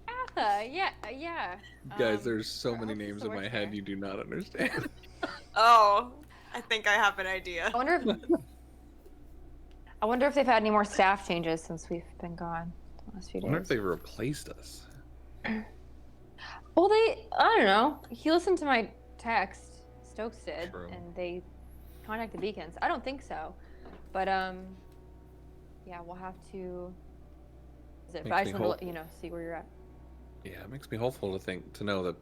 Atha, yeah. Guys, there's so I many hope this names still in my works head there. you do not understand. Oh, I think I have an idea. I wonder if they've had any more staff changes since we've been gone the last few I wonder if days. they replaced us. Well, I don't know. He listened to my text, Stokes did, True. and they contacted Beacons. I don't think so, but yeah, we'll have to. But Makes I me just want to see where you're at. Yeah, it makes me hopeful to know that.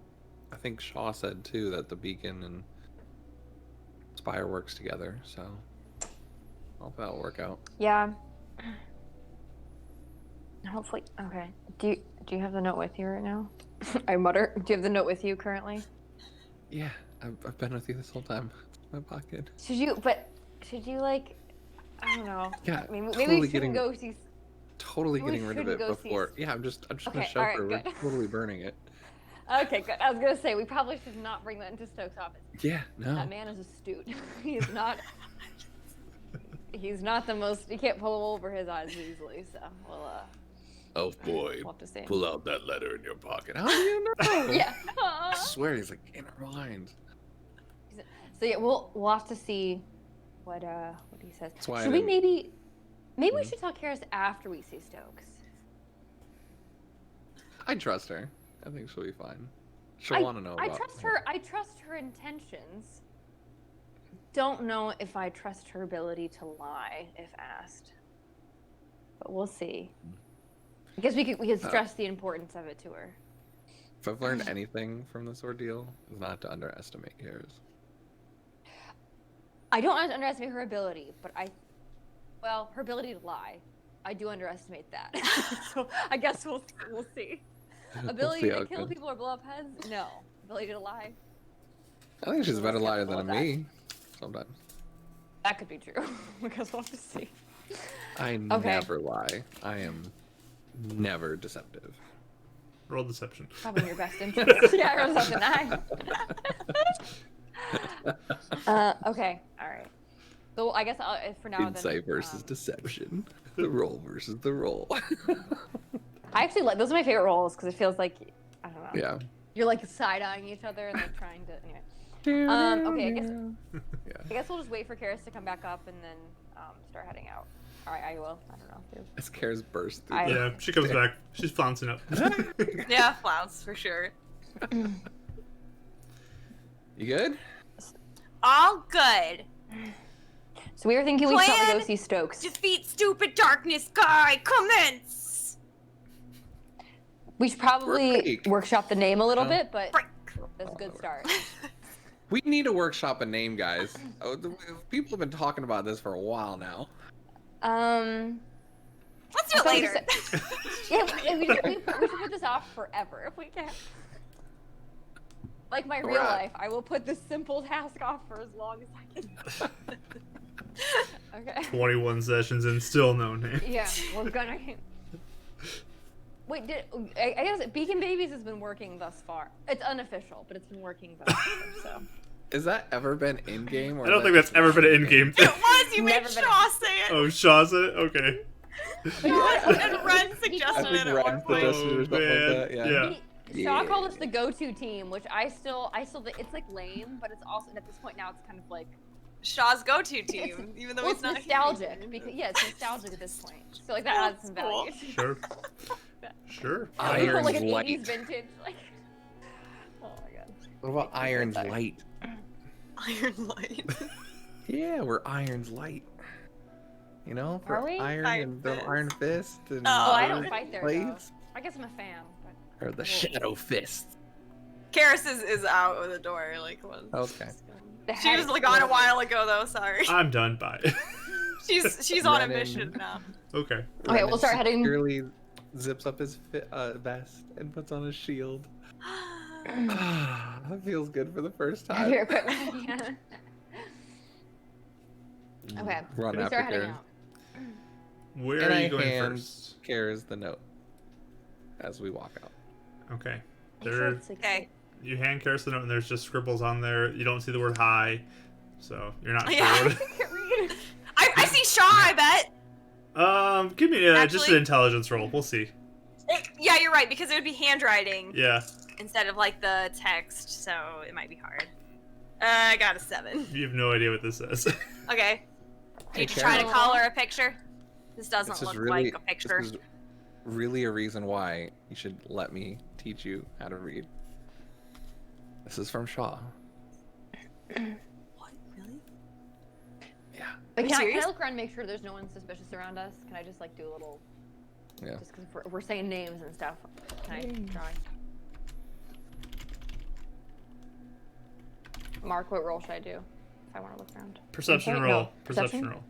I think Shaw said too that the Beacon and Spire works together, so hope that'll work out. Yeah. Hopefully. Okay. Do you have the note with you right now? I mutter. Do you have the note with you currently? Yeah, I've been with you this whole time. It's in my pocket. Should you like? I don't know. Yeah, Maybe totally we shouldn't go see. Totally We getting rid of shouldn't it go see before. Yeah, I'm just gonna Okay, shove alright, her. We're good. totally burning it. Okay, good. I was gonna say we probably should not bring that into Stokes' office. Yeah, no. That man is astute. He's not. He's not the most. You can't pull over his eyes easily. So we'll. Oh boy, We'll have to see. pull out that letter in your pocket. How do you know? Yeah. I swear he's like in our minds. So yeah, we'll have to see what he says. That's why I Should we didn't- maybe we should tell Karis after we see Stokes? I trust her. I think she'll be fine. She'll want to know. I about trust her. I trust her intentions. Don't know if I trust her ability to lie if asked, but we'll see. I guess we could stress the importance of it to her. If I've learned anything from this ordeal, is not to underestimate Karis. I don't underestimate her ability, but her ability to lie. I do underestimate that. So I guess we'll see. Ability see how to it kill goes. people or blow up heads? No. Ability to lie? I think she's a better We'll liar skeptical than of that. me. Sometimes. That could be true. Because we'll have to see. I Okay. never lie. I am never deceptive. Roll deception. Probably in your best interest. Yeah, I rolled something 9. Okay, all right. So I guess for now Insight then. versus deception. The roll versus the roll. I actually like those are my favorite roles because it feels like I don't know. Yeah. You're like side eyeing each other and like trying to. Anyway. Okay, I guess we'll just wait for Karis to come back up and then start heading out. All right, I will. I don't know. Dude. As Karis bursts through. I- Yeah, she comes back. She's flouncing up. Yeah, flounce for sure. You good? All good. So we were thinking we should probably Plan go see Stokes. Defeat stupid darkness guy. Commence. We should probably Break. workshop the name a little Oh. bit, but Break. that's a good start. We need to workshop a name, guys. People have been talking about this for a while now. Let's do it I later. Yeah, we should put this off forever if we can. Like my real Right. life, I will put this simple task off for as long as I can. Okay. 21 sessions and still no name. Yeah, we're gonna. Wait, I guess Beacon Babies has been working thus far. It's unofficial, but it's been working thus far. So. Has that ever been in game? I don't think that's ever been an in-game It thing. was. You made Never been- Shaw say it. Oh, Shaw said it? Okay. And Ren I suggested think it at Ren one point. suggested or something like that. Yeah. Shaw Yeah. called us the go-to team, which I still think it's like lame, but it's also at this point now it's kind of like Shaw's go-to team, even though well, he's it's not nostalgic here. because it's nostalgic at this point. So like that adds some That's cool. value. Sure. Sure. Yeah, we put, like an Iron's 80s light. vintage, like. Oh my god. What about Iron's Sorry. Light? Iron Light. Yeah, we're Iron's Light. You know, for Are we? Iron Iron and the Fist. Iron Fist and Oh, I other don't fight there blades. though. I guess I'm a fan, but Or the Shadow Fist. Karis is out of the door. Like, what? Okay. the She head was like on a explodes. while ago though. Sorry. I'm done. Bye. She's on a Ren and- mission now. Okay. Okay, we'll start heading- Securely zips up his vest and puts on his shield. That feels good for the first Have time. your equipment. Yeah. Okay. Run We after start heading Karen. out. Where And are I you going hand first? Karen's the note as we walk out. Okay. Make sure There, it's, like, Okay. you hand Karis the note, and there's just scribbles on there. You don't see the word hi, so you're not Yeah. sure. Can't read. I see Shaw, I bet. Give me just Actually- an intelligence roll. We'll see. Yeah, you're right, because it would be handwriting Yeah, instead of like the text, so it might be hard. I got a 7. you have no idea what this says. Okay. Hey, Did you try to Karen. color a picture? This doesn't This is look really, like a picture. This is really a reason why you should let me teach you how to read. This is from Shaw. What? Really? Yeah. But you can I serious? look around and make sure there's no one suspicious around us? Can I just like do a little, Yeah. just because we're saying names and stuff? Can I try? Mark, what roll should I do if I want to look around? Perception Okay, roll. no. Perception Perception? roll.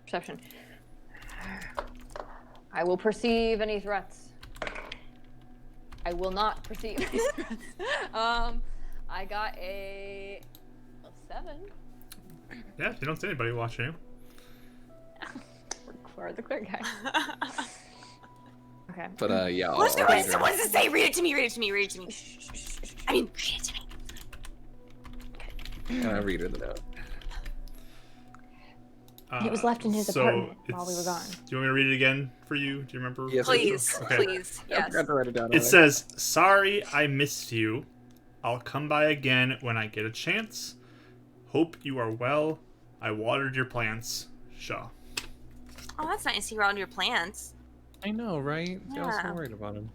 Perception. I will perceive any threats. I will not perceive any threats. I got a 7. Yeah, you don't see anybody watching you. We're the clear guys. Okay. But yeah, What I'll read her. does it say? Read it to me, read it to me, read it to me. I mean, read it to me. And I read her the note. It was left in his apartment while we were gone. Do you want me to read it again for you? Do you remember? Yes, Please, Okay. please, I yes. forgot to write it down. It says, "Sorry, I missed you. I'll come by again when I get a chance. Hope you are well. I watered your plants. Shaw." Oh, that's nice. You around your plants. I know, right? I was Yeah. so worried about him.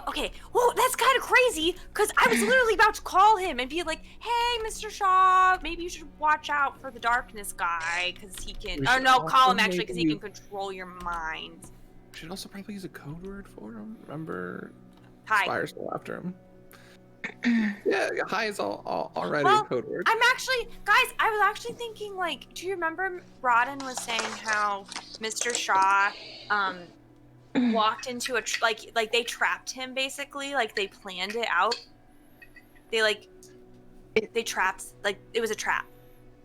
Okay. Whoa, that's kind of crazy. Cause I was literally about to call him and be like, "Hey, Mr. Shaw, maybe you should watch out for the darkness guy, cause he can." We Oh should no, call him also actually, cause he maybe- can control your mind. We should also probably use a code word for him. Remember, Hi. Spire's still after him. Yeah, hi is already Well, a code word. I'm actually, guys, I was actually thinking, like, do you remember Roden was saying how Mr. Shaw, walked into a, like they trapped him basically, like they planned it out. They trapped, like, it was a trap.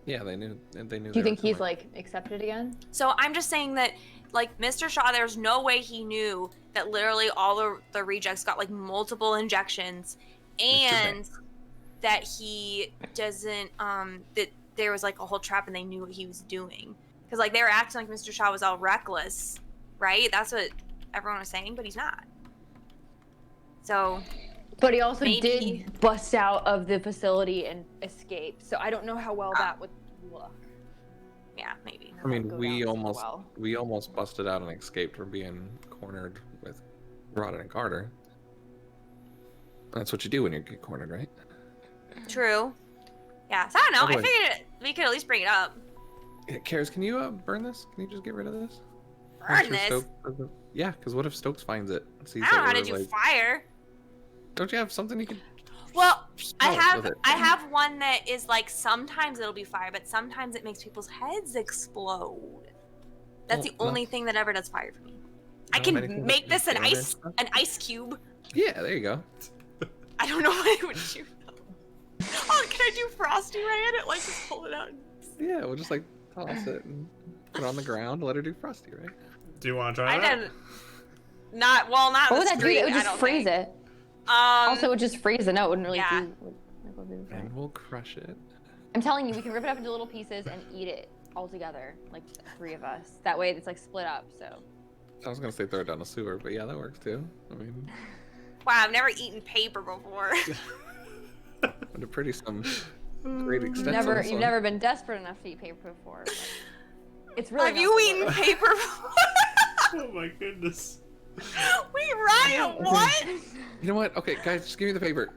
Yeah, they knew. They knew. Do you they think were he's coming. like accepted again? So I'm just saying that, like, Mr. Shaw, there's no way he knew that literally all the rejects got, like, multiple injections, and that he doesn't, that there was, like, a whole trap and they knew what he was doing. Because, like, they were acting like Mr. Shaw was all reckless, right? That's what everyone was saying, but he's not. So, But he also Maybe- did bust out of the facility and escape. So I don't know how well that would look. yeah, maybe. I mean, go we down so almost well. we almost busted out and escaped from being cornered with Roden and Carter. That's what you do when you get cornered, right? True. Yeah, so I don't know. By I the way- figured we could at least bring it up. Yeah, Karis, can you burn this? Can you just get rid of this? Burn Make this? sure Stokes- yeah, because what if Stokes finds it? And sees I don't know that how to we're, do like, fire. Don't you have something you can? Well, I smell with have it? I have one that is like sometimes it'll be fire, but sometimes it makes people's heads explode. That's the Well, only thing that ever does fire for me. I not many can things make that this do an damage. ice cube. Yeah, there you go. I don't know what it would do. Oh, can I do frosty ray at it? Like just pull it out. Yeah, we'll just like toss it and put it on the ground. Let her do Frosty, right? Do you want to try I that? didn't. Not well, not What in would the that do? street, It would I just don't freeze think. it. Also, it would just freeze the note. It wouldn't really yeah. do. What would it do? And we'll crush it. I'm telling you, we can rip it up into little pieces and eat it all together, like 3 of us. That way, it's like split up. So. I was gonna say throw it down the sewer, but yeah, that works too. I mean, Wow, I've never eaten paper before. under pretty some great extent. You've never been desperate enough to eat paper before. But it's really. Have not you the eaten worst. paper before? Oh my goodness. Wait, Ryan, what? You know what? Okay, guys, just give me the paper.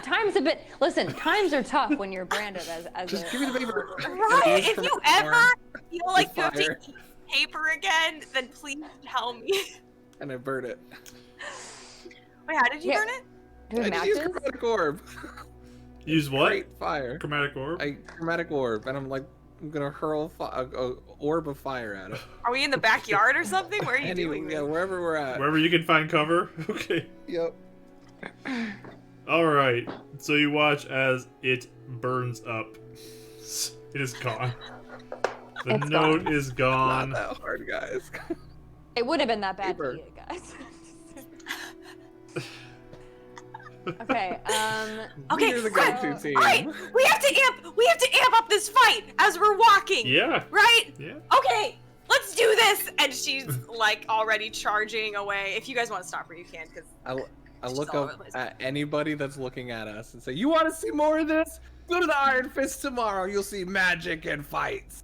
Times a bit. Listen, times are tough when you're branded as Just a. give me the paper. Ryan, if you ever feel like you have to fire. eat paper again, then please tell me. And I burn it. Wait, how did you Yeah. burn it? Do we I have just use matches? chromatic orb. Use what? Great fire. Chromatic orb? Chromatic orb, and I'm gonna hurl a orb of fire at it. Are we in the backyard or something? Where are you doing Yeah, this? wherever we're at. Wherever you can find cover. Okay. Yep. Alright. So you watch as it burns up. It is gone. The It's note gone. is gone. Not that hard, guys. It wouldn't have been that bad Paper. to eat it, guys. Okay. Okay, We're the good. go-to team. All right, we have to amp up this fight as we're walking. Yeah. Right? Yeah. Okay, let's do this. And she's like already charging away. If you guys want to stop her, you can, because I It's look just all over up the place. at anybody that's looking at us and say, "You want to see more of this? Go to the Iron Fist tomorrow. You'll see magic and fights."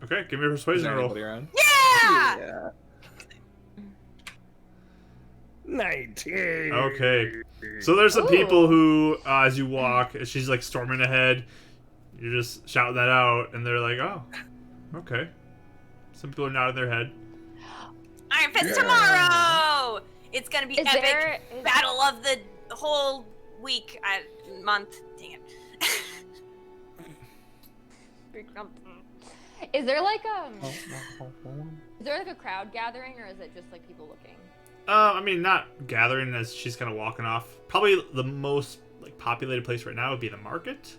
Okay, give me a Is persuasion there roll. anybody around? yeah. 19. Okay. So there's some people who, as you walk, as she's like storming ahead, you're just shouting that out, and they're like, "Oh, okay." Some people are nodding their head. Iron Fist Yeah. tomorrow. It's gonna be Is epic. there Battle of the whole week, month. Dang it. Is there like a crowd gathering, or is it just like people looking? I mean, not gathering as she's kind of walking off. Probably the most like populated place right now would be the market,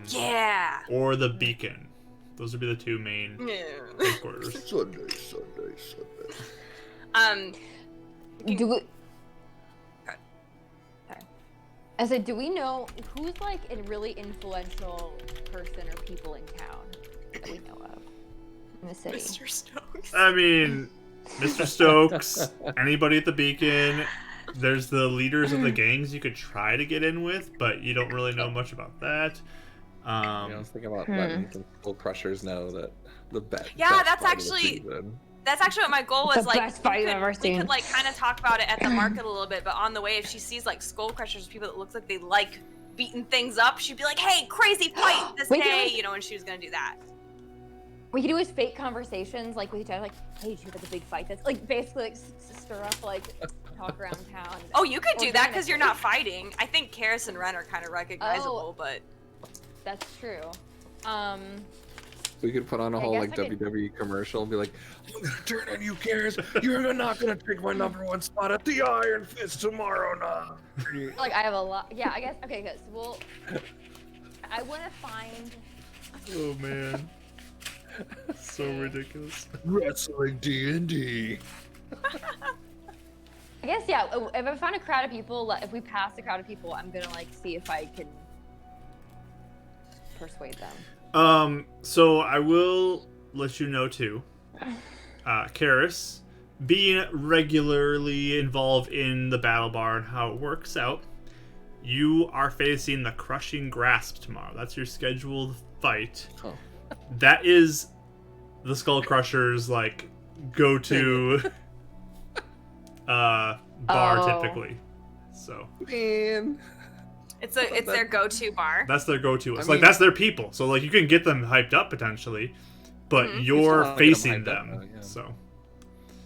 Yeah. or the beacon. Those would be the two main headquarters. Sunday. Do we? Sorry. I said, do we know who's like a really influential person or people in town that we know of in the city? Mr. Stokes. I mean, Mr. Stokes, anybody at the beacon. There's the leaders of the gangs you could try to get in with, but you don't really know much about that. I was thinking about letting some Skull Crushers know that the best. Yeah, best that's fight of the actually- season. That's actually what my goal was. The Like, best fight we I've ever we seen. could like kind of talk about it at the market a little bit, but on the way, if she sees like skull crushers, people that looks like they like beating things up, she'd be like, "Hey, crazy fight this We can, day," like- you know, and she was gonna do that. We could do his fake conversations, like with each other, like, "Hey, did you hear about the big fight?" That's like basically like stir up, like talk around town. Oh, you could do that because you're not Organically. fighting. I think Karis and Ren are kind of recognizable, but That's true. We could put on a I whole guess like I could- WWE commercial and be like, "I'm gonna turn on you, Karis. You're not gonna take my #1 spot at the Iron Fist tomorrow, nah." Like I have a lot. Yeah, I guess. Okay, good. So we'll. I want to find. Oh man, so ridiculous. Wrestling D&D. I guess yeah. If I find a crowd of people, if we pass a crowd of people, I'm gonna like see if I can persuade them. So I will let you know too, Karis, being regularly involved in the battle bar and how it works out, you are facing the Crushing Grasp tomorrow. That's your scheduled fight. Oh. That is the Skull Crushers like go-to bar Oh. typically. So Man. it's their go-to bar. that's their go-to. It's I like mean- that's their people. So like you can get them hyped up potentially, but Mhm. You you're still wanna get 'em facing hyped up, them. though, yeah. So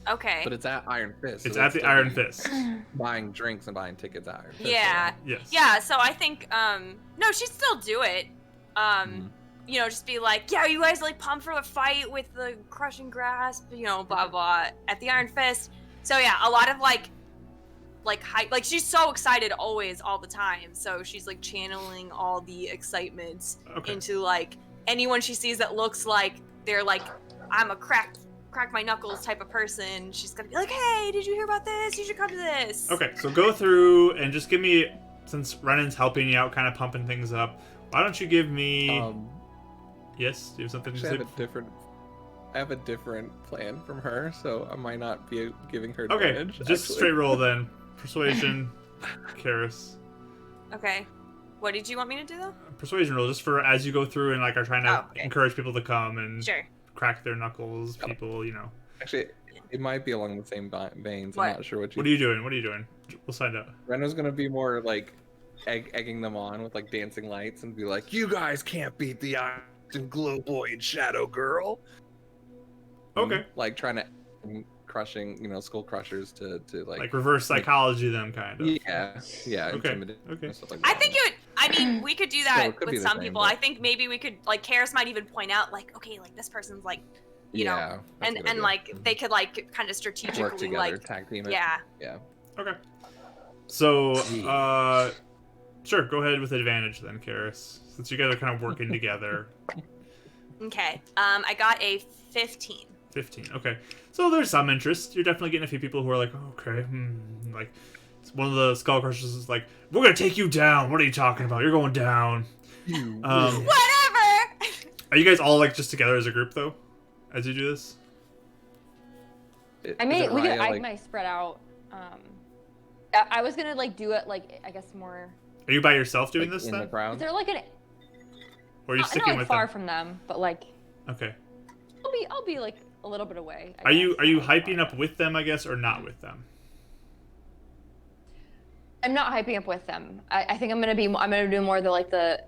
Okay. But it's at Iron Fist. so it's they'd at the still Iron be Fist. Buying drinks and buying tickets at Iron Fist. Yeah. Yes. Yeah, so I think no, she'd still do it. You know, just be like, "Yeah, you guys like pumped for the fight with the Crushing Grasp, you know, blah blah at the Iron Fist." So yeah, a lot of like hype, like she's so excited always all the time. So she's like channeling all the excitement Okay. into like anyone she sees that looks like they're like, "I'm a crack my knuckles" type of person. She's gonna be like, "Hey, did you hear about this? You should come to this." Okay, so go through and just give me, since Renan's helping you out, kind of pumping things up. Why don't you give me? Yes, do you have something to Actually, say? I have a different plan from her, so I might not be giving her Okay, advantage. just actually. straight roll then. Persuasion, Karis. Okay. What did you want me to do though? Persuasion roll, just for as you go through and like are trying to Oh, okay. encourage people to come and Sure. crack their knuckles. People, you know. Actually, it might be along the same veins. What? I'm not sure what you. What are you doing? What are you doing? We'll find out. Renna's gonna be more like egging them on with like dancing lights and be like, "You guys can't beat the Iron and Glow Boy and Shadow Girl." Okay. Like trying to crushing, Skull Crushers to Like reverse psychology, them kind of. yeah. Okay, intimidate okay. and stuff like I that. think it would. I mean, we could do Still, that it could be with the some same, people. but- I think maybe we could, like, Karis might even point out, like, okay, like this person's like, you know, Yeah, that's a good and idea. like they could like kind of work strategically together, like, tag team it. yeah. Okay. So, Yeah. sure, go ahead with advantage then, Karis. Since you guys are kind of working together. Okay. I got a 15. 15. Okay. So there's some interest. You're definitely getting a few people who are like, okay, like one of the skull crushers is like, we're gonna take you down. What are you talking about? You're going down. Whatever. Are you guys all like just together as a group though, as you do this? I might spread out. I was gonna like do it like I guess more. Are you by yourself doing Like this in then? the crowd? Is there like an? Or are you Not sticking like with far them? from them, but like Okay. I'll be like a little bit away. Are you hyping up with them, I guess, or not with them? I'm not hyping up with them. I think I'm gonna do more the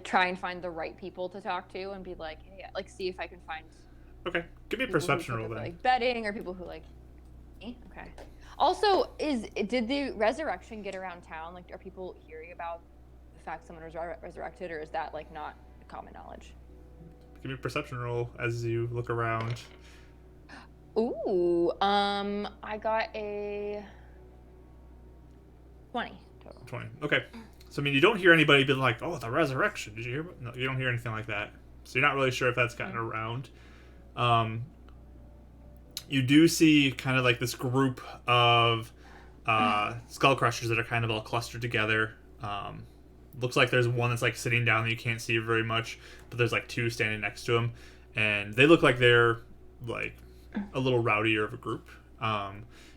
try and find the right people to talk to and be like, hey, like see if I can find. Okay. Give me a People who perception roll typically then. like betting or people who like. Okay. Also, did the resurrection get around town? Like, are people hearing about the fact someone was resurrected, or is that like not common knowledge? Give me a perception roll as you look around. Ooh, I got a 20 total. 20. Okay. So, I mean, you don't hear anybody being like, oh, the resurrection. Did you hear? No, you don't hear anything like that. So you're not really sure if that's gotten around. You do see kind of like this group of skull crushers that are kind of all clustered together. Looks like there's one that's like sitting down that you can't see very much, but there's like two standing next to him, and they look like they're like a little rowdier of a group.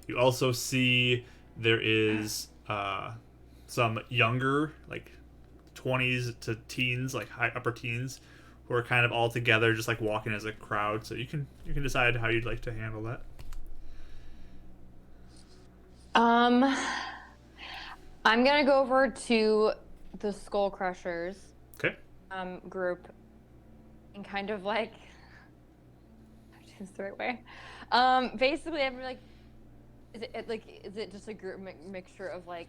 You also see there is some younger, like 20s to teens, like high upper teens, who are kind of all together, just like walking as a crowd. So you can decide how you'd like to handle that. I'm gonna go over to the Skull Crushers Okay. group and kind of like just the right way. Basically, I'm like, is it just a group mixture of like?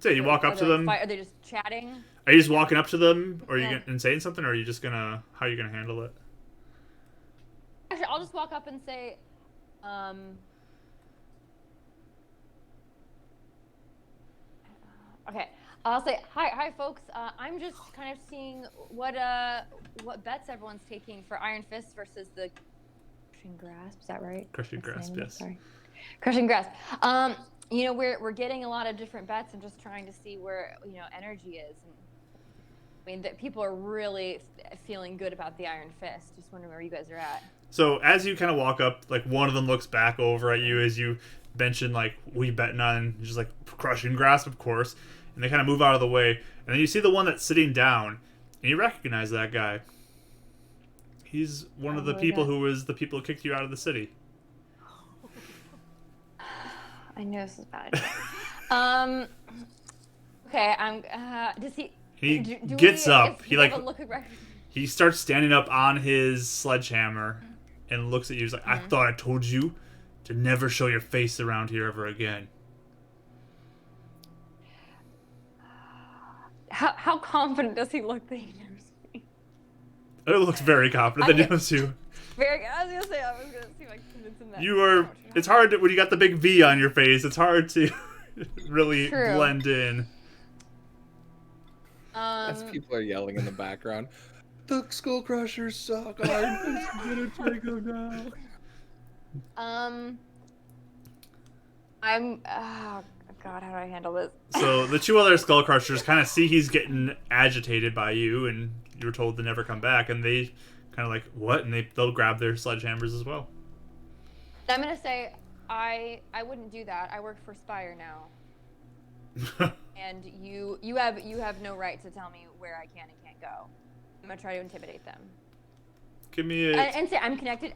So you walk up to them. Are they just chatting? Are you just walking up to them, or are you Yeah. and saying something, or are you just gonna how are you gonna handle it? Actually, I'll just walk up and say, okay. I'll say, hi, folks. I'm just kind of seeing what bets everyone's taking for Iron Fist versus the Crushing Grasp. Is that right? Crushing That's the Grasp, name of it? yes. Sorry. Crushing Grasp. You know, we're getting a lot of different bets and just trying to see where energy is. And I mean, that people are really feeling good about the Iron Fist. Just wondering where you guys are at. So as you kind of walk up, like one of them looks back over at you as you mention like, "We betting on just like Crushing Grasp, of course." And they kind of move out of the way, and then you see the one that's sitting down, and you recognize that guy. He's one of the people who was the people who kicked you out of the city. I know this is bad. Okay, does he? He do gets we, up. if He we have like a look at he starts standing up on his sledgehammer and looks at you. He's like, "I thought I told you to never show your face around here ever again." How confident does he look that he knows me? It looks very confident that he knows you. I was gonna say I was gonna see if I can convince him that. You are. It's hard when you got the big V on your face. It's hard to really True. blend in. As people are yelling in the background, the Skull Crushers suck. Iron Fist is gonna take them down. I'm. Oh God, how do I handle this? So the two other skull crushers kind of see he's getting agitated by you, and you were told to never come back, and they kind of like, what? And they'll grab their sledgehammers as well. I'm gonna say I wouldn't do that. I work for Spire now, and you have no right to tell me where I can and can't go. I'm gonna try to intimidate them. Give me a And say I'm connected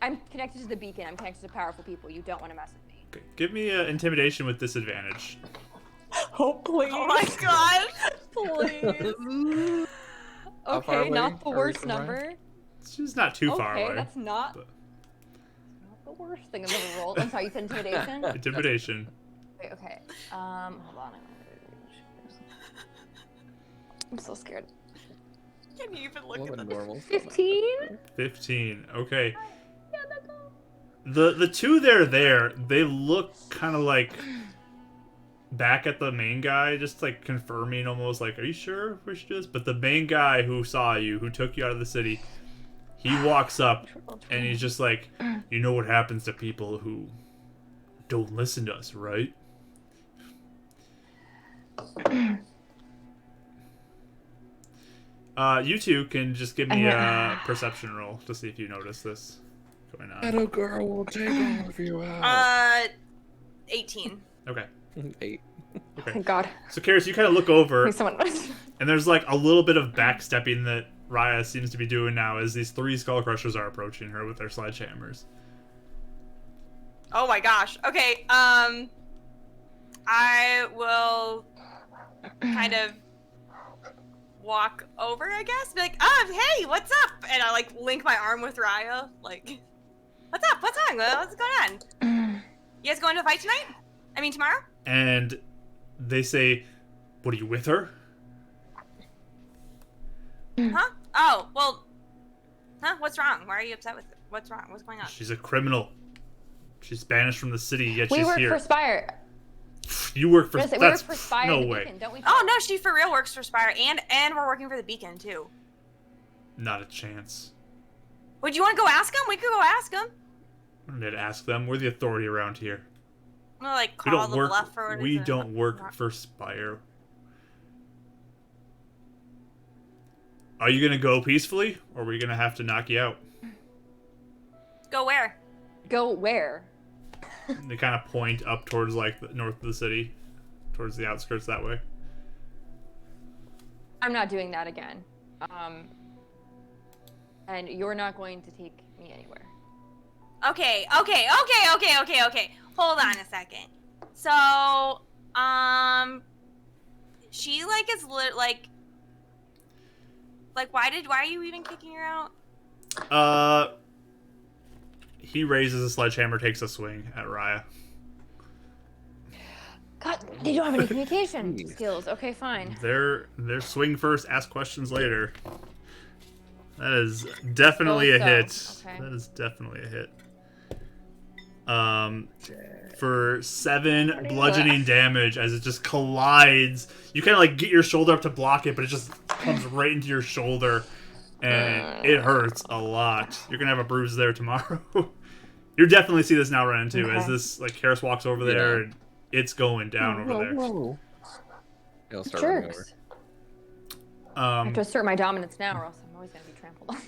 to the beacon. I'm connected to powerful people. You don't want to mess with me. give me a intimidation with disadvantage. Oh please! Oh my god! Please. How far Okay, away not the are we worst from Ryan? number. She's not too far Okay, away. that's not but- the worst thing I've ever rolled. I'm sorry, you said intimidation? Intimidation. Wait, okay. Hold on. I'm so scared. Can you even look Well, at the the normal. 15? 15. Okay. Yeah, that's all. The two there, they look kind of like back at the main guy, just like confirming almost like, are you sure we should do this? But the main guy who saw you, who took you out of the city, He walks up and he's just like, you know what happens to people who don't listen to us, right? You two can just give me a perception roll to see if you notice this going on. Little girl will take all of you out. 18. Okay. 8. Okay. Thank God. So, Karis, you kind of look over, Please someone. and there's like a little bit of backstepping that Raya seems to be doing now as these 3 Skull Crushers are approaching her with their sledgehammers. Oh my gosh. Okay, I will kind of walk over, I guess. Be like, hey, what's up? And I like link my arm with Raya. Like, what's up? What's on? What's going on? You guys going to fight tonight? I mean, tomorrow? And they say, what, are you with her? Huh? Oh, well, huh? What's wrong? Why are you upset with it? What's wrong? What's going on? She's a criminal. She's banished from the city, yet We she's work here. for Spire. You work for... We work That's... for Spire. No the way. Beacon, don't we? Oh, no, she for real works for Spire, and we're working for the Beacon, too. Not a chance. Would you want to go ask him? We could go ask him. I don't need to ask them. We're the authority around here. I'm gonna, like, We call don't the work... bluff or whatever. We don't work for Spire. Are you gonna go peacefully, or are we gonna have to knock you out? Go where? Go where? They kind of point up towards, like, the north of the city. Towards the outskirts that way. I'm not doing that again. And you're not going to take me anywhere. Okay. Hold on a second. So, she like is like, why are you even kicking her out? He raises a sledgehammer, takes a swing at Raya. God, they don't have any communication Jeez. skills. Okay, fine. They're swing first, ask questions later. That is definitely a hit. Okay. That is definitely a hit. For 7 bludgeoning damage as it just collides. You kind of like get your shoulder up to block it, but it just comes right into your shoulder, and it hurts a lot. You're gonna have a bruise there tomorrow. You definitely see this now run into as this like Karis walks over there, and it's going down over there. Whoa. It'll start running over. Jerks. I have to assert my dominance now, or else I'm always gonna be trampled on.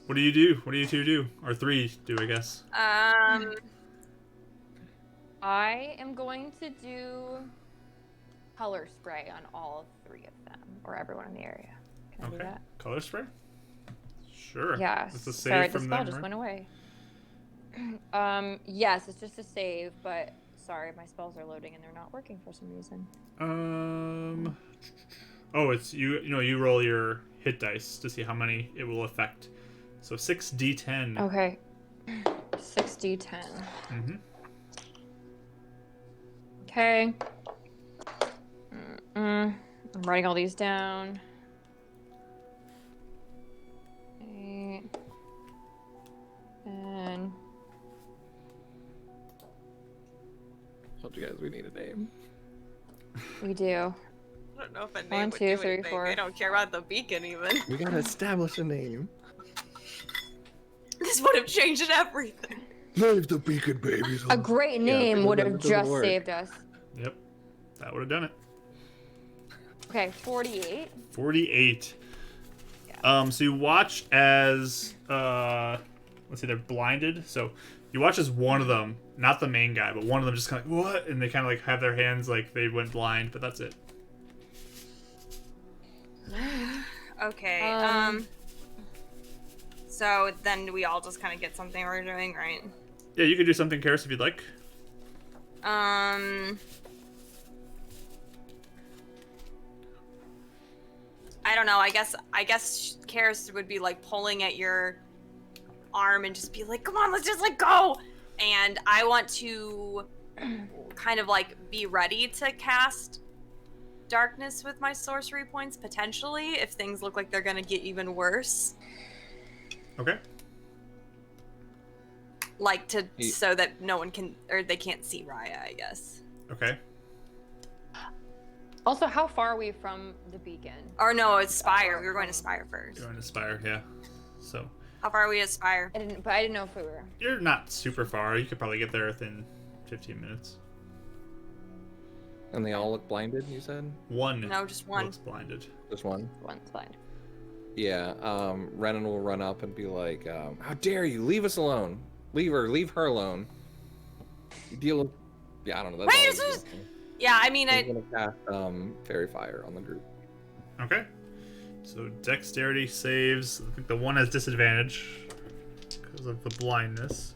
What do you do? What do you 2 do? Or 3 do, I guess. I am going to do color spray on all 3 of them, or everyone in the area. Can I do that? Color spray? Sure. Yeah. It's a save Sorry, the from spell them, just right? went away. Yes, it's just a save, but sorry, my spells are loading and they're not working for some reason. Oh, it's you know, you roll your hit dice to see how many it will affect. So 6d10. Okay. 6d10. Mm-hmm. Okay. I'm writing all these down. 8. 10. Told you guys we need a name. We do. I don't know if a name 1, would 2, do 3, anything. 4. I don't care about the beacon even. We gotta establish a name. This would have changed everything. Leave the beacon babies A great name because would then have it doesn't just work. saved us. Yep. That would have done it. Okay, 48. 48. Yeah. So you watch as let's see, they're blinded. So you watch as one of them, not the main guy, but one of them just kind of like, what? And they kind of like have their hands like they went blind, but that's it. Okay. So then we all just kind of get something we're doing, right? Yeah, you could do something, Karis, if you'd like. I don't know. I guess Karis would be like pulling at your arm and just be like, "Come on, let's just like go." And I want to kind of like be ready to cast darkness with my sorcery points potentially if things look like they're gonna get even worse. Okay. Like so that no one can or they can't see Raya, I guess. Okay. Also, how far are we from the beacon? Or no, it's Spire. We were going to Spire first. You're going to Spire, yeah. So How far are we Aspire? I didn't know if we were. You're not super far. You could probably get there within 15 minutes. And they all look blinded, you said? One. No, just one. Looks blinded. Just one? One's blind. Yeah, Renan will run up and be like, how dare you? Leave us alone. Leave her alone. You deal with... Yeah, I don't know. That's Wait, all this he's is- doing. Yeah, I mean, He's gonna cast Fairy Fire on the group. Okay. So dexterity saves. I think the one has disadvantage because of the blindness.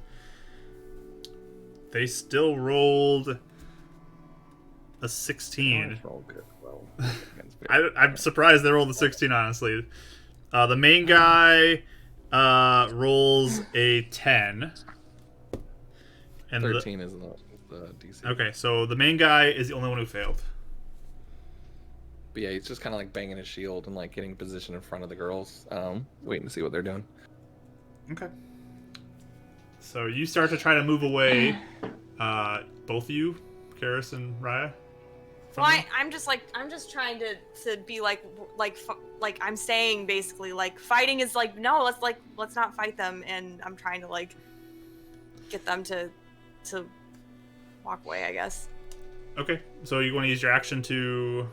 They still rolled a 16. I'm surprised they rolled a 16, honestly. The main guy rolls a 10. And 13 is the DC. Okay, so the main guy is the only one who failed. But yeah, he's just kind of like banging his shield and like getting a position in front of the girls, waiting to see what they're doing. Okay. So you start to try to move away, both of you, Karis and Raya. well, I'm just trying to be like I'm saying basically like fighting is like no, let's not fight them, and I'm trying to like get them to walk away, I guess. Okay, so you want to use your action to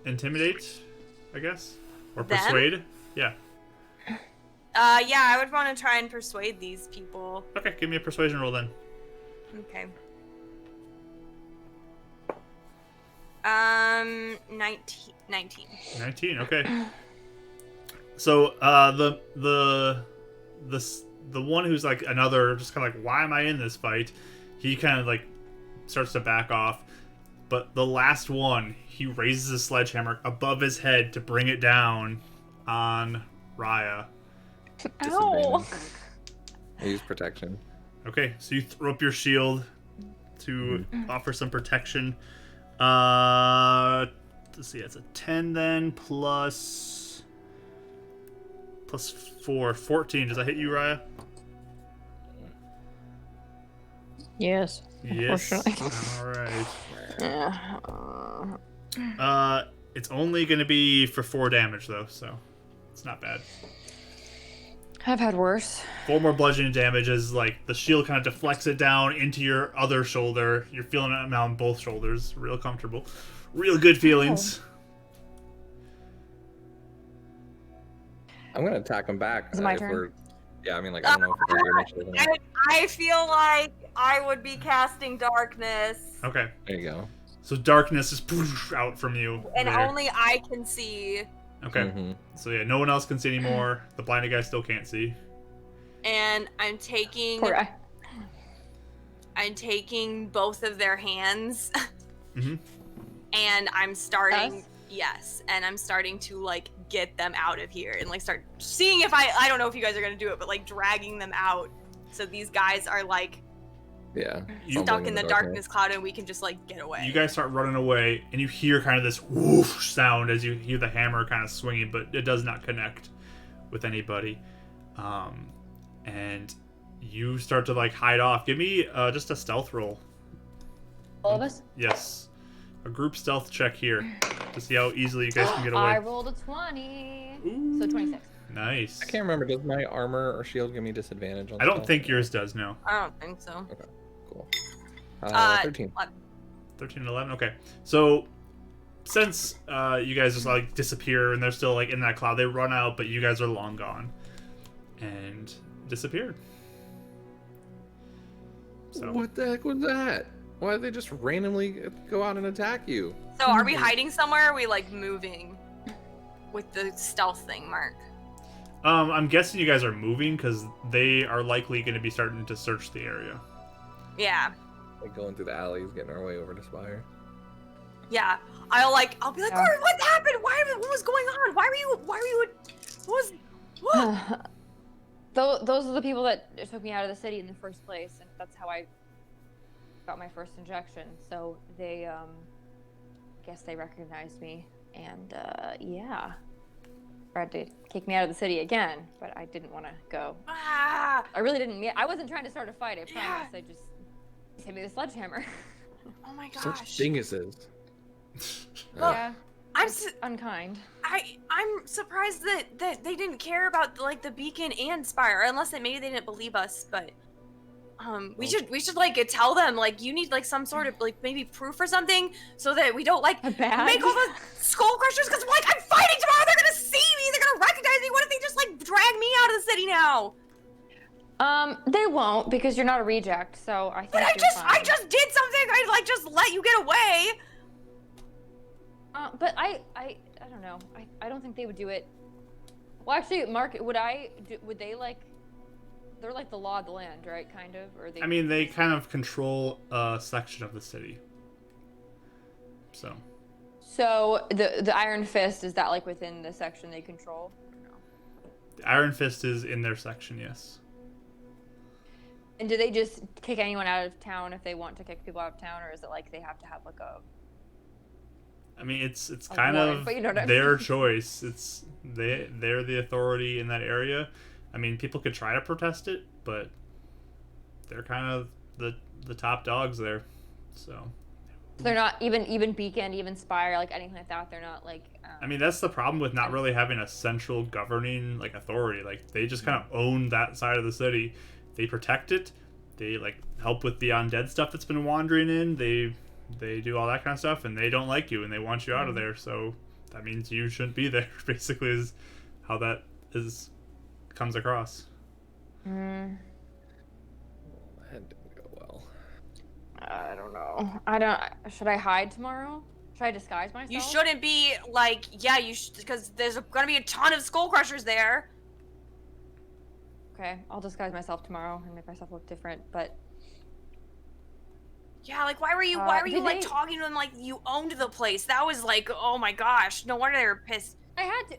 intimidate, I guess, or Them? persuade? Yeah. Yeah, I would want to try and persuade these people. Okay, give me a persuasion roll then. Okay. 19. 19. Okay. So the one who's like another, just kind of like, why am I in this fight? He kind of like starts to back off, but the last one, he raises his sledgehammer above his head to bring it down on Raya. Ow! I use protection. Okay, so you throw up your shield to offer some protection. Let's see, it's a 10 then, plus 4. 14. Does that hit you, Raya? Yes. Yes. Unfortunately. Alright. Yeah. It's only going to be for 4 damage, though, so it's not bad. I've had worse. 4 more bludgeoning damage as, like, the shield kind of deflects it down into your other shoulder. You're feeling it now on both shoulders. Real comfortable. Real good feelings. I'm gonna attack him back. Is it my if turn? we're... Yeah, I mean, like, I don't know if we're gonna do initiative. I feel like I would be casting darkness, Okay. There you go. So darkness is out from you. and there. only I can see. Okay. Mhm. So yeah, no one else can see anymore. The blinded guy still can't see. And I'm taking Poor guy. both of their hands, Mm-hmm. and I'm starting. Us? Yes, and I'm starting to like get them out of here and like start seeing if I don't know if you guys are gonna do it, but like dragging them out so these guys are like Yeah. You- stuck in the darkness cloud and we can just like get away. You guys start running away, and you hear kind of this whoosh sound as you hear the hammer kind of swinging, but it does not connect with anybody. And you start to like hide off. Give me just a stealth roll. All of us? Yes, a group stealth check here to see how easily you guys can get I away. rolled a 20. Ooh, So 26. Nice. I can't remember. Does my armor or shield give me disadvantage on I don't stealth? think yours does. No. I don't think so. Cool. 13. 13. 13 and 11. Okay, so since you guys just like disappear and they're still like in that cloud, they run out, but you guys are long gone and disappeared. So What the heck was that? Why did they just randomly go out and attack you? So are we hiding somewhere? Or are we like moving with the stealth thing, Mark? I'm guessing you guys are moving because they are likely going to be starting to search the area. Yeah. Like going through the alleys, getting our way over to Spire. Yeah. I'll be like, Yeah. Cory, what happened? What was going on? Why were you what? Those are the people that took me out of the city in the first place, and that's how I got my first injection. So they, guess they recognized me, and yeah, tried to kick me out of the city again, but I didn't want to go. Ah, I really didn't. I wasn't trying to start a fight. I Yeah. promise. I just hit me with a sledgehammer. oh my Such gosh. dinguses. Yeah. unkind. I'm surprised that they didn't care about like the beacon and Spire, unless maybe they didn't believe us. But we should like tell them like you need like some sort of like maybe proof or something so that we don't like A badge? make all the skull crushers because like I'm fighting tomorrow. They're gonna see me. They're gonna recognize me. What if they just like drag me out of the city now? They won't because you're not a reject. So I think. But I just did something. I like just let you get away. But I don't know. I don't think they would do it. Well, actually, Mark, would they like? They're like the law of the land, right? Kind of, or they. I mean, they kind of control a section of the city. So. So the Iron Fist, is that like within the section they control? No. The Iron Fist is in their section, yes. And do they just kick anyone out of town if they want to kick people out of town, or is it like they have to have like a? I mean, it's kind warrant, of but you know what I their mean. choice. It's they're the authority in that area. I mean, people could try to protest it, but they're kind of the top dogs there. So They're not even Beacon, even Spire, like anything like that. They're not like. I mean, that's the problem with not really having a central governing like authority. Like they just kind of own that side of the city. They protect it. They like help with the undead stuff that's been wandering in. They do all that kind of stuff, and they don't like you, and they want you out of there. So that means you shouldn't be there. Basically, is how that comes across. That didn't go well. I don't know. Should I hide tomorrow? Should I disguise myself? You shouldn't be like you should because there's gonna be a ton of skull crushers there. Okay, I'll disguise myself tomorrow and make myself look different. But yeah, like why were you like talking to them like you owned the place? That was like, oh my gosh, no wonder they were pissed. I had to.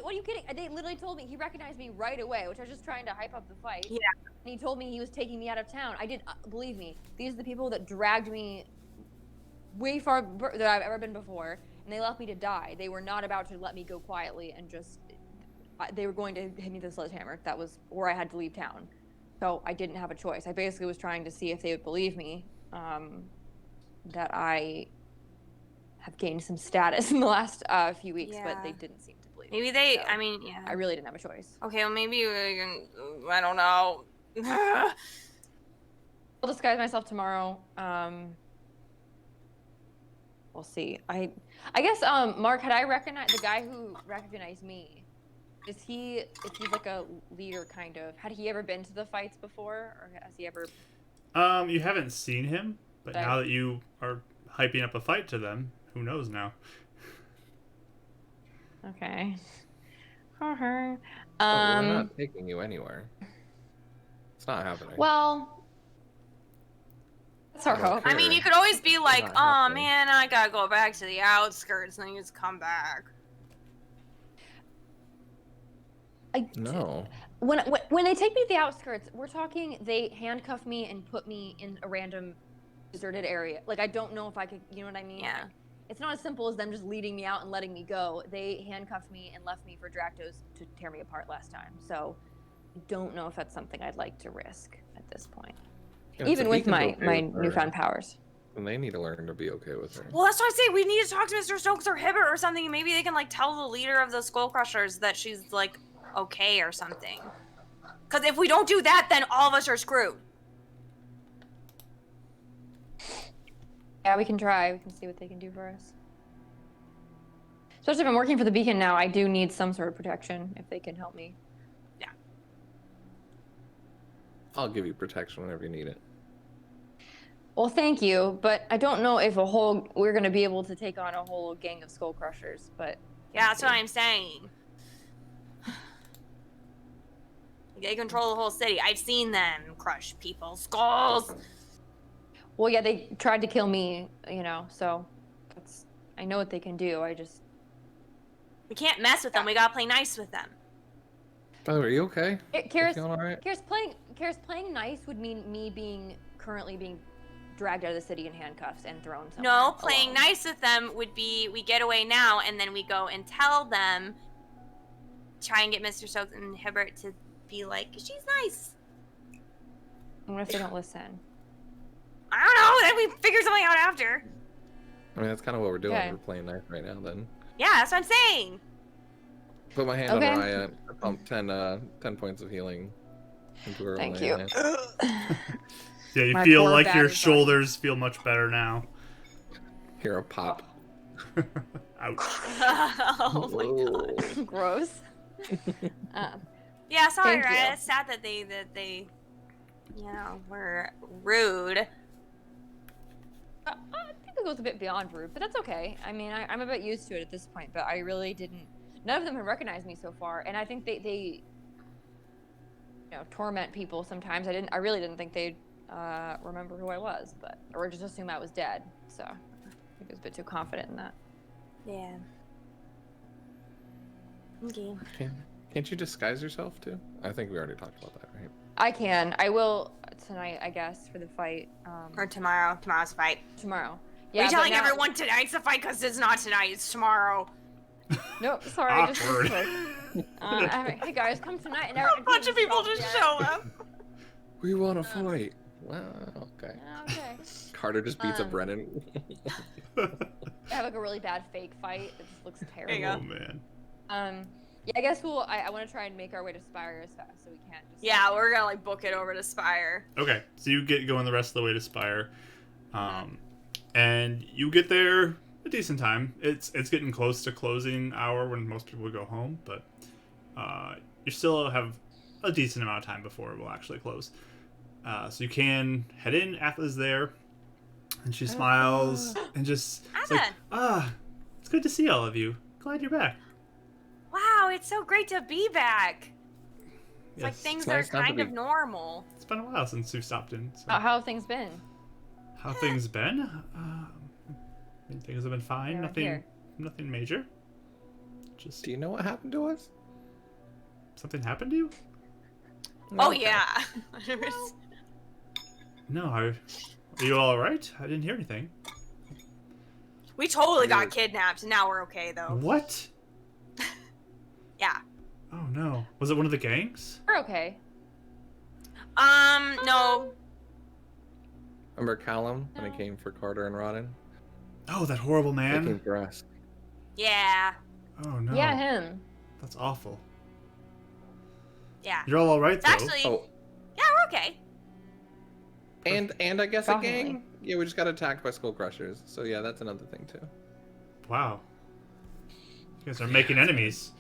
What are you kidding? They literally told me he recognized me right away, which I was just trying to hype up the fight. Yeah. And he told me he was taking me out of town. I did believe me. These are the people that dragged me way far that I've ever been before, and they left me to die. They were not about to let me go quietly and just. They were going to hit me with a sledgehammer. That was where I had to leave town. So I didn't have a choice. I basically was trying to see if they would believe me that I have gained some status in the last few weeks, but they didn't seem to believe Maybe me. they, So I mean, yeah. I really didn't have a choice. Okay, well maybe we can, I don't know. I'll disguise myself tomorrow. We'll see. I guess Mark, had I recognized the guy who recognized me? Is he's like a leader kind of? Had he ever been to the fights before, or has he ever? You haven't seen him, but now that you are hyping up a fight to them, who knows now? Okay. We're not taking you anywhere. It's not happening. Well, that's our hope. I mean, you could always be like, Not oh happening. man, I gotta go back to the outskirts, and then you just come back. No. When they take me to the outskirts, we're talking they handcuff me and put me in a random deserted area. Like I don't know if I could, you know what I mean? Yeah. Like, it's not as simple as them just leading me out and letting me go. They handcuffed me and left me for Dractos to tear me apart last time. So I don't know if that's something I'd like to risk at this point. Yeah, Even so with Beacon's my okay with her, newfound powers. And they need to learn to be okay with her. Well, that's what I say. We need to talk to Mr. Stokes or Hibbert or something. Maybe they can like tell the leader of the Skull Crushers that she's like okay or something. Because if we don't do that, then all of us are screwed. Yeah, we can try. We can see what they can do for us. Especially if I'm working for the Beacon now, I do need some sort of protection if they can help me. Yeah. I'll give you protection whenever you need it. Well, thank you, but I don't know if we're going to be able to take on a whole gang of Skull Crushers, but... Yeah, that's what I'm saying. They control the whole city. I've seen them crush people's skulls. Well, yeah, they tried to kill me, so I know what they can do. We can't mess with them. We gotta play nice with them. By the way, are you okay? Karis, feeling all right? Karis playing nice would mean me currently being dragged out of the city in handcuffs and thrown somewhere. No, playing alone. nice with them would be we get away now and then we go and tell them, try and get Mr. Stokes and Hibbert to be like, she's nice. And what if they don't listen? I don't know. Then we figure something out after. I mean, that's kind of what we're doing. Okay. We're playing knife right now. Then Yeah, that's what I'm saying. put my hand Okay. on Raya. I pump 10 points of healing into her. Thank lay you. hand. Yeah, you My feel poor like your battered body. shoulders feel much better now. Hear a pop. Ouch. Oh my god. Gross. Yeah, sorry, Thank right? you. It's sad that they, were rude. I think it goes a bit beyond rude, but that's okay. I mean, I'm a bit used to it at this point, but I really didn't. None of them have recognized me so far, and I think they torment people sometimes. I really didn't think they'd remember who I was, or just assume I was dead. So I think I was a bit too confident in that. Yeah. Okay. Can't you disguise yourself too? I think we already talked about that, right? I can. I will tonight, I guess, for the fight. Or tomorrow. Tomorrow's the fight. Tomorrow. Are you but telling now- everyone tonight's the fight? Because it's not tonight, it's tomorrow. Nope, sorry. I just Awkward. hey guys, come tonight. And A bunch of people just show up. We want to fight. Wow. Okay. Okay. Carter just beats up Brennan. I have like a really bad fake fight. It just looks terrible. There you go. Oh man. Yeah, I guess I want to try and make our way to Spire as fast so we can't just. Yeah, we're gonna like book it over to Spire. Okay, so you get going the rest of the way to Spire, and you get there a decent time. It's getting close to closing hour when most people go home, but you still have a decent amount of time before it will actually close. So you can head in. Atla's there, and she smiles and just it's like, it's good to see all of you. Glad you're back. Wow, it's so great to be back. It's like Yes. things It's are nice not to kind of be- normal. It's been a while since we've stopped in. So. How have things been? How things been? Things have been fine. They're here. Nothing major. Just Do you know what happened to us? something happened to you? Oh Okay. yeah. No, are you all right? I didn't hear anything. We totally got Weird. kidnapped. Now we're okay though. What? Yeah. Oh no. Was it one of the gangs? We're okay. No. Remember Callum when No. he came for Carter and Roden? Oh, that horrible They came man. for us. Yeah. Oh no. Yeah, him. That's awful. Yeah. You're all right It's though. actually. Oh, Yeah, we're okay. and I guess a Definitely. gang. Yeah, we just got attacked by skull crushers. So yeah, that's another thing too. Wow. You guys are making enemies.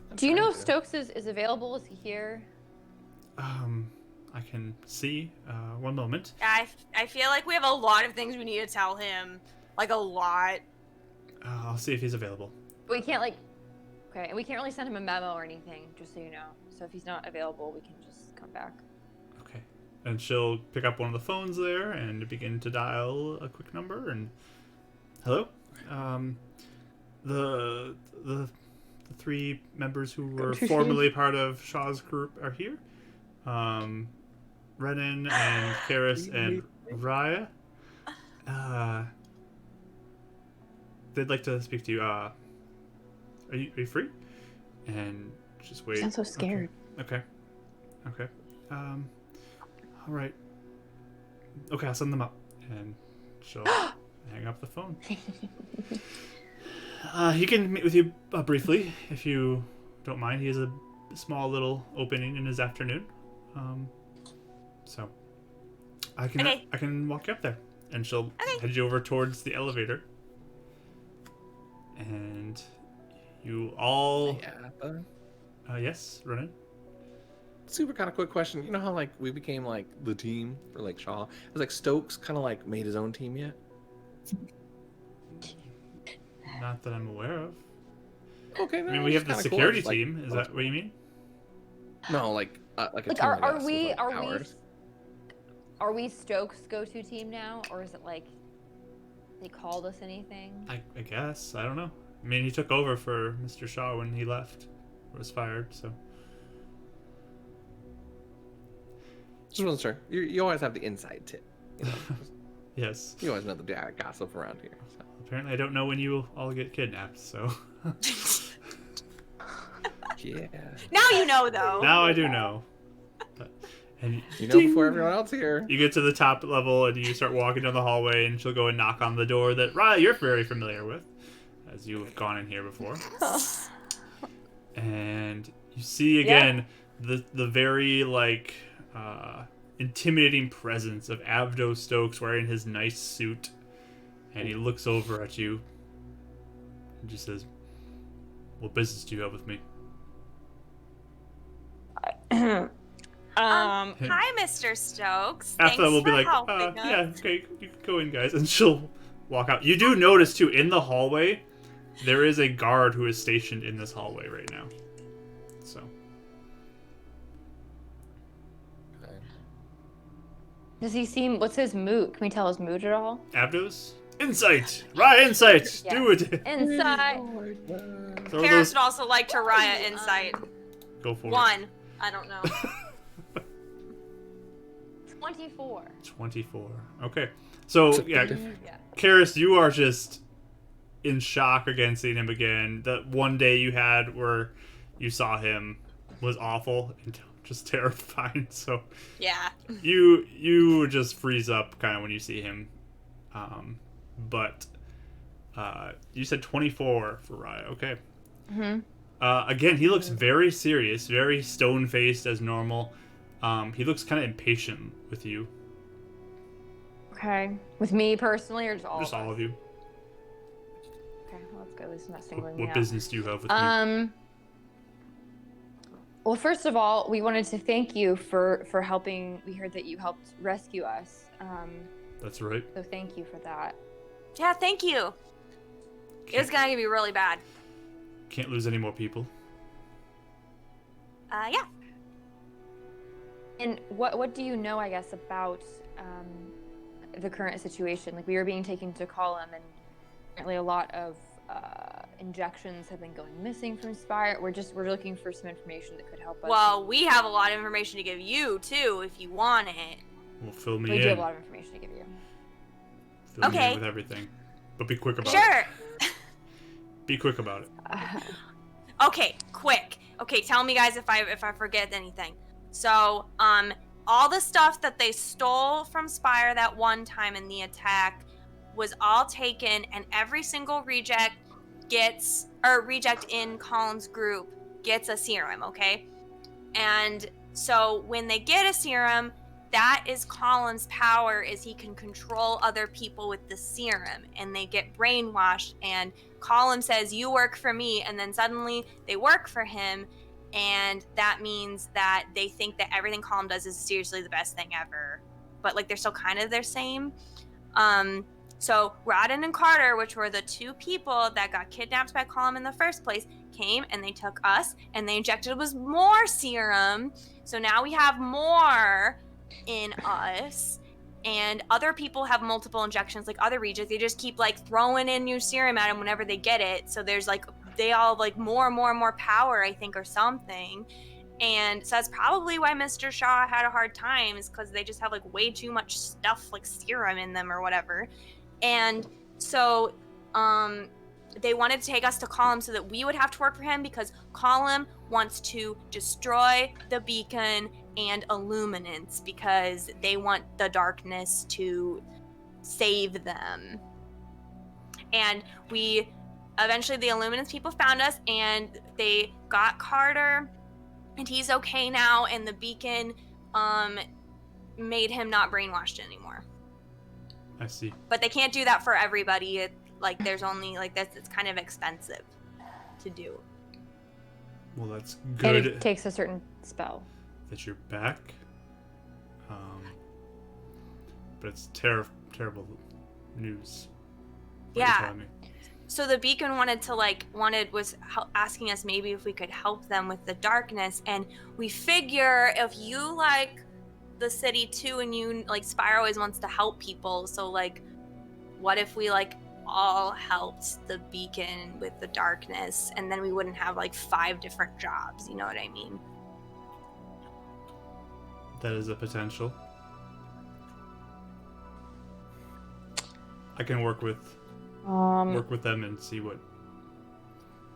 I'm Do you know trying if to. Stokes is available? Is he here? I can see. One moment. I feel like we have a lot of things we need to tell him. Like a lot. I'll see if he's available. We can't like. Okay, and we can't really send him a memo or anything, just so you know. So if he's not available, we can just come back. Okay. And she'll pick up one of the phones there and begin to dial a quick number. And hello, the three members who were formerly part of Shaw's group are here. Roden and Karis and Raya. They'd like to speak to you. Are you free? And just wait. Sounds so scared. Okay. All right. Okay, I'll send them up. And she'll hang up the phone. He can meet with you briefly, if you don't mind. He has a small little opening in his afternoon. So I can walk you up there. And she'll head you over towards the elevator. And you all... Yeah. yes, Roden? Super kind of quick question. You know how like we became like the team for like Shaw? It's like Stokes kind of like made his own team yet? Not that I'm aware of. Okay. I mean, we have the security team. Is that what you mean? No, like a Like, team. are I guess, we with, like, are powers. we Stokes' go-to team now, or is it like they called us anything? I guess. I don't know. I mean, he took over for Mr. Shaw when he left. Or was fired, so... Just wasn't sure. You always have the inside tip. You know? Yes. You always know the gossip around here. So. Apparently, I don't know when you all get kidnapped, so... Yeah. Now you know though. Now I do know. But And You know, ding! before everyone else here. You get to the top level and you start walking down the hallway, and she'll go and knock on the door that Raya, you're very familiar with, as you have gone in here before. And you see again the very like intimidating presence of Abdo Stokes wearing his nice suit, and he looks over at you and just says, "What business do you have with me?" Hi, Mr. Stokes. After that, Thanks we'll be for like, helping yeah, us. okay, you can go in, guys. And she'll walk out. You do notice, too, in the hallway, there is a guard who is stationed in this hallway right now. So. Does he seem? What's his mood? Can we tell his mood at all? Abdos? Insight! Raya, insight! Yeah. Do it! Inside. Throw Karis those... would also like to Raya insight. Go for 1. I don't know. 24. 24. Okay. So, yeah, Yeah. Karis, you are just in shock again seeing him again. That one day you had where you saw him was awful and just terrifying. So Yeah. you just freeze up kind of when you see him. But you said 24 for Raya. Okay. Mm-hmm. Again, he looks very serious, very stone-faced as normal. He looks kind of impatient with you. Okay. With me personally, or just all? Just of all us? of you. Okay. Well, that's good. He's not singling me What out. business do you have with me? Well, first of all, we wanted to thank you for helping. We heard that you helped rescue us. That's right. So thank you for that. Yeah, thank you. It was gonna be really bad. Can't lose any more people. Yeah. And what do you know, I guess, about the current situation? Like, we were being taken to Column, and apparently a lot of injections have been going missing from Spire. We're looking for some information that could help us. Well, we have a lot of information to give you too, if you want it. Well, fill me we in. do have a lot of information to give you. Fill me Okay. in with everything. But be quick about Sure. it. Be quick about it. Okay, quick. Okay, tell me, guys, if I forget anything. So, all the stuff that they stole from Spire that one time in the attack was all taken, and every single reject in Colin's group gets a serum, okay? And so when they get a serum, that is Colin's power, is he can control other people with the serum, and they get brainwashed, and Colin says, "You work for me," and then suddenly they work for him, and that means that they think that everything Colin does is seriously the best thing ever, but like they're still kind of the same. So Roden and Carter, which were the two people that got kidnapped by Colin in the first place, came and they took us and they injected us with more serum. So now we have more in us, and other people have multiple injections, like other rejects. They just keep like throwing in new serum at them whenever they get it. So there's like, they all have like more and more and more power, I think, or something. And so that's probably why Mr. Shaw had a hard time, is because they just have like way too much stuff, like serum in them or whatever. And so they wanted to take us to Column so that we would have to work for him, because Column wants to destroy the beacon and Illuminance because they want the darkness to save them. And we eventually, the Illuminance people found us and they got Carter, and he's okay now, and the beacon made him not brainwashed anymore. I see. But they can't do that for everybody. There's only like this. It's kind of expensive to do. Well, that's And good it takes a certain spell. that you're back. But it's terrible news. What you're Yeah. telling me. So the beacon was asking us maybe if we could help them with the darkness, and we figure if you like the city too, and you like, Spire always wants to help people, so like, what if we like all helped the beacon with the darkness, and then we wouldn't have like 5 different jobs, you know what I mean? That is a potential. I can work with them and see what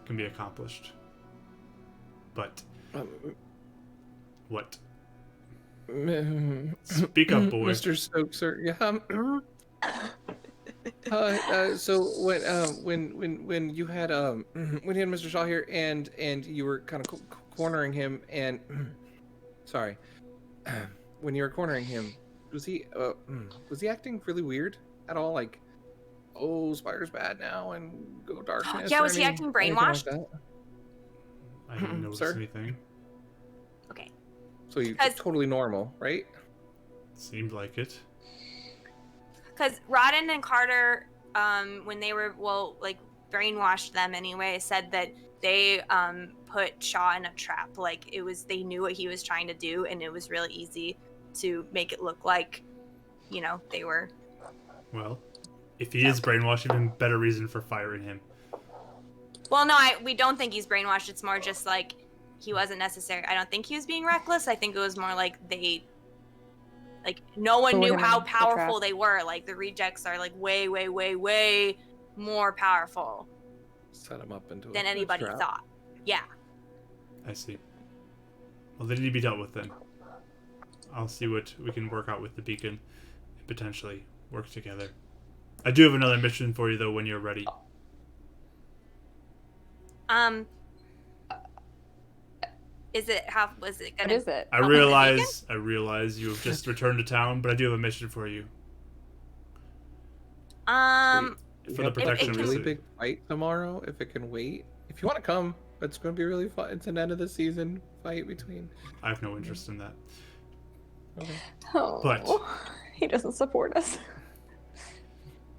can be accomplished. But what? Speak up, boy. Mr. Stokes, yeah. So when you had when you had Mr. Shaw here and you were kind of cornering him and sorry, when you were cornering him, was he acting really weird at all? Like, oh, Spire's bad now and go darkness. Yeah, or was he acting brainwashed? Like I didn't notice Sir? anything. Okay. so he's 'Cause- totally normal, right? Seemed like it. Because Roden and Carter, when they were, brainwashed them anyway, said that they put Shaw in a trap. Like, they knew what he was trying to do, and it was really easy to make it look like, they were. Well, if he is brainwashed, even better reason for firing him. Well, no, we don't think he's brainwashed. It's more just like he wasn't necessary. I don't think he was being reckless. I think it was more like no one Threw knew him how in the powerful trap. they were. Like, the rejects are like way, way, way, way more powerful Set him up into than a anybody trap. thought. Yeah. I see. Well, they need to be dealt with then. I'll see what we can work out with the beacon and potentially work together. I do have another mission for you, though, when you're ready. Was it What gonna? is it? I with the realize you have just returned to town, but I do have a mission for you. For the It protection a of the really city. big fight tomorrow. If it can wait, if you want to come, it's going to be really fun. It's an end of the season fight between. I have no interest in that. Okay. Oh, But- he doesn't support us.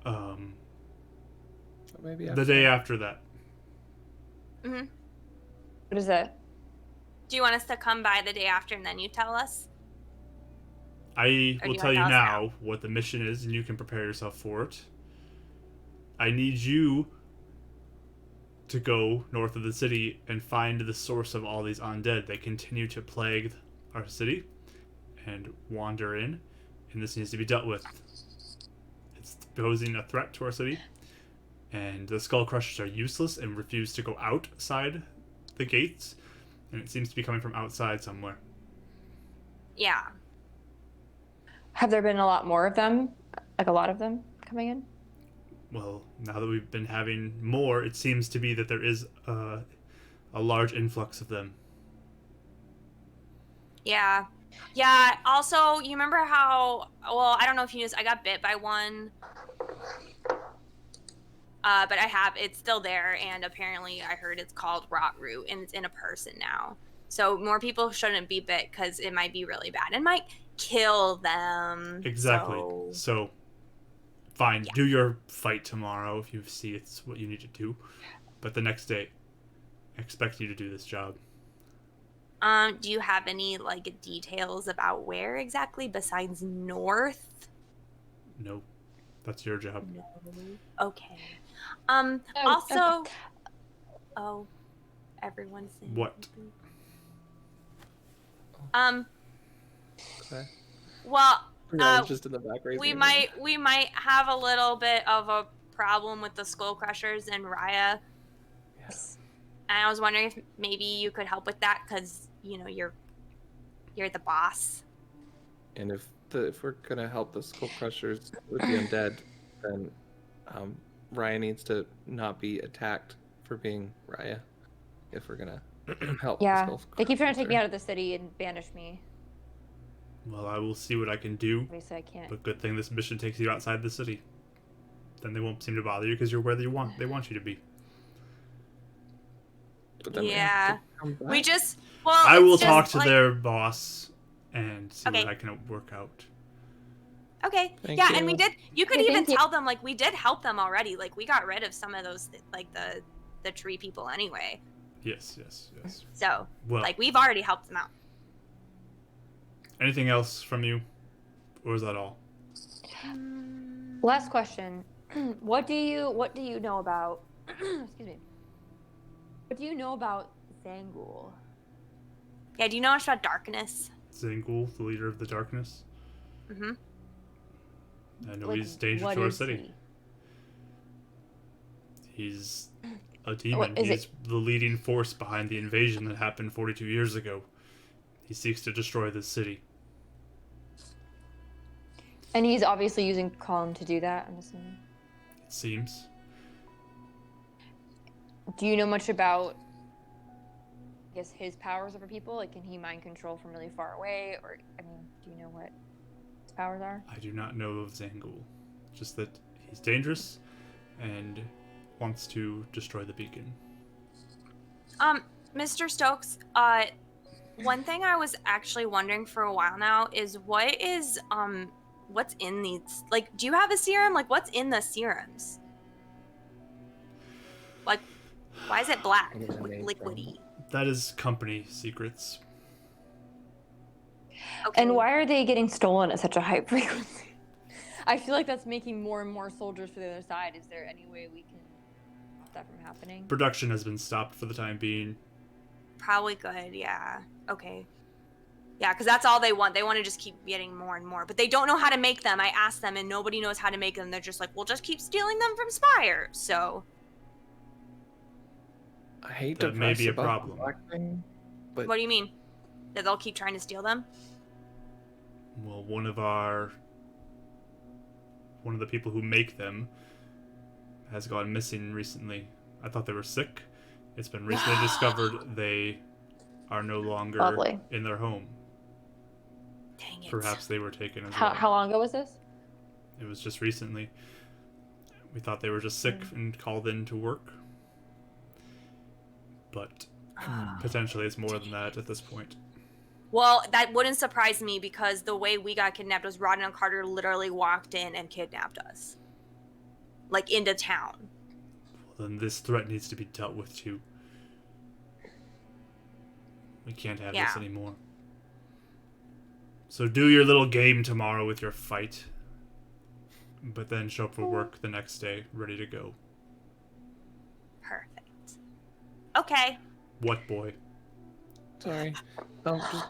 So maybe The day after that. Mhm. What is it? Do you want us to come by the day after and then you tell us? I Or will do you tell wanna you tell us now what the mission is, and you can prepare yourself for it. I need you to go north of the city and find the source of all these undead. They continue to plague our city and wander in, and this needs to be dealt with. It's posing a threat to our city, and the Skull Crushers are useless and refuse to go outside the gates, and it seems to be coming from outside somewhere. Yeah. Have there been a lot more of them? Like a lot of them coming in? Well, now that we've been having more, it seems to be that there is a large influx of them. Yeah. Yeah. Also, you remember how, well, I don't know if you knew this, I got bit by one. But it's still there, and apparently I heard it's called rot root, and it's in a person now. So more people shouldn't be bit because it might be really bad and might kill them. Exactly. So- So, fine, Yeah. do your fight tomorrow if you see it's what you need to do. But the next day, I expect you to do this job. Do you have any details about where exactly besides north? No, that's your job. No. Okay. Also, okay. oh, everyone's saying What? something. Okay. Well, Everyone's just in the back raising we their hand. might have a little bit of a problem with the Skull Crushers and Raya. Yes. And I was wondering if maybe you could help with that because you're the boss. And if we're gonna help the Skull Crushers with the undead, then Raya needs to not be attacked for being Raya. If we're gonna help the Yeah. Skull They keep trying to take me Crusher. out of the city and banish me. Well, I will see what I can do. Obviously, I can't. But good thing this mission takes you outside the city. Then they won't seem to bother you because you're where they want you to be. But then we have Yeah. to come We back. just well. I it's will just, talk to like- their boss and see Okay. what I can work out. Okay. Thank Yeah, and we you. did. You could Okay, even thank you. tell them we did help them already. We got rid of some of those the tree people anyway. Yes. So Well, we've already helped them out. anything else from you? Or is that all? Last question. What do you know about? Excuse me. What do you know about Zangul? Yeah. Do you know much about darkness? Zangul, the leader of the darkness. Mm-hmm. I know Like, he's dangerous what to our is city. he? He's a demon. is He's it- the leading force behind the invasion that happened 42 years ago. He seeks to destroy this city. And he's obviously using calm to do that, I'm assuming. It seems. Do you know much about, I guess, his powers over people? Like, can he mind control from really far away? Or, I mean, do you know what his powers are? I do not know of Zangul. Just that he's dangerous and wants to destroy the beacon. Mr. Stokes, one thing I was actually wondering for a while now is what's in these, like, do you have a serum? Like, what's in the serums? Like, why is it black, What is it made liquidy? That is company secrets. Okay. And why are they getting stolen at such a high frequency? I feel like that's making more and more soldiers for the other side. Is there any way we can stop that from happening? Production has been stopped for the time being. Probably good, yeah. Okay. Yeah, because that's all they want. They want to just keep getting more and more. But they don't know how to make them. I asked them, and nobody knows how to make them. They're just like, we'll just keep stealing them from Spire. So... I hate That to may press be a about the problem. black thing, but What do you mean? That they'll keep trying to steal them? Well, one of the people who make them has gone missing recently. I thought they were sick. It's been recently discovered they are no longer Lovely. in their home. Dang it. Perhaps they were taken as How well. long ago was this? It was just recently. We thought they were just sick and called in to work. But potentially it's more than that at this point. Well, that wouldn't surprise me because the way we got kidnapped was Roden and Carter literally walked in and kidnapped us. Like, into town. Well, then this threat needs to be dealt with too. We can't have this Yeah. anymore. So do your little game tomorrow with your fight. But then show up for work the next day, ready to go. Perfect. Okay. What boy? sorry. Just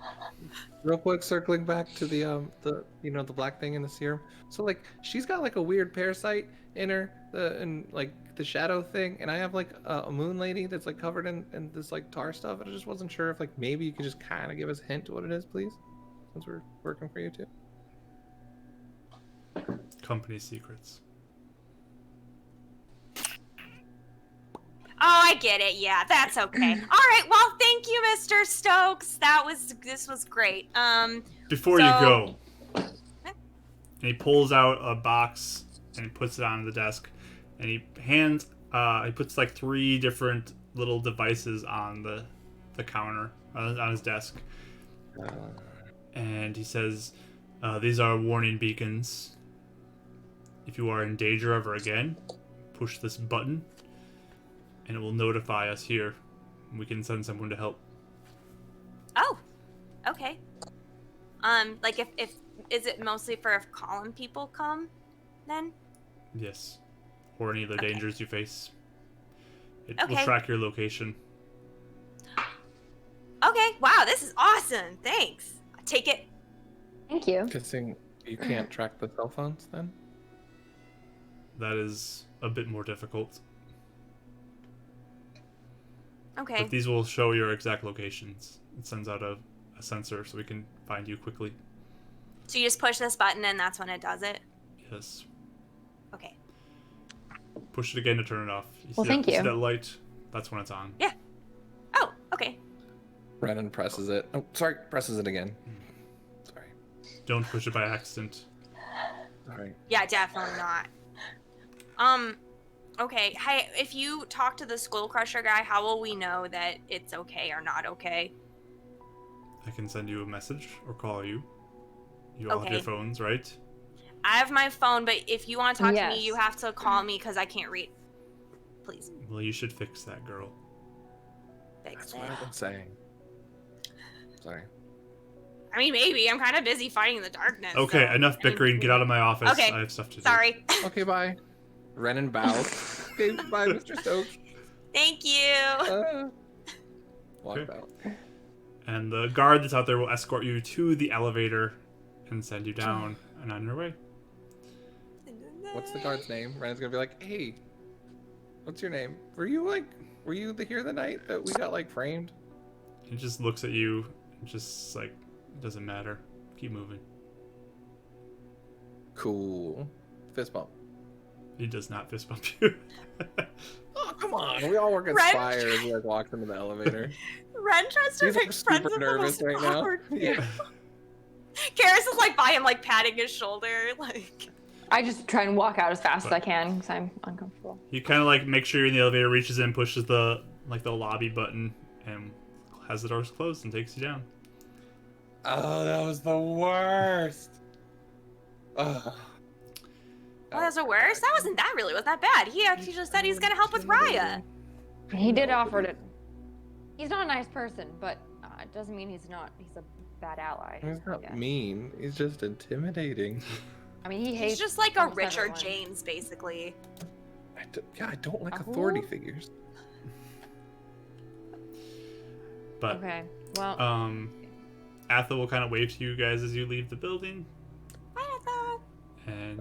real quick, circling back to the the black thing in the serum. So like she's got like a weird parasite in her, and like the shadow thing, and I have like a moon lady that's like covered in this like tar stuff, and I just wasn't sure if like maybe you could just kind of give us a hint to what it is, please, since we're working for you too. Company secrets. Oh, I get it. Yeah, that's okay. All right. Well, thank you, Mr. Stokes. This was great. Before you go, and he pulls out a box and he puts it on the desk, and he puts like 3 different little devices on the counter on his desk, and he says, "These are warning beacons. If you are in danger ever again, push this button, and it will notify us here. We can send someone to help." Oh, okay. Like if is it mostly for if column people come, then? Yes. Or any other Okay. dangers you face. It will Okay. track your location. Okay. Wow, this is awesome. Thanks. I take it. Thank you. Guessing you can't track the cell phones then? That is a bit more difficult. Okay. But these will show your exact locations. It sends out a sensor so we can find you quickly. So you just push this button and that's when it does it. Yes. Okay. Push it again to turn it off. Well, see thank that, you. See that light? That's when it's on. Yeah. Oh, okay. Brennan presses it. Oh, sorry, presses it again. Sorry. Don't push it by accident. Sorry. Yeah, definitely not. Okay. Hey, if you talk to the Skull Crusher guy, how will we know that it's okay or not okay? I can send you a message or call you. You all have Okay. your phones, right? I have my phone, but if you want to talk to Yes. me, you have to call me because I can't read. Please. Well, you should fix that, girl. Fix That's it. what I've been saying. Sorry. I mean, maybe. I'm kind of busy fighting in the darkness. Okay, so, enough I mean, bickering. Get out of my office. Okay. I have stuff to do. Sorry. Okay, bye. Brennan bows. Okay, bye, Mr. Stokes. Thank you. Walk Okay. out. And the guard that's out there will escort you to the elevator and send you down and on your way. What's the guard's name? Brennan's gonna be like, hey, what's your name? Were you here the night that we got like framed? He just looks at you and just like, it doesn't matter. Keep moving. Cool. Fist bump. He does not fist bump you. Oh, come on. We all work at Ren- Spire as he like walks into the elevator. Ren tries to He's make like friends super with the nervous most right now. awkward Yeah. people. Karis is like by him, like patting his shoulder, like. I just try and walk out as fast as I can because I'm uncomfortable. He kind of like makes sure you're in the elevator, reaches in, pushes the lobby button, and has the doors closed and takes you down. Oh, that was the worst. Ugh. Oh, that's the worst. That wasn't that bad. He actually just said he's gonna help with Raya. He did offer to. He's not a nice person, but it doesn't mean he's a bad ally. He's I not guess. mean. He's just intimidating. I mean, he hates. He's just like a almost Richard everyone. James, basically. I don't like A authority who? figures. But Okay. Well. Atha will kind of wave to you guys as you leave the building, Bye, Atha. and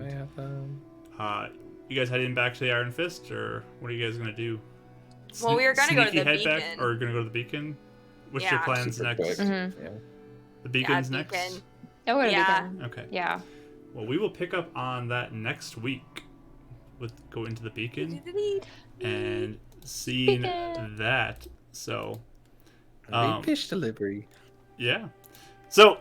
you guys heading back to the Iron Fist, or what are you guys gonna do? Well, we were gonna go to Sneaky the head back, beacon. or gonna go to the beacon? What's your Yeah. plans Super next? quick. Mhm. Yeah. The beacon's Yeah, next. beacon. Oh, what Yeah. Okay. Yeah. Well, we will pick up on that next week with go into the beacon and seeing Beacon. that. So, Late fish delivery. yeah. So,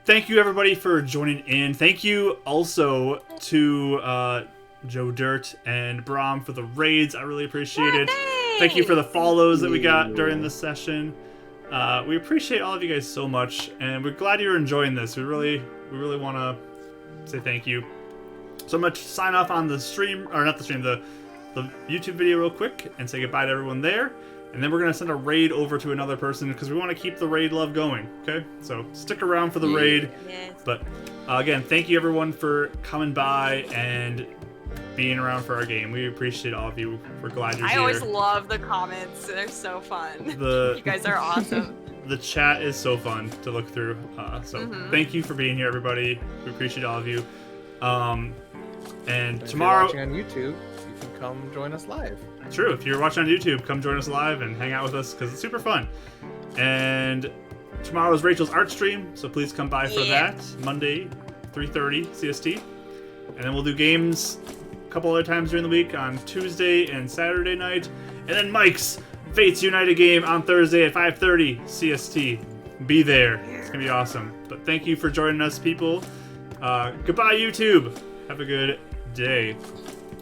thank you everybody for joining in. Thank you also to Joe Dirt and Brahm for the raids. I really appreciate it. Thank you for the follows that we got during this session. We appreciate all of you guys so much, and we're glad you're enjoying this. We really want to say thank you. So I'm gonna sign off on the stream, or not the stream, the YouTube video real quick, and say goodbye to everyone there. And then we're gonna send a raid over to another person because we want to keep the raid love going. Okay, so stick around for the raid. Yes. But again, thank you everyone for coming by and being around for our game. We appreciate all of you. We're glad you're I here. always love the comments. They're so fun. The You guys are awesome. the chat is so fun to look through. So thank you for being here, everybody. We appreciate all of you. And If tomorrow, you're watching on YouTube, you can come join us live. true. If you're watching on YouTube, come join us live and hang out with us because it's super fun. And tomorrow is Rachel's art stream, so please come by for Yeah. that. Monday, 3:30 CST, and then we'll do games a couple other times during the week on Tuesday and Saturday night, and then Mike's Fates United game on Thursday at 5:30 CST. Be there. It's gonna be awesome. But thank you for joining us, people. Goodbye, YouTube. Have a good day.